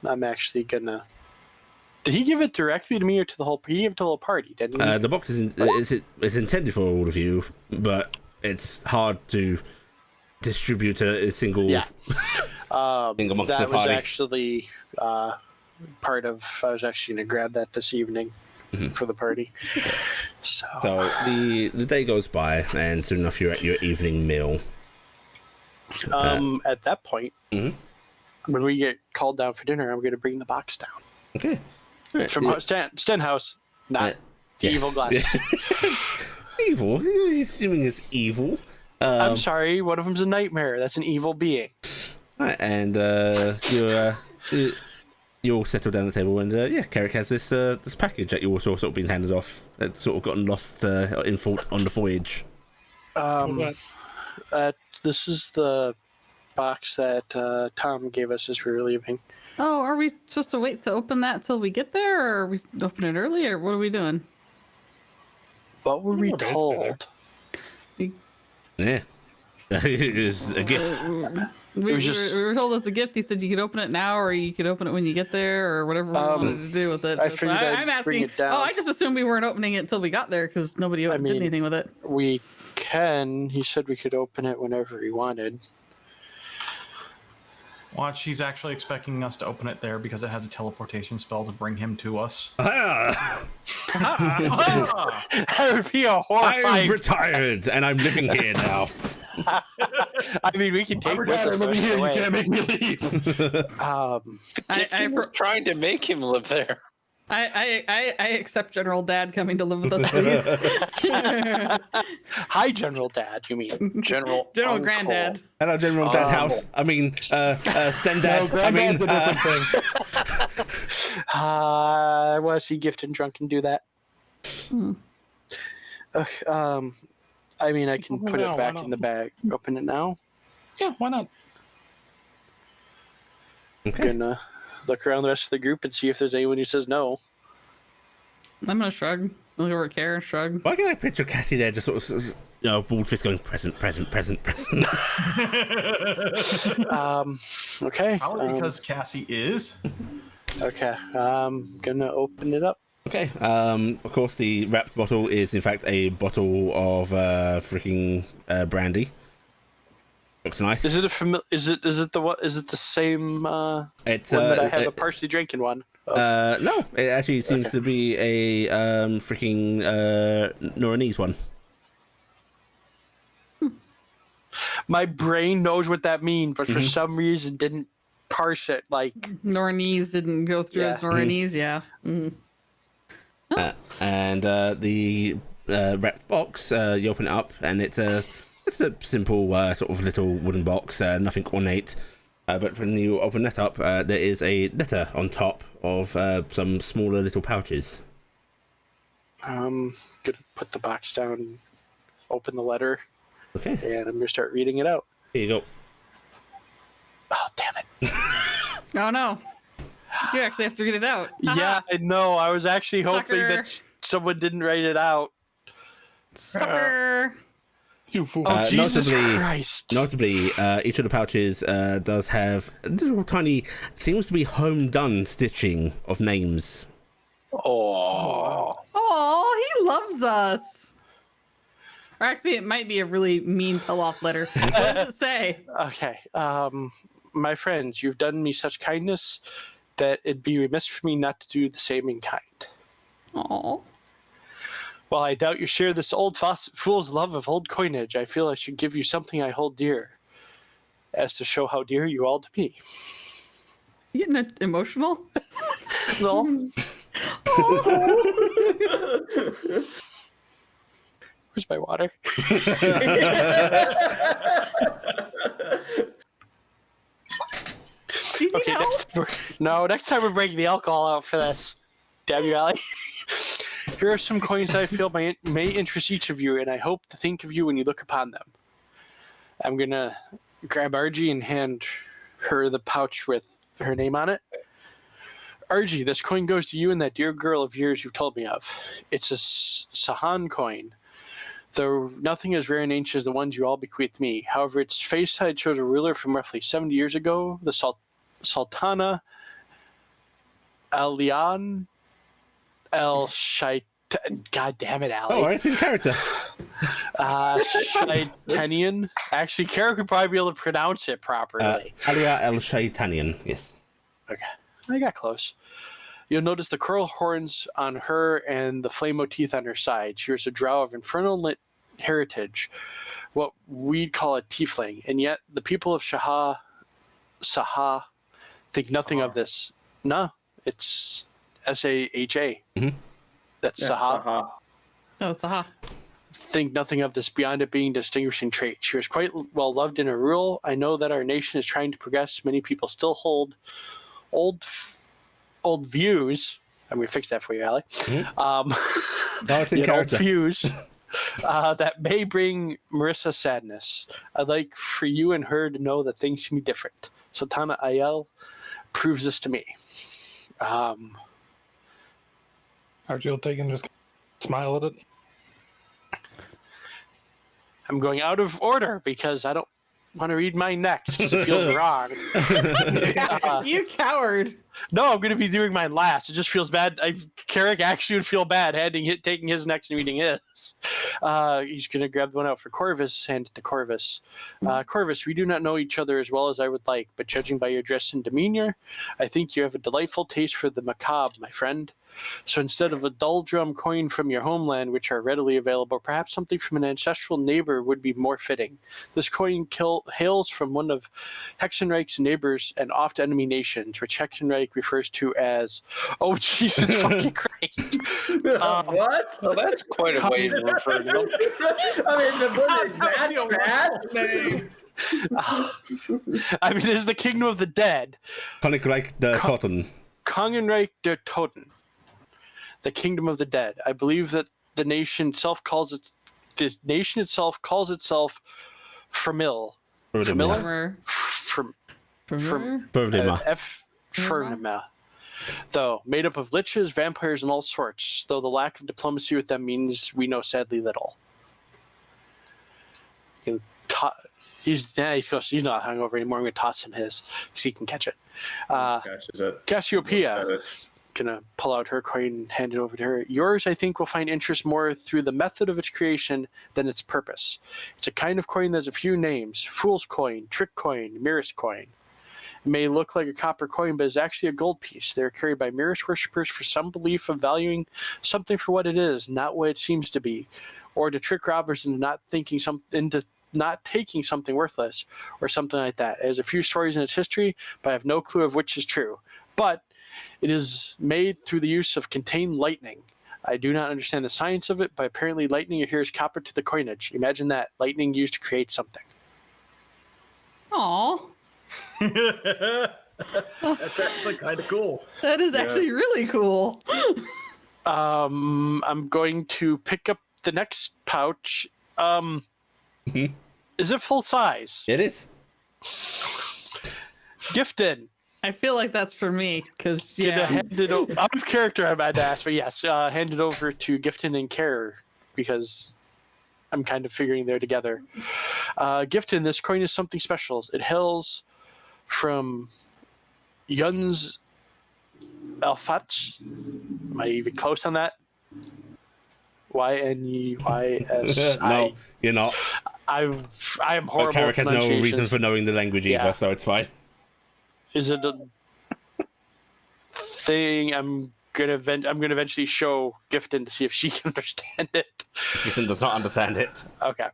I'm actually gonna. Did he give it directly to me or to the whole? He gave it to the whole party, didn't he? The box is it's intended for all of you, but it's hard to distribute a single. Yeah. Thing amongst That the was party. actually part of. I was actually gonna grab that this evening for the party. So the day goes by, and soon enough you're at your evening meal. at that point, Mhm. when we get called down for dinner, I'm gonna bring the box down Okay. Alright, from Stenhouse, not the yes. evil glass. Evil? You're assuming it's evil. I'm sorry, one of them's a nightmare. That's an evil being. Right, and you all settle down at the table, and Carrick has this this package that you also sort of been handed off. That's sort of gotten lost in fault on the voyage. This is the box that Tom gave us as we were leaving. Oh, are we supposed to wait to open that till we get there, or are we open it early, or what are we doing? What were we We're basically there. told? Yeah, it is a gift. We was just- were told as a gift. He said you could open it now, or you could open it when you get there, or whatever we wanted to do with it. I So figured I'd I'm bring asking. it down. Oh, I just assumed we weren't opening it until we got there because nobody did mean- anything with it. We can. He said we could open it whenever he wanted. Watch, he's actually expecting us to open it there because it has a teleportation spell to bring him to us. Ah, That would be a I'm horrifying. retired, and I'm living here now. I mean, we can take I'm with retired, us let me the hear, you way. can't make me leave. Gifty was trying to make him live there. I accept General Dad coming to live with us, please. Hi, General Dad. You mean? General General Uncle. Granddad. Hello, General Dad House. I mean, Stendad. No, I mean, Granddad's a different thing. I want to see Gift and Drunk and do that. I mean, I can Open it put now, it why back not? in the bag. Open it now. Yeah, why not? okay. Gonna look around the rest of the group and see if there's anyone who says no. I'm gonna shrug. Look over at Kara, shrug. Why can I picture Cassie there, just sort of, bald fist going present, present, present, present. Okay. Probably because Cassie is. Okay. Gonna open it up. Okay. Of course, the wrapped bottle is in fact a bottle of freaking brandy. Looks nice. Is it a Is it the what? Is it the same It's one that I have a partially drinking one? Of? no, it actually seems to be a freaking Noranese one. My brain knows what that means, but for some reason didn't parse it. Like, Noranese didn't go through as Yeah. Noranese, yeah. Mhm. And the wrapped box, you open it up, and it's a simple sort of little wooden box, nothing ornate. But when you open that up, there is a letter on top of some smaller little pouches. Gonna put the box down, open the letter, Okay, and I'm gonna start reading it out. here you go. Oh, damn it. Oh no. You actually have to read it out. Yeah, I know. I was actually hoping Sucker. that someone didn't write it out. Sucker. You fool. Oh, Jesus notably- Christ. Notably, each of the pouches does have a little tiny, seems to be home done stitching of names. Oh, Oh, he loves us. Or actually, it might be a really mean tell-off letter. What does it say? Okay. My friends, you've done me such kindness that it'd be remiss for me not to do the same in kind. Oh. While I doubt you share this old fool's love of old coinage, I feel I should give you something I hold dear, as to show how dear you all to me. You getting emotional? No. Where's my water? Did you know? Next time we're breaking the alcohol out for this. Damn you, Allie. Here are some coins that I feel may interest each of you, and I hope to think of you when you look upon them. I'm going to grab Argy and hand her the pouch with her name on it. Argy, this coin goes to you and that dear girl of yours you've told me of. It's a Sahan coin, though nothing as rare and ancient as the ones you all bequeathed me. However, its face side shows a ruler from roughly 70 years ago, the Sultana Alian El-Shait. God damn it, Ali. Oh, it's in character. Shaitanian. Actually, Kara could probably be able to pronounce it properly. Alia El Shaitanian, yes. Okay, I got close. You'll notice the coral horns on her and the flame motif on her side. She wears a drow of infernal lit heritage, what we'd call a tiefling, and yet the people of Saha think nothing of this. No, it's S-A-H-A. Mhm. That's Yeah, Saha. Saha. Oh, it's aha. Think nothing of this beyond it being a distinguishing trait. She was quite well loved in her rule. I know that our nation is trying to progress. Many people still hold old views. I'm going to fix that for you, Allie. No, it's in Old character. views that may bring Marissa sadness. I'd like for you and her to know that things can be different. Sultana Ayel proves this to me. Archie will take and just smile at it. I'm going out of order because I don't want to read mine next because it feels wrong. You coward. No, I'm going to be doing mine last. It just feels bad. Carrick actually would feel bad taking his next and reading his. He's going to grab one out for Corvus, hand it to Corvus. Corvus, we do not know each other as well as I would like, but judging by your dress and demeanor, I think you have a delightful taste for the macabre, my friend. So instead of a dull drum coin from your homeland, which are readily available, perhaps something from an ancestral neighbor would be more fitting. This coin hails from one of Hexenreich's neighbors and oft-enemy nations, which Hexenreich refers to as, oh, Jesus fucking Christ. What? well, that's quite a way to refer to them. I mean, the book is that bad. I mean, it's the Kingdom of the Dead. Königreich der Toten. Kongenreich der Toten. The Kingdom of the Dead. I believe that the nation itself calls itself Fremil. Verdemia. Fernima. Though, made up of liches, vampires, and all sorts, though the lack of diplomacy with them means we know sadly little. He's not hungover anymore. I'm going to toss him his, because he can catch it. Catches it. Cassiopeia. Gonna pull out her coin and hand it over to her. Yours, I think, will find interest more through the method of its creation than its purpose. It's a kind of coin that has a few names: fool's coin, trick coin, mirror's coin. It may look like a copper coin, but is actually a gold piece. They are carried by mirror's worshippers for some belief of valuing something for what it is, not what it seems to be, or to trick robbers into not taking something worthless or something like that. It has a few stories in its history, but I have no clue of which is true. But it is made through the use of contained lightning. I do not understand the science of it, but apparently lightning adheres copper to the coinage. Imagine that. Lightning used to create something. Aw. That's actually kind of cool. That is actually really cool. I'm going to pick up the next pouch. Is it full size? It is. Gifted. I feel like that's for me because Hand it over. Out of character, I might ask, but yes, hand it over to Gifton and Care because I'm kind of figuring they're together. Gifton, this coin is something special. It hails from Yuns Alfatch. Am I even close on that? YNUYS. No, you're not. I am horrible. But Carrick at has no reason pronunciations. for knowing the language either, Yeah. so it's fine. Is it a thing? I'm gonna eventually show Gifton to see if she can understand it. Ethan does not understand it. Okay.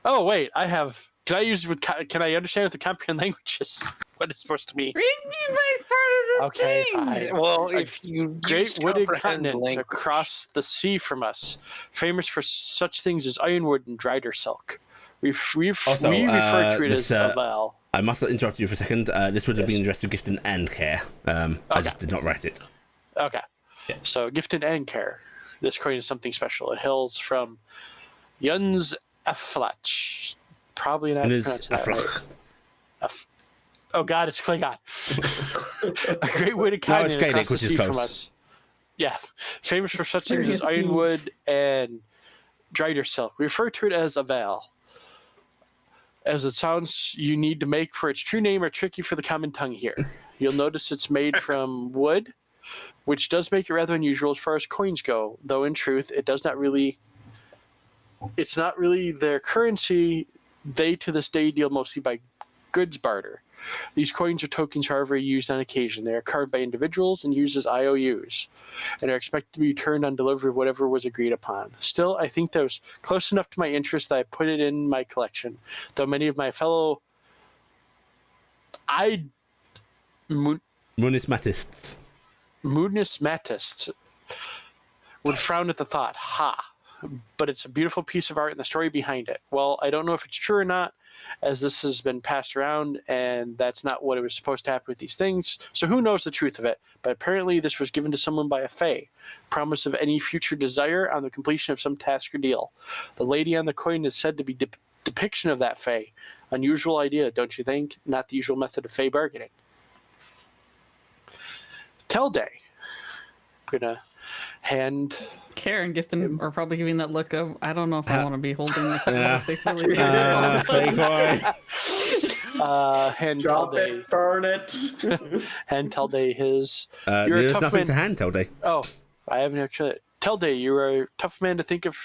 Oh wait, I have. Can I use it with? Can I understand with the comprehend languages? What it's supposed to be? Read me my part of the Okay, thing. fine. Well, if you Great use wooded comprehend continent language, across the sea from us, famous for such things as ironwood and drider silk. We refer to it as Aval. I must interrupt you for a second. This would have been addressed to Gifton and Care. I just did not write it. Okay. Yeah. So Gifted and Care. This coin is something special. It hails from Yuns Aflach. Probably not It is pronouncing that Aflach. right. Oh god, it's Klingon. A great way to No, kind it's across Gaelic, the which is sea from close. us. Yeah. Famous for such things as Serious ironwood and drider silk. We refer to it as Aval. As it sounds you need to make for its true name are tricky for the common tongue here. You'll notice it's made from wood, which does make it rather unusual as far as coins go, though in truth it's not really their currency. They to this day deal mostly by goods barter. These coins are tokens, however, used on occasion. They are carved by individuals and used as IOUs, and are expected to be returned on delivery of whatever was agreed upon. Still, I think that was close enough to my interest that I put it in my collection, though many of my fellow Numismatists. numismatists would frown at the thought. But it's a beautiful piece of art and the story behind it. Well, I don't know if it's true or not, as this has been passed around, and that's not what it was supposed to happen with these things. So who knows the truth of it? But apparently this was given to someone by a fae. Promise of any future desire on the completion of some task or deal. The lady on the coin is said to be depiction of that fae. Unusual idea, don't you think? Not the usual method of fae bargaining. Telday. I'm gonna hand. Karen Gifton are probably giving that look of, I don't know if I want to be holding this. Fake coin. Hand Drop Telday. it, burn it. Hand Telday his. You're a There's tough nothing man. to hand, Telday. Oh, I haven't actually. Telday, you're a tough man to think of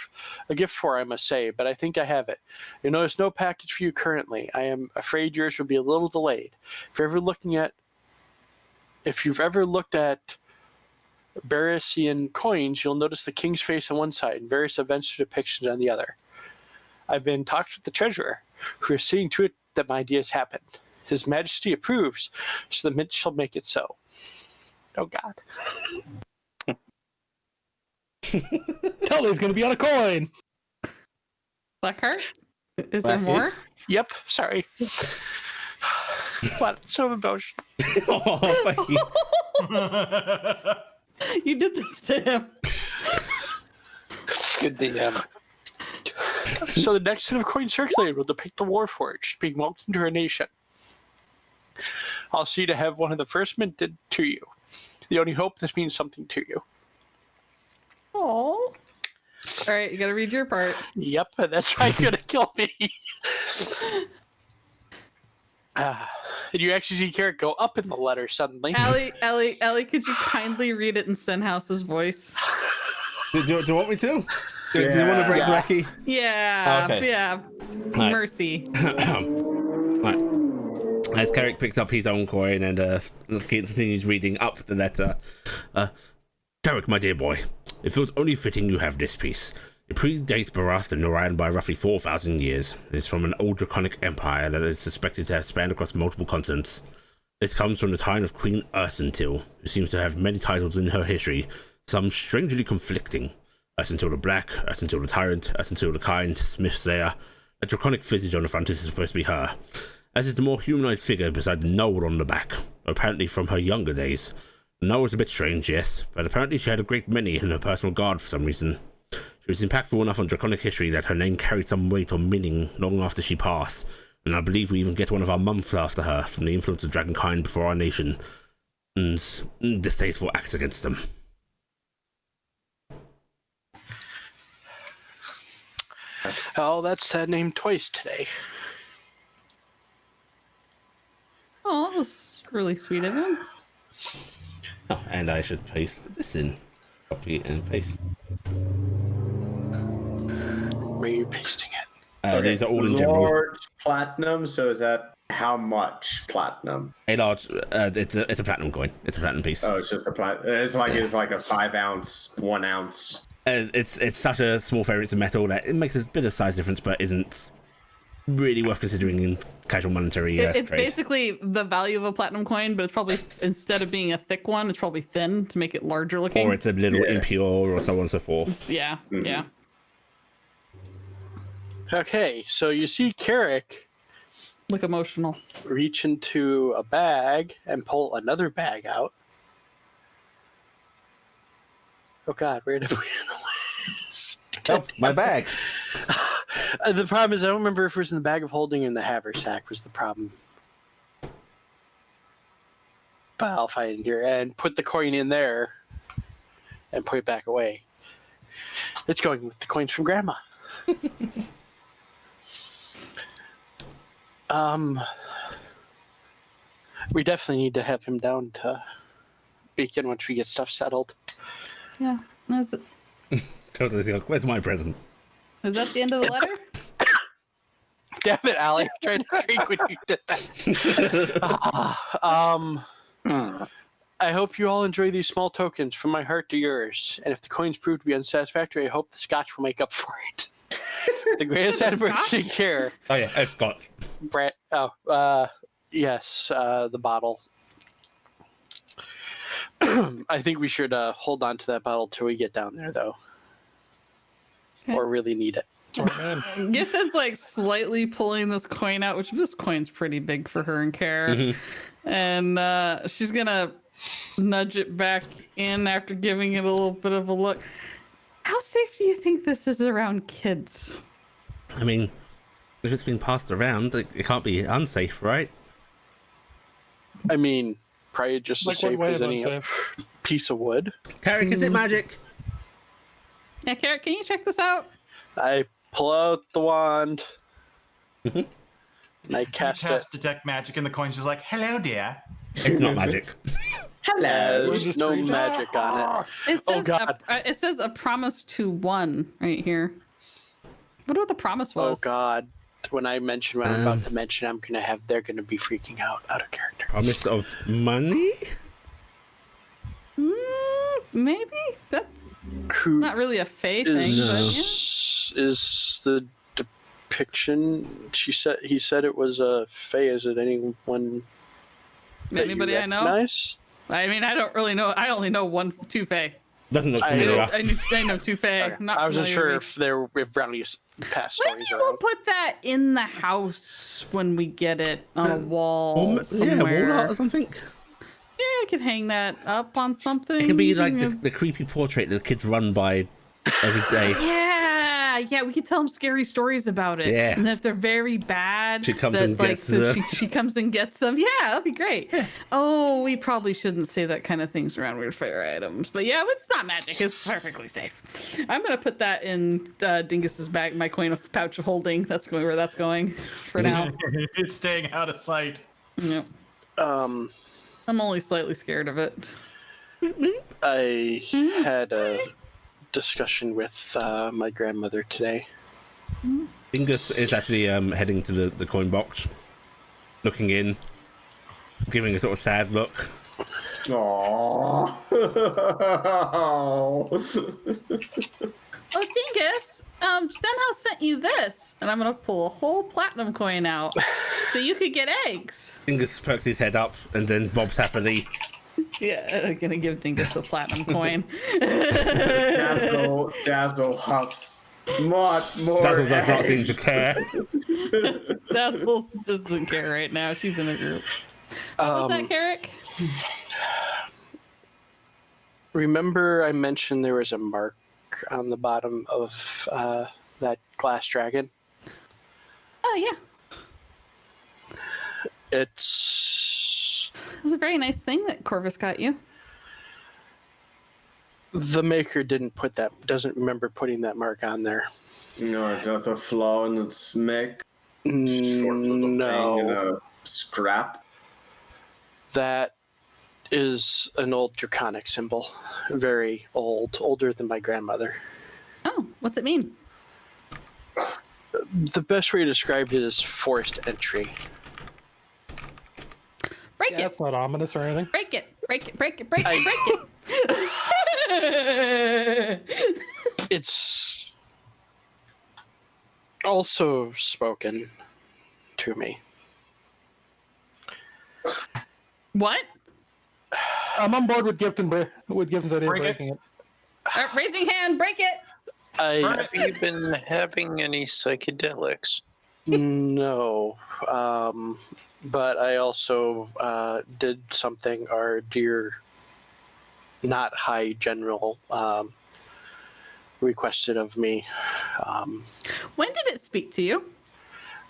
a gift for, I must say, but I think I have it. You notice no package for you currently. I am afraid yours will be a little delayed. If you've ever looked at Barisian coins, you'll notice the king's face on one side and various events or depictions on the other. I've been talking with the treasurer, who is seeing to it that my ideas happen. His Majesty approves, so the mint shall make it so. Oh God. Telly's gonna be on a coin. Blackheart? Is there Blackheart? more? Yep. Sorry. What? So emotional. Oh, thank you. You did this to him. good DM. So the next set of coins circulated will depict the Warforged being welcomed into our nation. I'll see to have one of the first minted to you. The only hope this means something to you. Oh. All right, you got to read your part. Yep, and that's why you're gonna kill me. And you actually see Carrot go up in the letter suddenly. Ellie, could you kindly read it in Stenhouse's voice? Do you want me to? Do you want to break Yeah. Racky? Yeah, Okay. yeah. Right. Mercy. Right. As Carrick picks up his own coin and continues reading up the letter. Carrick, my dear boy, it feels only fitting you have this piece. It predates Barast and Norian by roughly 4,000 years. It is from an old draconic empire that is suspected to have spanned across multiple continents. This comes from the time of Queen Ursentil, who seems to have many titles in her history, some strangely conflicting. Ursentil the Black, Ursentil the Tyrant, Ursentil the Kind, Smith Slayer. A draconic visage on the front is supposed to be her. as is the more humanoid figure beside Noel on the back, apparently from her younger days. Noel was a bit strange, yes, but apparently she had a great many in her personal guard for some reason. She was impactful enough on Draconic history that her name carried some weight or meaning long after she passed, and I believe we even get one of our months after her from the influence of Dragonkind before our nation's distasteful acts against them. Oh, that's that name twice today. Oh, that was really sweet of him. Oh, and I should paste this in. Copy and paste. Where are you pasting it? These are all in general. Large platinum. So is that how much platinum? A large. It's a platinum coin. It's a platinum piece. Oh, it's just a platinum. It's like a 5 ounce, 1 ounce. It's such a small variance of metal that it makes a bit of size difference, but isn't really worth considering in casual monetary It's trade. basically the value of a platinum coin, but it's probably, instead of being a thick one, it's probably thin to make it larger looking. Or it's a little impure, or so on and so forth. Yeah, yeah. Okay, so you see Carrick Look emotional. reach into a bag and pull another bag out. Oh God, where did we end the list? Oh, my bag. The problem is I don't remember if it was in the bag of holding or in the haversack was the problem. But I'll find it here and put the coin in there and put it back away. It's going with the coins from Grandma. We definitely need to have him down to Beacon once we get stuff settled. Yeah. Is Totally. Where's my present? that the end of the letter? Damn it, Allie! I tried to drink when you did that. I hope you all enjoy these small tokens from my heart to yours. And if the coins prove to be unsatisfactory, I hope the scotch will make up for it. The greatest admiration and care, Oh yeah, I've got. Brett. Yes, the bottle. I think we should hold on to that bottle till we get down there, though, or really need it. Oh, man. Gifton's like slightly pulling this coin out, which this coin's pretty big for her and Care. And she's gonna nudge it back in after giving it a little bit of a look. How safe do you think this is around kids? I mean, if it's been passed around, it can't be unsafe, right? I mean, probably just Like as what safe way as is any unsafe? piece of wood. Carrick, is it magic? Yeah, Carrot, can you check this out? I pull out the wand. Mhm. And I You cast cast it. detect magic, and the coin's just like, "Hello, dear." It's not magic. Hello. There's just no three- magic on it. It Oh, says God. it says a promise to one right here. What the promise Oh was? God! When I mention what I'm about to mention, they're gonna be freaking out of character. Promise of money? Maybe that's Who not really a fae thing, but yeah. is the depiction? He said it was a fae. Is it anyone? that you Anybody I know? recognize? I mean, I don't really know. I only know two fae. Doesn't look I familiar. I know two fae. Okay. Not I wasn't familiar sure with- if there were Brownie's past Maybe stories we'll around. put that in the house when we get it on a wall Yeah, wall somewhere. art or something. Yeah, I could hang that up on something. It could be like Yeah. the creepy portrait that the kids run by every day. Yeah, we could tell them scary stories about it. Yeah. And if they're very bad, She comes and gets so them. she comes and gets them. Yeah, that'd be great. Oh, we probably shouldn't say that kind of things around weird fire items. But yeah, it's not magic. It's perfectly safe. I'm gonna put that in Dingus's bag, my coin of pouch of holding. That's going where that's going for now. It's staying out of sight. Yep. I'm only slightly scared of it. I had a discussion with my grandmother today. Dingus is actually heading to the coin box, looking in, giving a sort of sad look. Aww. Oh, Dingus, Stenhouse sent you this, and I'm gonna pull a whole platinum coin out, so you could get eggs. Dingus perks his head up and then bobs happily. Yeah, I'm gonna give Dingus the platinum coin. Dazzle huffs. Much more. Dazzle does not seem to care. Dazzle doesn't care right now. She's in a group. What was that, Carrick? Remember I mentioned there was a mark on the bottom of that glass dragon? Oh, yeah. It was a very nice thing that Corvus got you. The maker doesn't remember putting that mark on there. No, that's a flaw in its make. Short little thing in a scrap. That is an old draconic symbol. Very old, older than my grandmother. Oh, what's it mean? The best way to describe it is forced entry. Break it. That's not ominous or anything. Break it. Break it. Break it. Break it. Break it. It's also spoken to me. What? I'm on board with Gifton's idea of breaking it. Raising hand. Break it. Have you been having any psychedelics? No. But I also did something our dear not high general requested of me. When did it speak to you?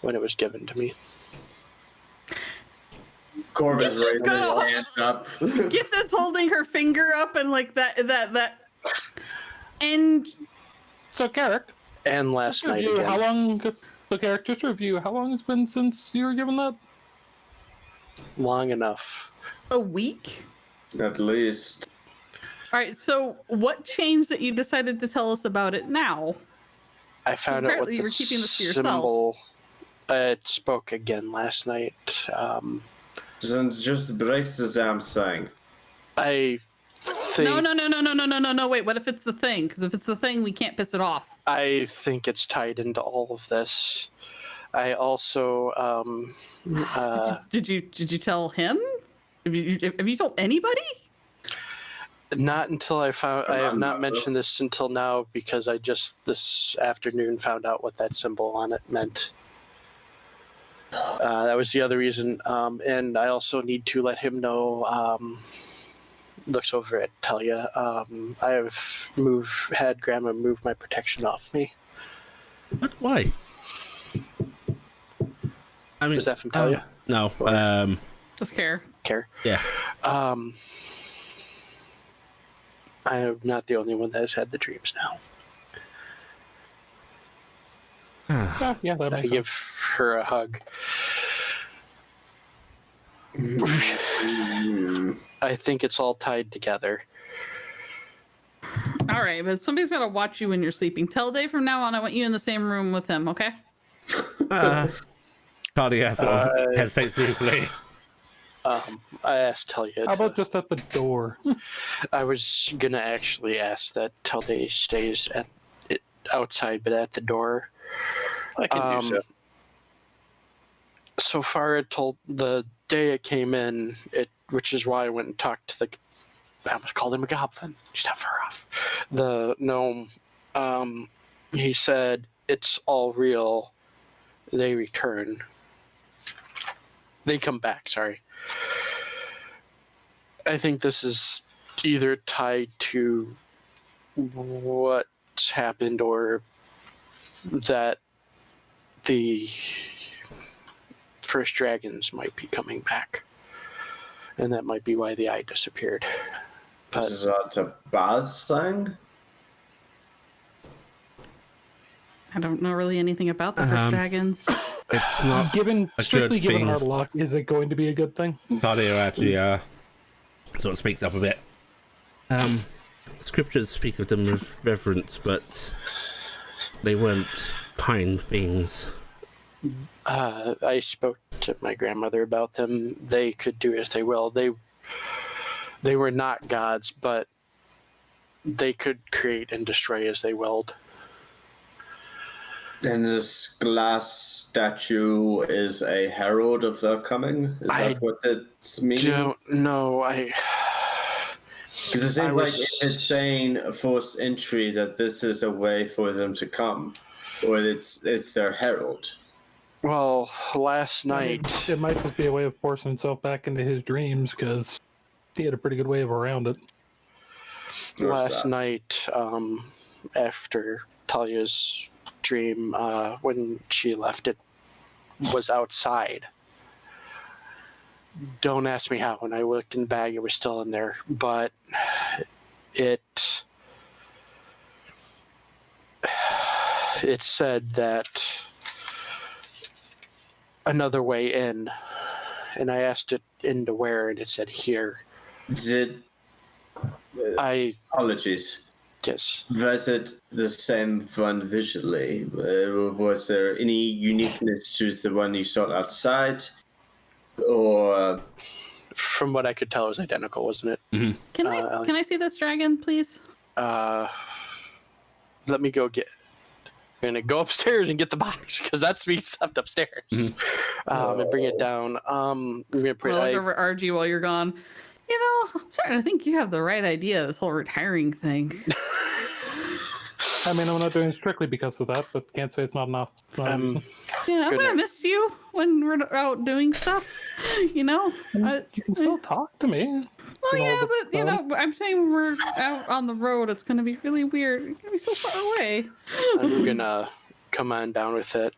When it was given to me. Corvus raising his hand up. Gift is holding her finger up and like that. And so, Carrick. And last night again. How long? So, Carrick, just review. How long has it been since you were given that? Long enough. A week? At least. All right, so what changed that you decided to tell us about it now? I found out what you were keeping this to symbol. It spoke again last night. Then just break the damn thing. I think. No. Wait, what if it's the thing? Because if it's the thing, we can't piss it off. I think it's tied into all of this. I also. Did you tell him? Have you told anybody? Not until I found. I have not mentioned this until now because I just this afternoon found out what that symbol on it meant. That was the other reason, and I also need to let him know. Looks over at Talia. I have had Grandma move my protection off me. What? Why? I mean, was that from Talia? No. Just Care. Yeah. I am not the only one that has had the dreams now. Yeah, that makes I give her a hug. I think it's all tied together. All right, but somebody's got to watch you when you're sleeping. Tell Dave from now on I want you in the same room with him, okay? Talia hesitates briefly. I asked Talia. How about just at the door? I was gonna actually ask that Talia stays outside, but at the door. I can do so. So far, it told the day it came in, which is why I went and talked to I almost called him a goblin. Stop her off. The gnome. He said it's all real. They return. They come back. Sorry. I think this is either tied to what's happened or that the first dragons might be coming back. And that might be why the eye disappeared. But Is that a bad thing? I don't know really anything about the first dragons. It's not strictly given thing. our luck. Is it going to be a good thing? Talia actually sort of speaks up a bit. Scriptures speak of them with reverence, but they weren't kind beings. I spoke to my grandmother about them. They could do as they will. They were not gods, but they could create and destroy as they willed. And this glass statue is a herald of their coming? Is that what it's meaning? Don't know. Because it seems like it's saying a forced entry that this is a way for them to come, or it's their herald. Well, last night, It might just be a way of forcing itself back into his dreams because he had a pretty good way of around it. last night, after Talia's dream, when she left, it was outside. Don't ask me how. When I looked in the bag, it was still in there, but it said that another way in, and I asked it into where, and it said here. Apologies. Yes. Was it the same one visually? Was there any uniqueness to the one you saw outside? Or From what I could tell, it was identical, wasn't it? Can I see this dragon, please? Let me go get. I'm gonna go upstairs and get the box because that's me left upstairs. And bring it down. I'm gonna put. I'll look over RG while you're gone. You know, I'm starting to think you have the right idea. This whole retiring thing. I mean, I'm not doing it strictly because of that, but can't say it's not enough. It's not a reason. Yeah, I'm Good gonna night. miss you when we're out doing stuff. You know. You can still talk to me. Well, You know, yeah, the but you know, I'm saying when we're out on the road, it's gonna be really weird. You're gonna be so far away. I'm gonna come on down with it.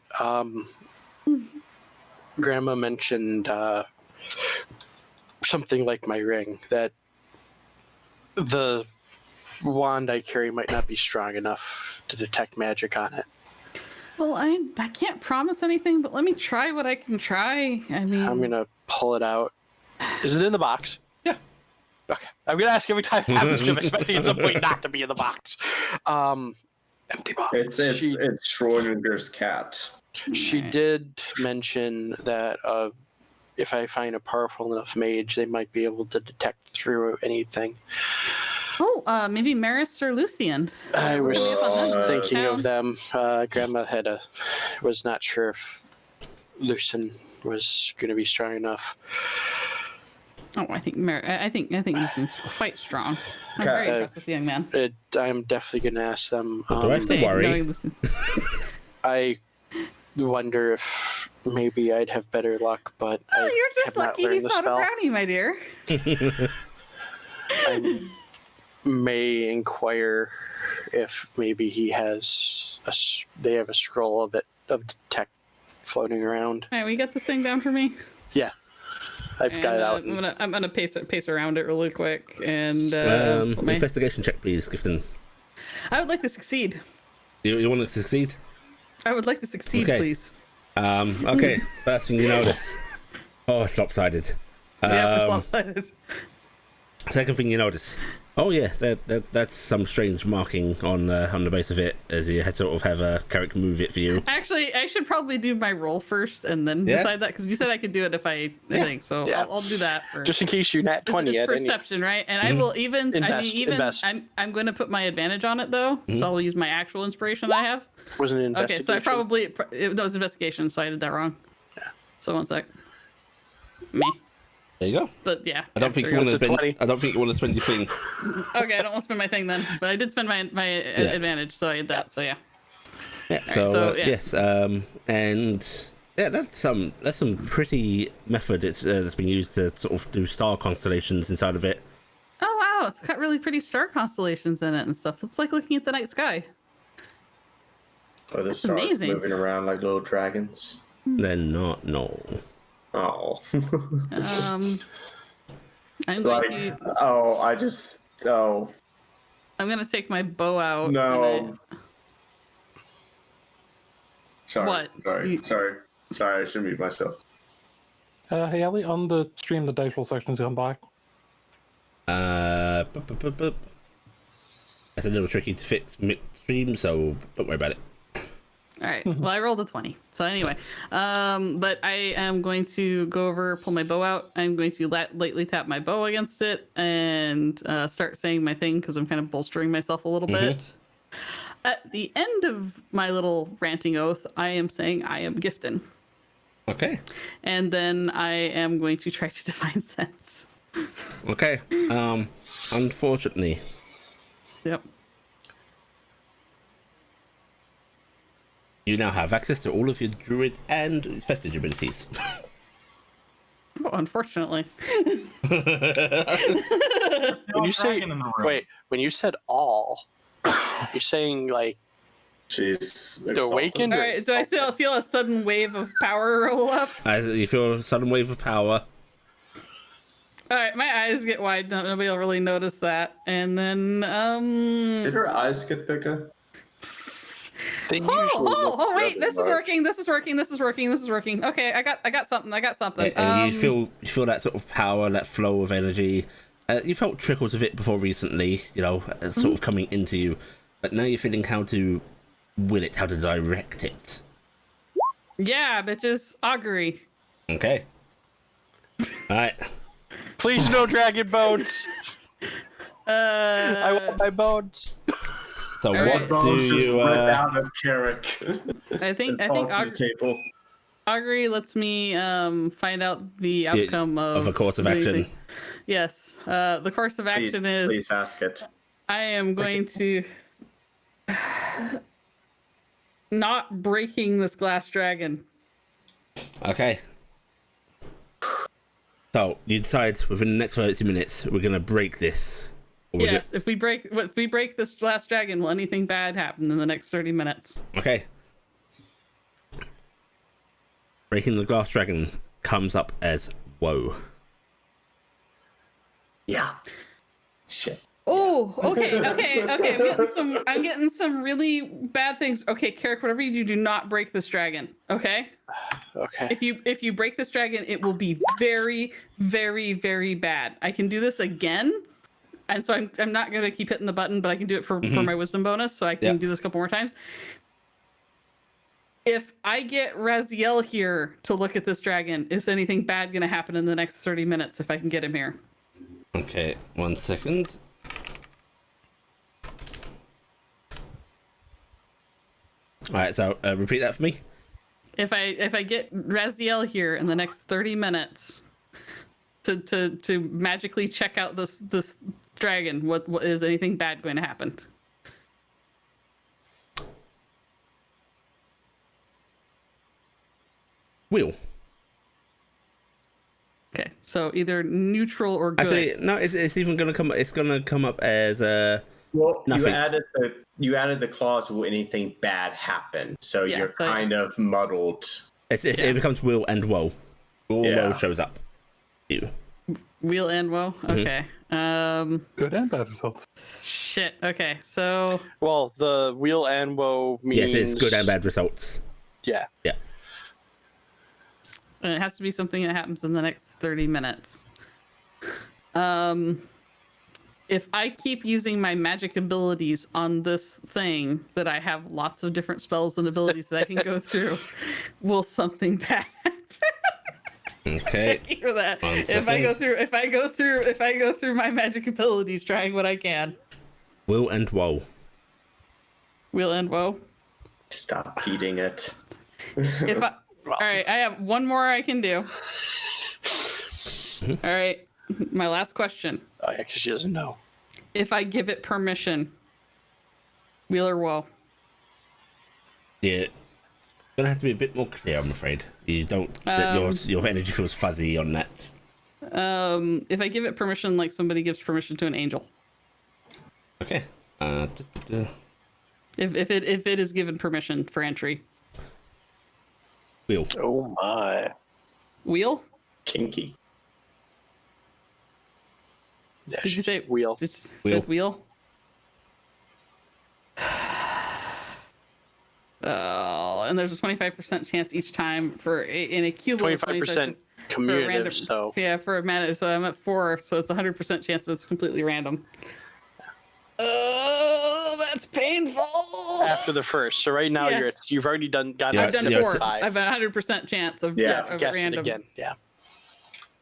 Grandma mentioned something like my ring, that the wand I carry might not be strong enough to detect magic on it. Well, I can't promise anything, but let me try what I can try. I mean, I'm gonna pull it out. Is it in the box? Yeah. Okay. I'm gonna ask every time it happens because I'm expecting at some point not to be in the box. Empty box. it's Schrodinger's cat. She Alright. did mention that if I find a powerful enough mage, they might be able to detect through anything. Oh, maybe Maris or Lucian. I was thinking Town. of them. Grandma was not sure if Lucien was going to be strong enough. Oh, I think Lucian's quite strong. I'm Okay, very impressed with the young man. I'm definitely going to ask them. Do I have to Say, worry? knowing Lucian. I wonder if maybe I'd have better luck, but Oh, I you're just have not lucky learned he's the not a spell. brownie, my dear. I may inquire if maybe he has they have a scroll of detect floating around. All right, we got this thing down for me. Yeah, I've got it out. I'm gonna pace around it really quick and put my- Investigation check, please, Gifton. I would like to succeed. You want to succeed? I would like to succeed, Okay. please. Okay. First thing you notice. Oh, it's lopsided. Yeah, it's lopsided. Second thing you notice. Oh yeah, that's some strange marking on the base of it, as you sort of have a character move it for you. Actually, I should probably do my roll first and then Yeah. decide that, because you said I could do it if I think so. Yeah. I'll do that first. Just in case you nat 20 It's at any. perception, right? And I will even Invest. I'm going to put my advantage on it though, so I'll use my actual inspiration that I have. Wasn't it Okay, investigation? so it was investigation, so I did that wrong. Yeah. So 1 sec. Me. There you go. But yeah. I don't think there you we want to It's a spend. 20. I don't think you want to spend your thing. go. Okay, I don't want to spend my thing then, but I did spend my advantage, so I did that. So yeah. Yeah. Alright, So, so, yeah. yes. And yeah, that's some pretty method that's been used to sort of do star constellations inside of it. Oh wow, it's got really pretty star constellations in it and stuff. It's like looking at the night sky. Are the stars amazing. moving around like little dragons? They're not. No. Oh. I'm like, going to I'm gonna take my bow out. no. Sorry. What? Sorry. I should mute myself. Hey, Ellie, on the stream, the dice roll section's gone back. That's a little tricky to fix mid-stream, so don't worry about it. All right. Well, I rolled a 20. So anyway, but I am going to go over, pull my bow out. I'm going to lightly tap my bow against it and start saying my thing because I'm kind of bolstering myself a little bit. At the end of my little ranting oath, I am saying I am Gifton. Okay. And then I am going to try to define sense. Okay. Unfortunately, Yep. You now have access to all of your druid and vestige abilities. Oh, unfortunately. When you say Dragon in the room. wait, when you said all, you're saying like She's the exalted. awakened. All or right, so I still feel a sudden wave of power roll up. As you feel a sudden wave of power. All right, my eyes get wide. Nobody will really notice that. And then, Did her eyes get bigger? They usually look wait, rather this is large. working. This is working. This is working. This is working. Okay, I got something. And you feel that sort of power, that flow of energy. You felt trickles of it before recently, sort of coming into you. But now you're feeling how to will it, how to direct it. Yeah, bitches. Augury. Okay. All right. Please no dragon bones. I want my bones. So All what right. do Bones just you? rip out of Carrick. I think on the table. Augury lets me find out the outcome of a course of action. anything. Yes. The course of action is Please ask it. I am going to not breaking this glass dragon. Okay. So you decide within the next 30 minutes we're gonna break this. Or we're Yes, if we break this glass dragon, will anything bad happen in the next 30 minutes? Okay. Breaking the glass dragon comes up as woe. Yeah. Shit. Oh, okay. I'm getting some really bad things. Okay, Carrick, whatever you do not break this dragon. Okay. Okay. If you break this dragon, it will be very, very, very bad. I can do this again, and so I'm not gonna keep hitting the button, but I can do it for my wisdom bonus, so I can do this a couple more times. If I get Raziel here to look at this dragon, is anything bad gonna happen in the next 30 minutes if I can get him here? Okay, 1 second. All right, so repeat that for me. If I get Raziel here in the next 30 minutes to magically check out this dragon, what is anything bad going to happen? Wheel. Okay, so either neutral or good. Actually, no, it's even gonna come. It's gonna come up as Well, nothing. you added the clause, will anything bad happen? So Yeah, you're so- kind of muddled. It becomes will and woe. Woe shows up. You. Wheel and woe. Okay. Good and bad results. Shit. Okay. So Well, the wheel and woe means Yes, it's good and bad results. Yeah. Yeah. and it has to be something that happens in the next 30 minutes. If I keep using my magic abilities on this thing that I have lots of different spells and abilities that I can go through, will something bad happen? Okay. Checking for that. 1 If I second. go through my magic abilities, trying what I can. Will and woe. Wheel and woe. Stop feeding it. If I, all right, I have one more I can do. All right, my last question. Oh yeah, because she doesn't know. If I give it permission, wheel or woe? Yeah. Gonna have to be a bit more clear, I'm afraid. You don't. Your energy feels fuzzy on that. If I give it permission, like somebody gives permission to an angel. Okay. If it is given permission for entry. Wheel. Oh my. Wheel? Kinky. Yeah, Did you say wheel? Just Wheel. said wheel? Oh, and there's a 25% chance each time for in a cumulative 25% for a commutative. random. So Yeah, for a mana. So I'm at 4, so it's 100% chance that it's completely random. Oh, that's painful. after the first. So right now Yeah. you've already got Yeah, I've done yeah, 4. so- I've a 100% chance of, Yeah, of guess it random. again. Yeah.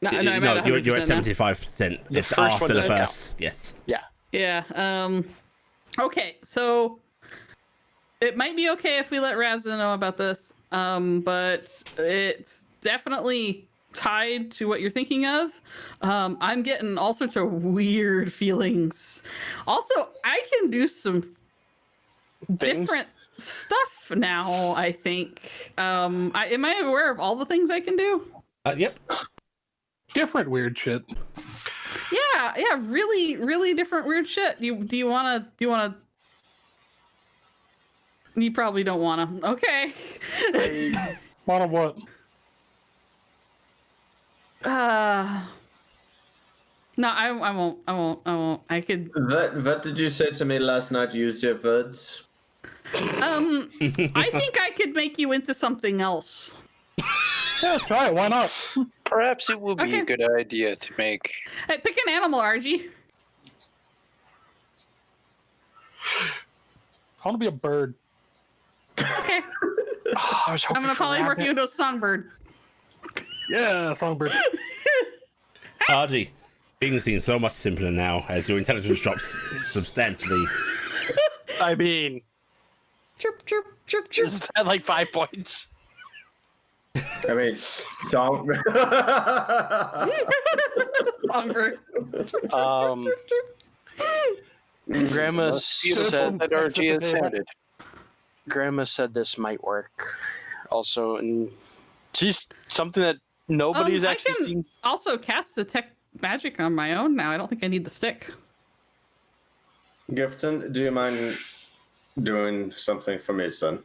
No, I'm at No, you're 100% at now. 75%. It's first one after the doesn't count. first. Yes. Yeah. Yeah. Okay, so it might be okay if we let Razda know about this. But it's definitely tied to what you're thinking of. I'm getting all sorts of weird feelings. Also, I can do some Things? different stuff now, I think. Am I aware of all the things I can do? Yep. Different weird shit. Yeah, really, really different weird shit. Do you wanna you probably don't wanna. Okay. Wanna what? No, I won't. I could What did you say to me last night? Use your words. I think I could make you into something else. Yeah, try it. Why not? Perhaps it would be Okay. a good idea to make. Hey, pick an animal, Argy. I want to be a bird. Okay. I was I'm hoping gonna for polymorph rabbit. you into a songbird. Yeah, songbird. Argy, things seem so much simpler now as your intelligence drops substantially. I mean, Chirp, chirp, chirp, chirp. is that like 5 points? I mean, song. Songbird. Grandma Beautiful said that RG has sounded. Grandma said this might work. Also, and she's something that nobody's I actually can seen. also cast detect magic on my own now. I don't think I need the stick. Gifton, do you mind doing something for me, son?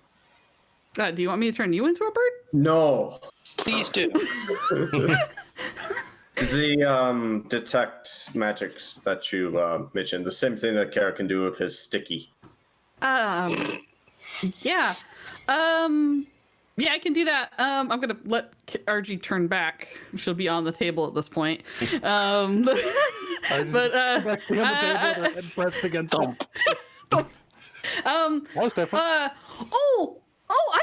Do you want me to turn you into a bird? No. Please do. The detect magics that you mentioned, the same thing that Kara can do with his sticky. Yeah. Yeah, I can do that. I'm gonna let RG turn back. She'll be on the table at this point. But Back to the table and pressed against it. um, That was different. I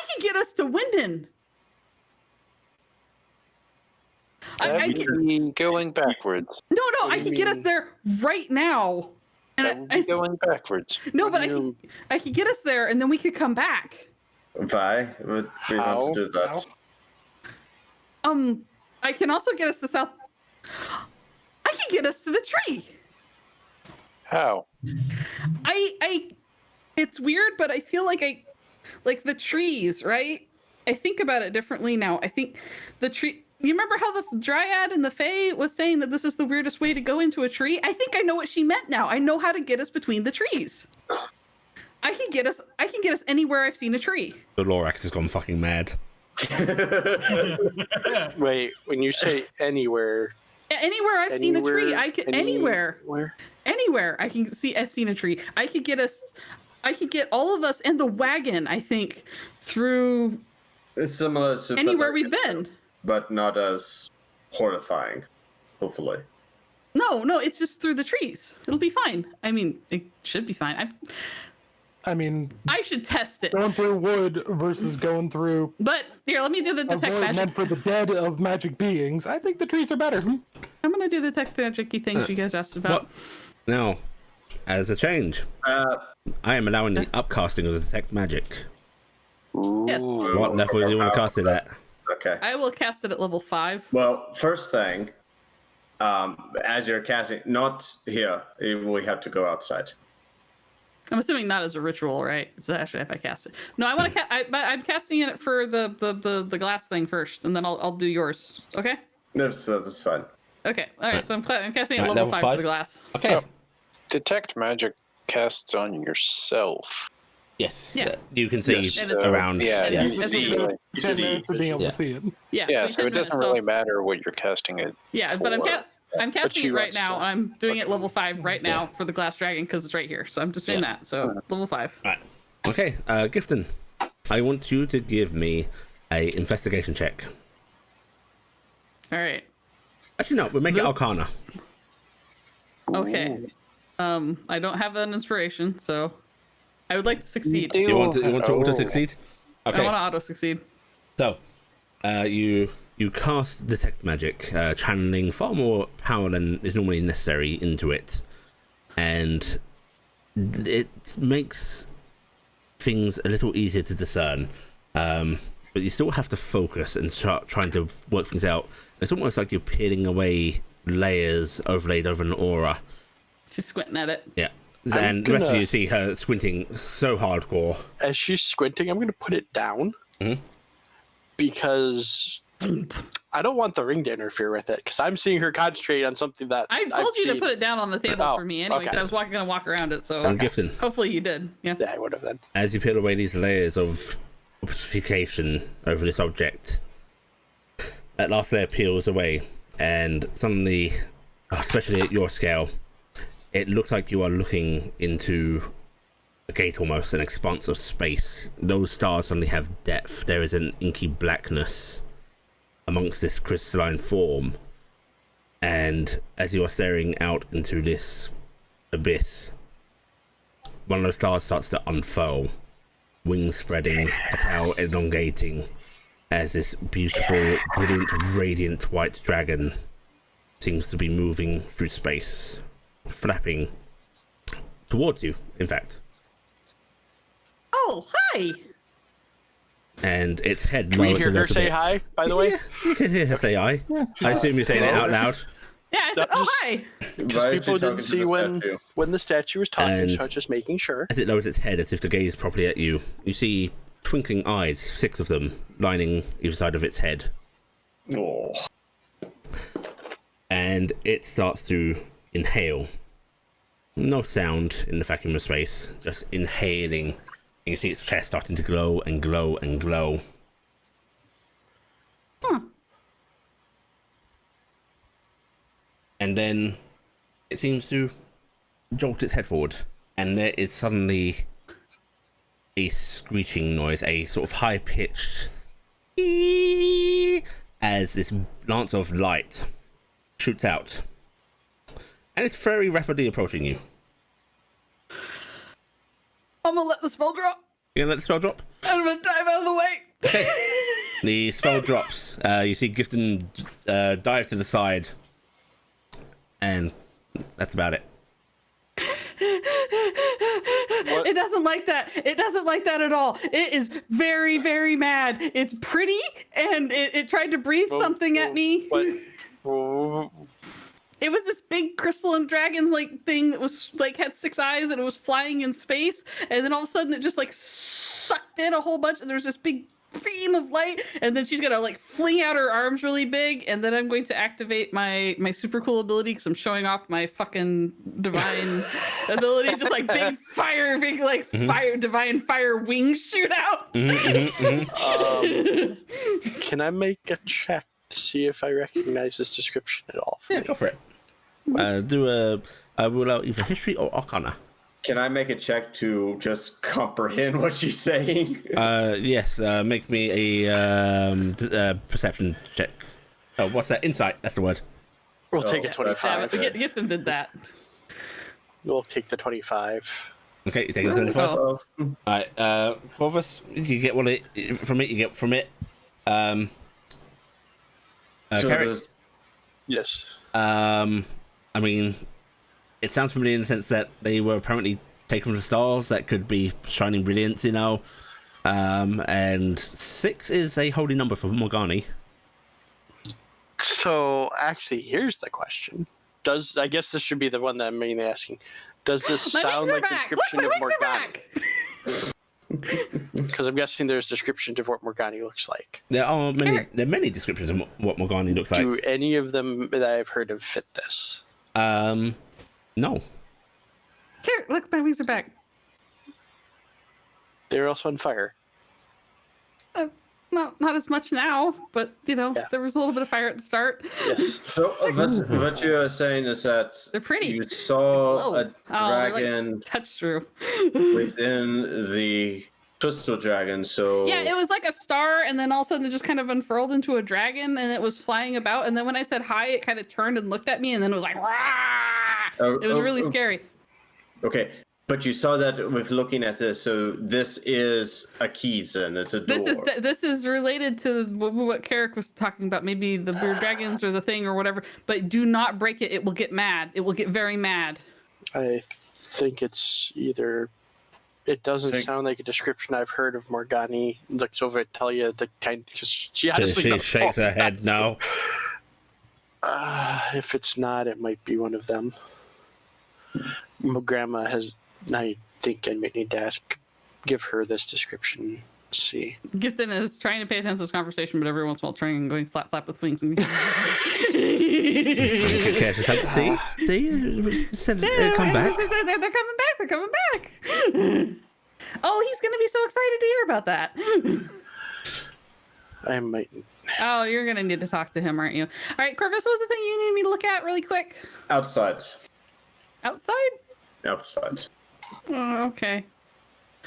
can get us to Winden. I That can, would be going backwards. no, what I do you can get us mean? there right now. That And would be going backwards. no, What but do I you- can get us there, and then we could come back. Why would we How? want to do that? I can also get us to South. I can get us to the tree. How? It's weird, but I feel like the trees, right? I think about it differently now. I think the tree. You remember how the Dryad and the Fae was saying that this is the weirdest way to go into a tree? I think I know what she meant now. I know how to get us between the trees. I can get us anywhere I've seen a tree. The Lorax has gone fucking mad. Wait, when you say anywhere, Anywhere I've seen a tree, I can anywhere. Where? Anywhere I can see I've seen a tree. I could get all of us and the wagon, I think, through It's similar to anywhere we've been. but not as horrifying, hopefully. No, it's just through the trees. It'll be fine. I mean, it should be fine. I mean, I should test it. going through wood versus going through But here, let me do the a detect void magic. meant for the dead of magic beings. I think the trees are better. I'm gonna do the detect magic-y things you guys asked about. What? Now, as a change, I am allowing the upcasting of the detect magic. Yes. What level do you want to cast it at? Okay. I will cast it at level 5. Well, first thing, as you're casting, not here, we have to go outside. I'm assuming not as a ritual, right? It's actually if I cast it. No, I want to. I'm casting it for the glass thing first, and then I'll do yours. Okay. That's fine. Okay. All right. So I'm casting it Alright, level level 5 for five? the glass. Okay. Detect magic casts on yourself. Yes. Yeah. You can see Yes. And it's- around. Yeah, and Yeah. it's- You it's see- really- You 10 see, minutes of being able yeah. to see it. Yeah. Yeah, only so 10 it doesn't minutes, really matter what you're casting it. Yeah, but I'm casting she it right wants now, to- and I'm doing it level 5 right now for the glass dragon because it's right here. So I'm just doing Yeah. that. So level 5. Right. Okay, Gifton, I want you to give me a investigation check. All right. Actually, no, we'll make it This- Arcana. Okay. I don't have an inspiration, so I would like to succeed. do. You want to auto Oh. succeed? I Okay. want to auto succeed. So, you cast detect magic, channeling far more power than is normally necessary into it, and it makes things a little easier to discern. But you still have to focus and start trying to work things out. It's almost like you're peeling away layers overlaid over an aura. She's squinting at it. Yeah, And the rest of you see her squinting so hardcore. As she's squinting, I'm going to put it down because I don't want the ring to interfere with it. Because I'm seeing her concentrate on something that I told you to put it down on the table for me anyway. okay. I was going to walk around it, so And Gifton, hopefully you did. Yeah. Yeah, I would have then. as you peel away these layers of obfuscation over this object, that last layer peels away, and suddenly, especially at your scale, it looks like you are looking into a gate, almost an expanse of space. Those stars suddenly have depth. There is an inky blackness amongst this crystalline form, and as you are staring out into this abyss, one of those stars starts to unfurl, wings spreading, a tail elongating, as this beautiful, brilliant, radiant white dragon seems to be moving through space, flapping towards you, in fact. Oh, hi. And its head Can we lowers hear a her little say bit. hi, by the way? Yeah, you can hear her say hi. I assume you're saying it out loud. Yeah, I said, oh, hi. Because people didn't see when the statue was talking, And so I was just making sure. as it lowers its head as if to gaze properly at you, you see twinkling eyes, 6 of them, lining either side of its head. Oh. And it starts to inhale. No sound in the vacuum of space, just inhaling. You can see its chest starting to glow and glow and glow. Huh. And then it seems to jolt its head forward, and there is suddenly a screeching noise, a sort of high-pitched as this lance of light shoots out, and it's very rapidly approaching you. I'm going to let the spell drop. You gonna let the spell drop? I'm going to dive out of the way. Okay. The spell drops. You see Gifton dive to the side, and that's about it. It doesn't like that. It doesn't like that at all. It is very, very mad. It's pretty, and it tried to breathe something at me. What? It was this big crystalline dragon like thing that was like had 6 eyes and it was flying in space, and then all of a sudden it just like sucked in a whole bunch, and there's this big beam of light, and then she's gonna like fling out her arms really big, and then I'm going to activate my super cool ability because I'm showing off my fucking divine ability, just like big fire, big like fire, divine fire wings shoot out. Can I make a check to see if I recognize this description at all? Yeah, go for it. Do a rule out either history or arcana. Can I make a check to just comprehend what she's saying? Yes, make me a perception check. Oh, what's that? Insight, that's the word. We'll take a that's 25. fine. Gifton did that. We'll take the 25. Okay, you take the 25. Oh. Alright, Corvus, you get what from it, you get from it. So Carrot, there's- Yes. I mean, it sounds familiar in the sense that they were apparently taken from the stars that could be shining brilliance, you know. And 6 is a holy number for Morgani. So, actually, here's the question. I guess this should be the one that I'm mainly asking. Does this My sound wings are like the back. description Look, of my wings are Morgani? back. Because I'm guessing there's descriptions of what Morgani looks like. There are many descriptions of what Morgani looks like. Do any of them that I've heard of fit this? No. Here, look, my wings are back. They're also on fire. Not as much now, but Yeah. there was a little bit of fire at the start. Yes. So what you are saying is that They're pretty. you saw Glow. a They're like dragon touch through. within the crystal dragon. So Yeah, it was like a star, and then all of a sudden it just kind of unfurled into a dragon, and it was flying about. And then when I said hi, it kind of turned and looked at me, and then it was like, "Rah!" It was really scary. Okay, but you saw that with looking at this. So this is a key, then it's a door. This is related to what Carrick was talking about, maybe the weird dragons or the thing or whatever. But do not break it; it will get mad. It will get very mad. I think it's either. It doesn't sound like a description I've heard of Morgani. Looks over at Talia, the kind, because she honestly She shakes her head no. If it's not, it might be one of them. Grandma has. I think I may need to give her this description. Let's see. Gifton is trying to pay attention to this conversation, but every once in a while turning and going flap flap with wings. And... See, said come back. They're coming back. They're coming back. Oh, he's going to be so excited to hear about that. I might. Oh, you're going to need to talk to him, aren't you? All right, Corvus, what was the thing you need me to look at really quick? Outside. Outside? Outside. Oh, okay.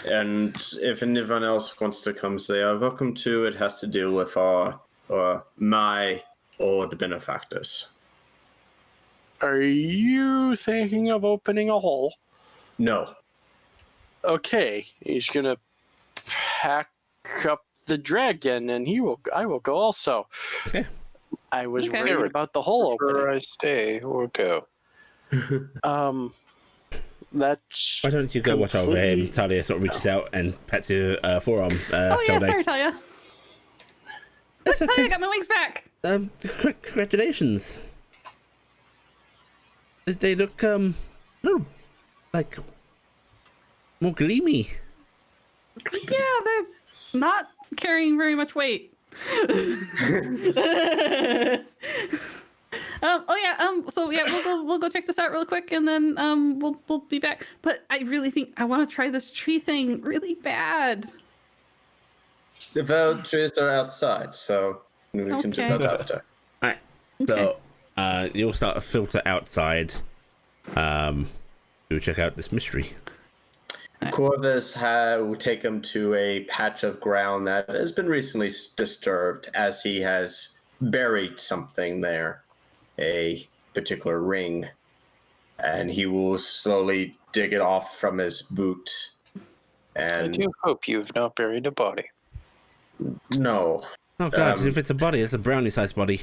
And if anyone else wants to come say, welcome to, it has to deal with my old benefactors. Are you thinking of opening a hole? No. Okay, he's gonna pack up the dragon, and I will go also. Okay. I was Okay. worried about the hole Or opening. I stay or go. That's. Why don't you go watch over him? completely- Talia sort of reaches out and pats your forearm. Oh, yeah, Telde. sorry, Talia. That's Talia, okay. I got my wings back. Congratulations. They look little, like more gleamy. Yeah, they're not carrying very much weight. So yeah, we'll go check this out real quick, and then we'll be back. But I really think I want to try this tree thing really bad. The trees are outside, so we can do Okay. that after. Right. So you'll start a filter outside. To check out this mystery. Corvus will take him to a patch of ground that has been recently disturbed, as he has buried something there, a particular ring, and he will slowly dig it off from his boot. I And do hope you've not buried a body. no, Oh god, if it's a body, it's a brownie-sized body.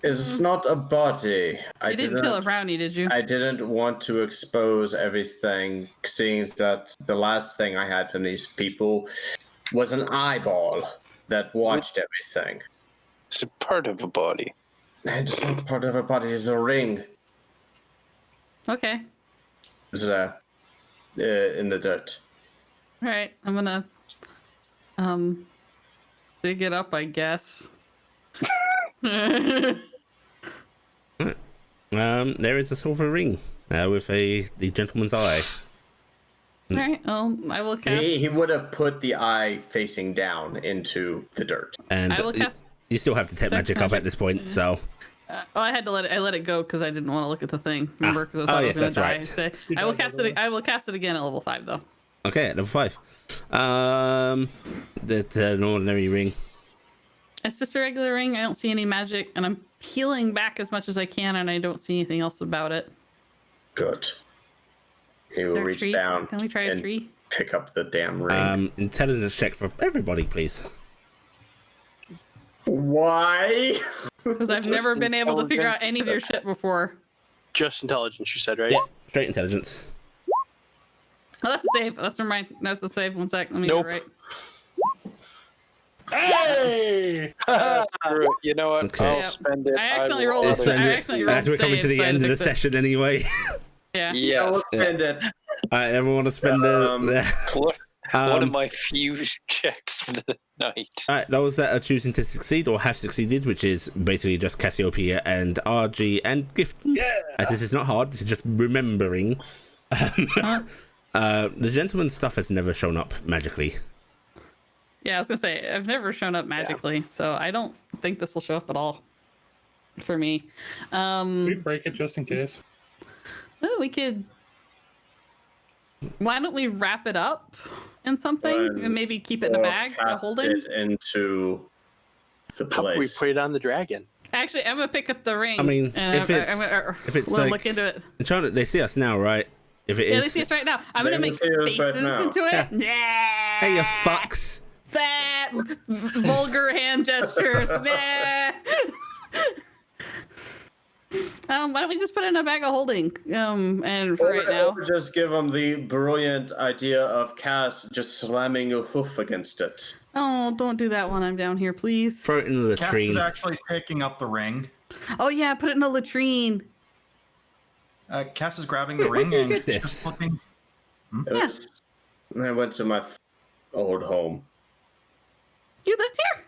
it's not a body. You didn't kill a brownie, did you? I didn't want to expose everything, seeing that the last thing I had from these people was an eyeball that watched everything. It's a part of a body. It's not part of a body, it's a ring. Okay. It's in the dirt. All right. I'm gonna dig it up, I guess. There is a silver ring with the gentleman's eye. All right. I will cast. He would have put the eye facing down into the dirt. And I will cast. you still have detect magic up at this point, so I had to let it go because I didn't want to look at the thing. Remember, because I thought yes, I was that's gonna die. So I will cast it. I will cast it again at level 5, though. okay, at level 5. That's an ordinary ring. It's just a regular ring. I don't see any magic, and I'm healing back as much as I can, and I don't see anything else about it. Good. He Is will there a reach tree? down Can we try a and tree? pick up the damn ring. Intelligence check for everybody, please. Why? Because I've never been able to figure out any of your shit before. Just intelligence, you said, right? Yeah, straight intelligence. Oh, that's a save. That's from mine. That's a save. 1 sec. Let me Nope. get it right. Hey! Screw it. You know what? Okay. I'll Yep. spend it. I accidentally will rolled always a- Spend I it actually rolled as we're coming to save, the so I end of the fixed it. session anyway. Yeah. Yes. Spend it. Alright, everyone want to spend One of Um, my few checks for the night. Alright, those that are choosing to succeed or have succeeded, which is basically just Cassiopeia and RG and Gift. Yeah. As this is not hard, this is just remembering. The gentleman's stuff has never shown up magically. Yeah, I was gonna say I've never shown up magically, so I don't think this will show up at all for me. We break it just in case. Oh, we could. Why don't we wrap it up in something and maybe keep it in a Or bag, a cast holding? it into the How about we place. put it on the dragon? Actually, I'm gonna pick up the ring. I mean, and if it's we'll like- look into it. Charlotte, they see us now, right? If it Yeah, they is, see us right now. I'm They gonna can make see us right faces now. into it. Yeah. hey, you fucks. Fat, vulgar hand gestures. Nah. Why don't we just put it in a bag of holding? And for right now. Or just give them the brilliant idea of Cass just slamming a hoof against it. Oh, don't do that when I'm down here, please. Throw it in the Cass latrine. is actually picking up the ring. Oh yeah, put it in a latrine. Cass is grabbing the Wait, where ring did you and get she's this? just flipping. I went to my old home. You lived here?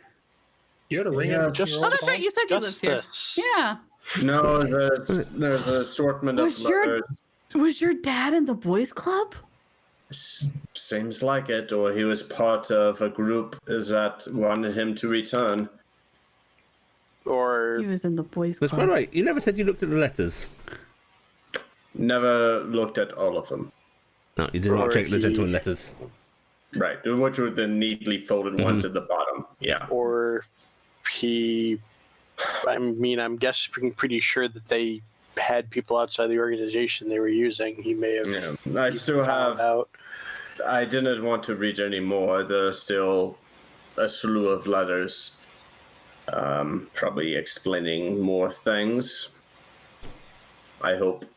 You had a ring Yeah, in just- your Oh, old that's right. phone? You said you Just lived here. this. Yeah. No, there's an assortment of Was your- letters. Was your dad in the boys' club? Seems like it, or he was part of a group that wanted him to return. Or He was in the boys' But by the club. way, you never said you looked at the letters. Never looked at all of them. No, you did not Or check the he- gentleman letters. Right, which were the neatly folded ones at the bottom. Yeah. or he, I mean, I'm guessing pretty sure that they had people outside the organization they were using. He may have Yeah. I still found have. out. I didn't want to read any more. There's still a slew of letters, probably explaining more things. I hope. Is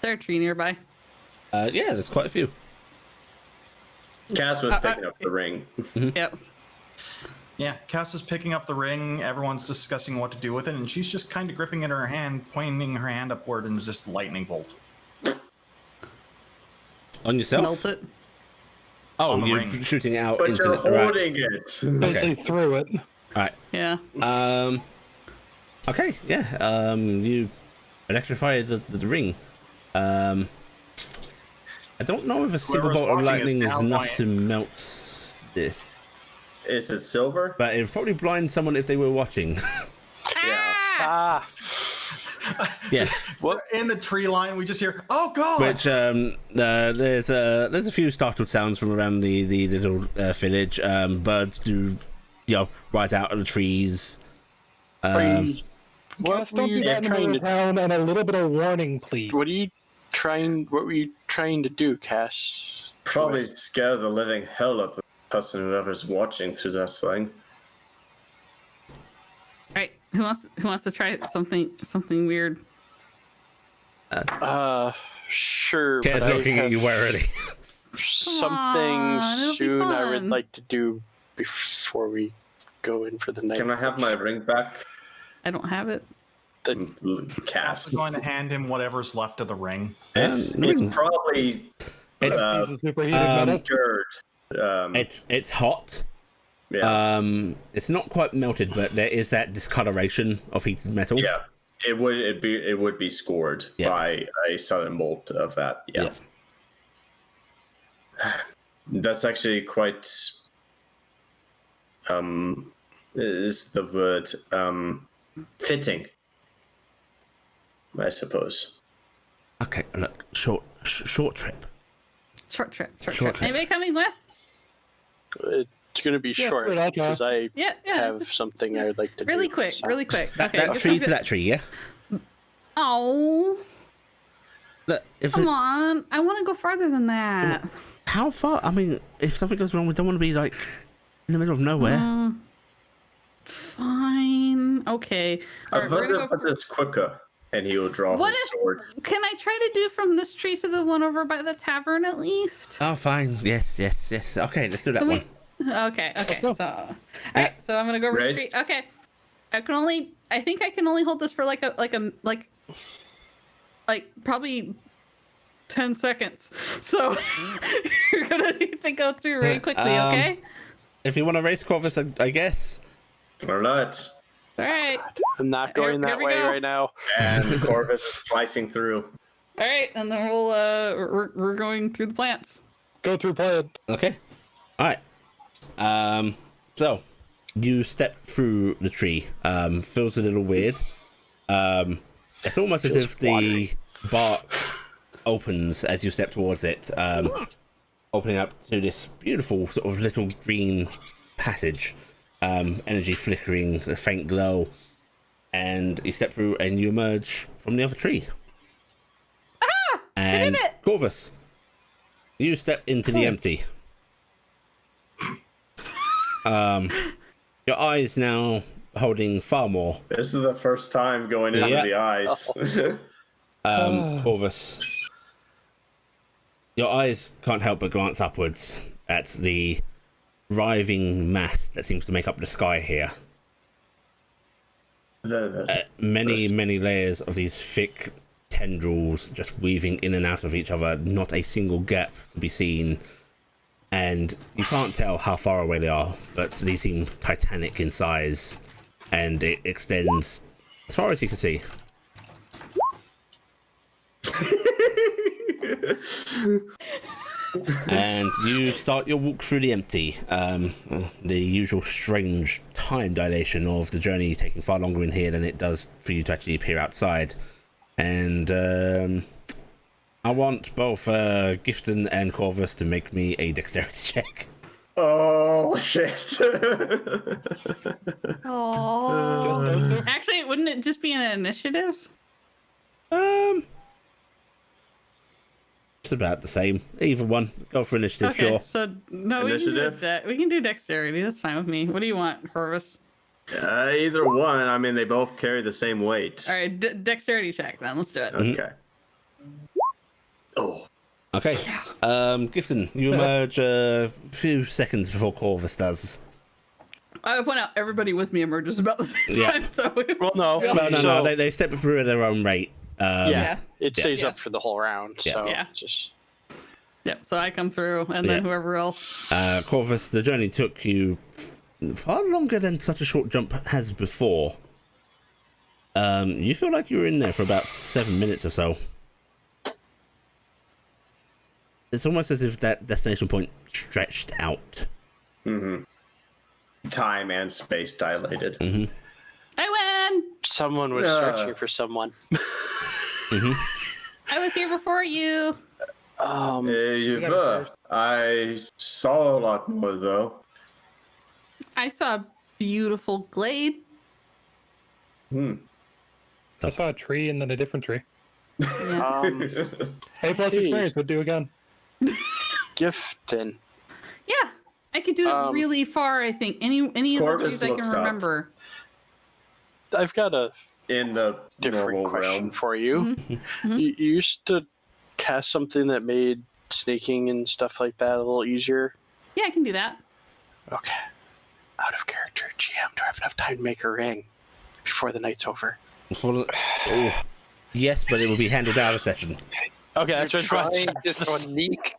there a tree nearby? Yeah, there's quite a few. Cass was picking up the ring. Yep. Yeah, Cass is picking up the ring. Everyone's discussing what to do with it, and she's just kind of gripping it in her hand, pointing her hand upward, and just lightning bolt. On yourself? Melt it. Oh, On the you're ring. shooting it out But into you're the right. holding it. Basically threw it. Right. Yeah. Okay. Yeah. You electrify the ring. I don't know if a single Whoever's bolt of watching is lightning is now enough blind. to melt this, Is it silver? but it would probably blind someone if they were watching. Yeah. Ah, Yeah. In the tree line, we just hear, "Oh God!" Which there's a few startled sounds from around the little village. Birds do, rise out of the trees. Wes, don't do that in the middle of town, and a little bit of warning, please. what were you trying to do, Cass? Probably scare the living hell out of the person whoever's watching through that thing. All right. Who wants to try something weird? Sure. Kate's but I looking at have you warily. something on, it'll be soon I would fun. like to do before we go in for the night. Can I have my ring back? I don't have it. Cass is going to hand him whatever's left of the ring. It's probably It's Piece of superheated metal. dirt. it's hot. Yeah. It's not quite melted, but there is that discoloration of heated metal. Yeah. It would be scored Yeah. by a sudden bolt of that. Yeah. That's actually quite is the word fitting, I suppose. Okay, look, short trip. Short trip. Short trip. Anybody coming with? It's going to be short sure, I'll try. because I Yeah. have something I would like to Really do. quick. so- Really quick. Okay. That tree to that tree, yeah. Oh, Look, if come on! I want to go farther than that. how far? I mean, if something goes wrong, we don't want to be like in the middle of nowhere. Fine. Okay. All right, I've we're gonna heard go. of this quicker, and he will draw What his if- sword. Can I try to do from this tree to the one over by the tavern at least? Oh, fine. Yes. Okay, let's do that Can one. we? Okay. So, all right. So I'm gonna go over the tree. Raised. Okay. I think I can only hold this for like probably 10 seconds. So you're gonna need to go through really quickly. Okay. If you want to race Corvus, I guess. Or not. All right. I'm not going Here that we way go. right now. And Corvus is slicing through. All right. And then we're going through the plants. Go through plan. Okay. All right. So you step through the tree. Feels a little weird. It's almost as if the bark opens as you step towards it, opening up to this beautiful sort of little green passage. Energy flickering, a faint glow, and you step through and you emerge from the other tree. And I did it! Corvus, you step into the empty. Your eyes now holding far more. This is the first time going into Yeah. the eyes. Corvus, your eyes can't help but glance upwards at the writhing mass that seems to make up the sky here. Many layers of these thick tendrils just weaving in and out of each other, not a single gap to be seen. And you can't tell how far away they are, but these seem titanic in size, and it extends as far as you can see. And you start your walk through the empty, the usual strange time dilation of the journey taking far longer in here than it does for you to actually appear outside. And I want both Gifton and Corvus to make me a dexterity check. Oh shit! Oh. Actually, wouldn't it just be an initiative? It's about the same. Either one. Go for initiative, Okay, sure. so no, Initiative? we can do dexterity. That's fine with me. What do you want, Corvus? Either one. I mean, they both carry the same weight. All right, dexterity check then. Let's do it. Okay. Oh. Okay. Gifton, you emerge a few seconds before Corvus does. I would point out everybody with me emerges about the same Yeah. time. So Well, no. No, they step through at their own rate. Yeah, it stays Yeah. up for the whole round. Yeah. So Yeah. just Yep. So I come through, and then Yeah. whoever else. Corvus, the journey took you far longer than such a short jump has before. You feel like you were in there for about 7 minutes or so. It's almost as if that destination point stretched out. Time and space dilated. I win. someone was searching for someone. I was here before you. I saw a lot more though. I saw a beautiful glade. I saw a tree and then a different tree. Yeah. A plus Hey. experience would do again. Gifton. Yeah, I could do it really far. I think any of the Corvus trees I can looks up. remember. I've got a In the different normal question realm. for you. You used to cast something that made sneaking and stuff like that a little easier. Yeah, I can do that. Okay. Out of character, GM, do I have enough time to make a ring before the night's over? Yes, but it will be handled out of session. Okay, that's what I'm Trying to trying. sneak.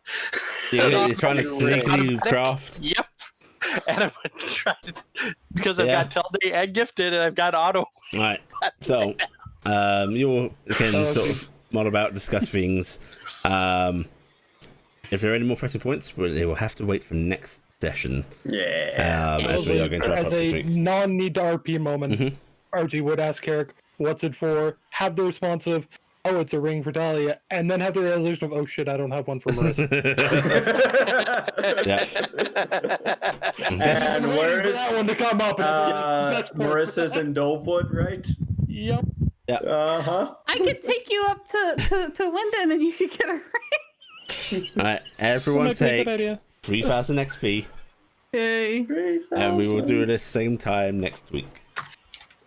You're trying to sneakily craft. Yep. And I'm gonna try to, because I've Yeah. got Tell Day and Gifted, and I've got Auto. Right. So, you all can Oh, sort okay. of mull about, discuss things. If there are any more pressing points, they will have to wait for next session. Yeah. As we are going to wrap As up this a week. non-need to RP moment, Archie would ask Eric, "What's it for?" Have the response of, "Oh, it's a ring for Talia," and then have the resolution of, "Oh shit, I don't have one for Marissa." Yeah. And where For is that one to come up? And that's perfect. Marissa's in Dolewood, right? Yep. Uh-huh. I could take you up to Wyndon and you could get a ring. Alright, everyone Might be a good take idea. 3,000 XP, Hey. and we will do it at the same time next week.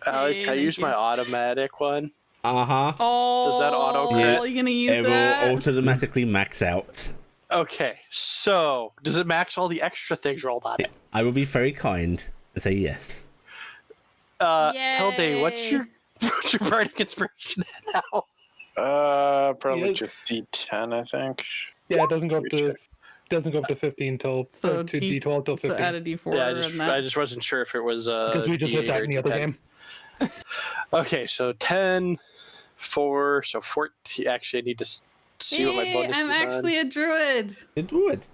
Alex, can I Thank use you. my automatic one? Uh-huh. Oh, Does that auto Yeah. Are you gonna use It will that? automatically max out. Okay, so does it max all the extra things rolled on it? I will be very kind and say yes. Tell Day, what's Yay. your bardic inspiration now? Probably Yeah. just D10, I think. Yeah, it doesn't go up to 15 till So to D- D12 till So 15 add a D4 Yeah, and that. I just wasn't sure if it was because we just hit D8 that or in the other D10. game. Okay, so 10, 4, so 14. Actually, I need to see what my Yay, bonus I'm is actually a druid. It would.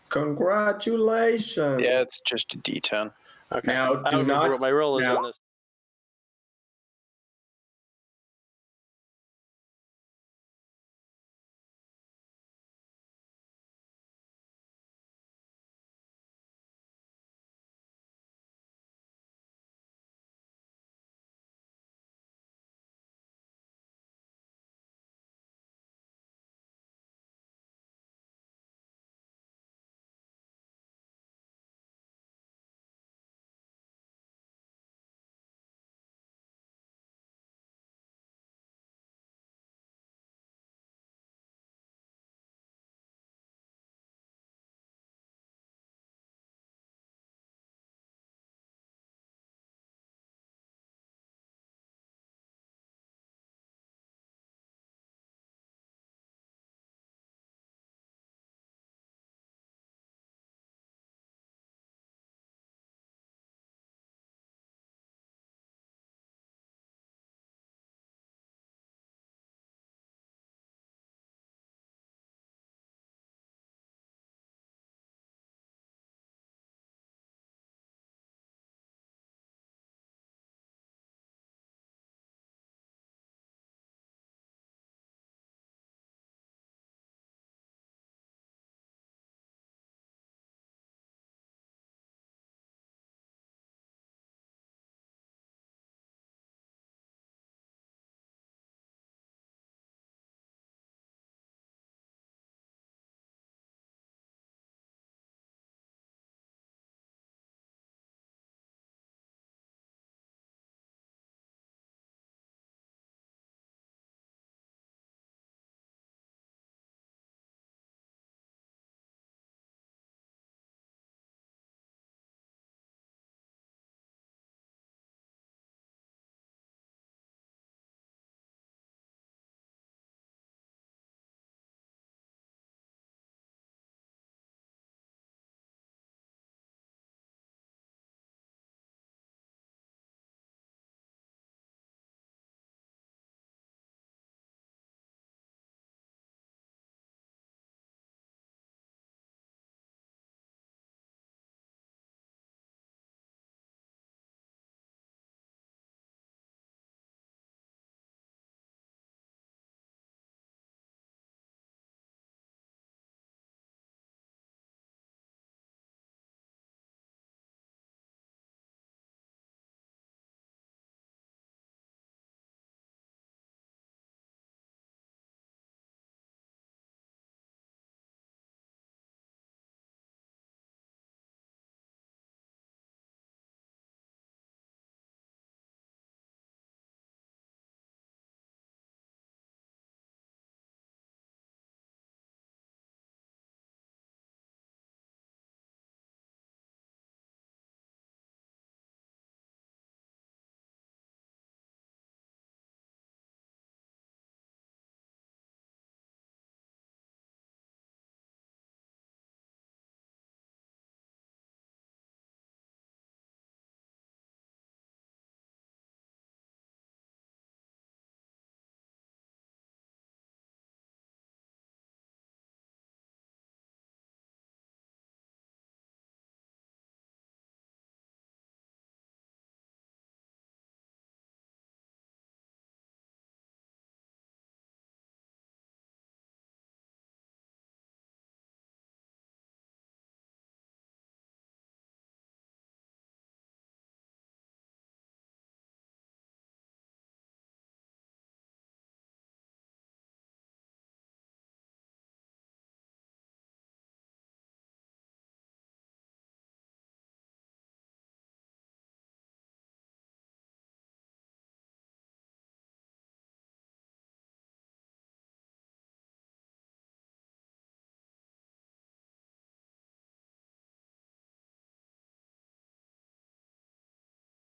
Congratulations. Yeah, it's just a D10. on. Okay, Now, I do don't remember not- what my roll is now- on this.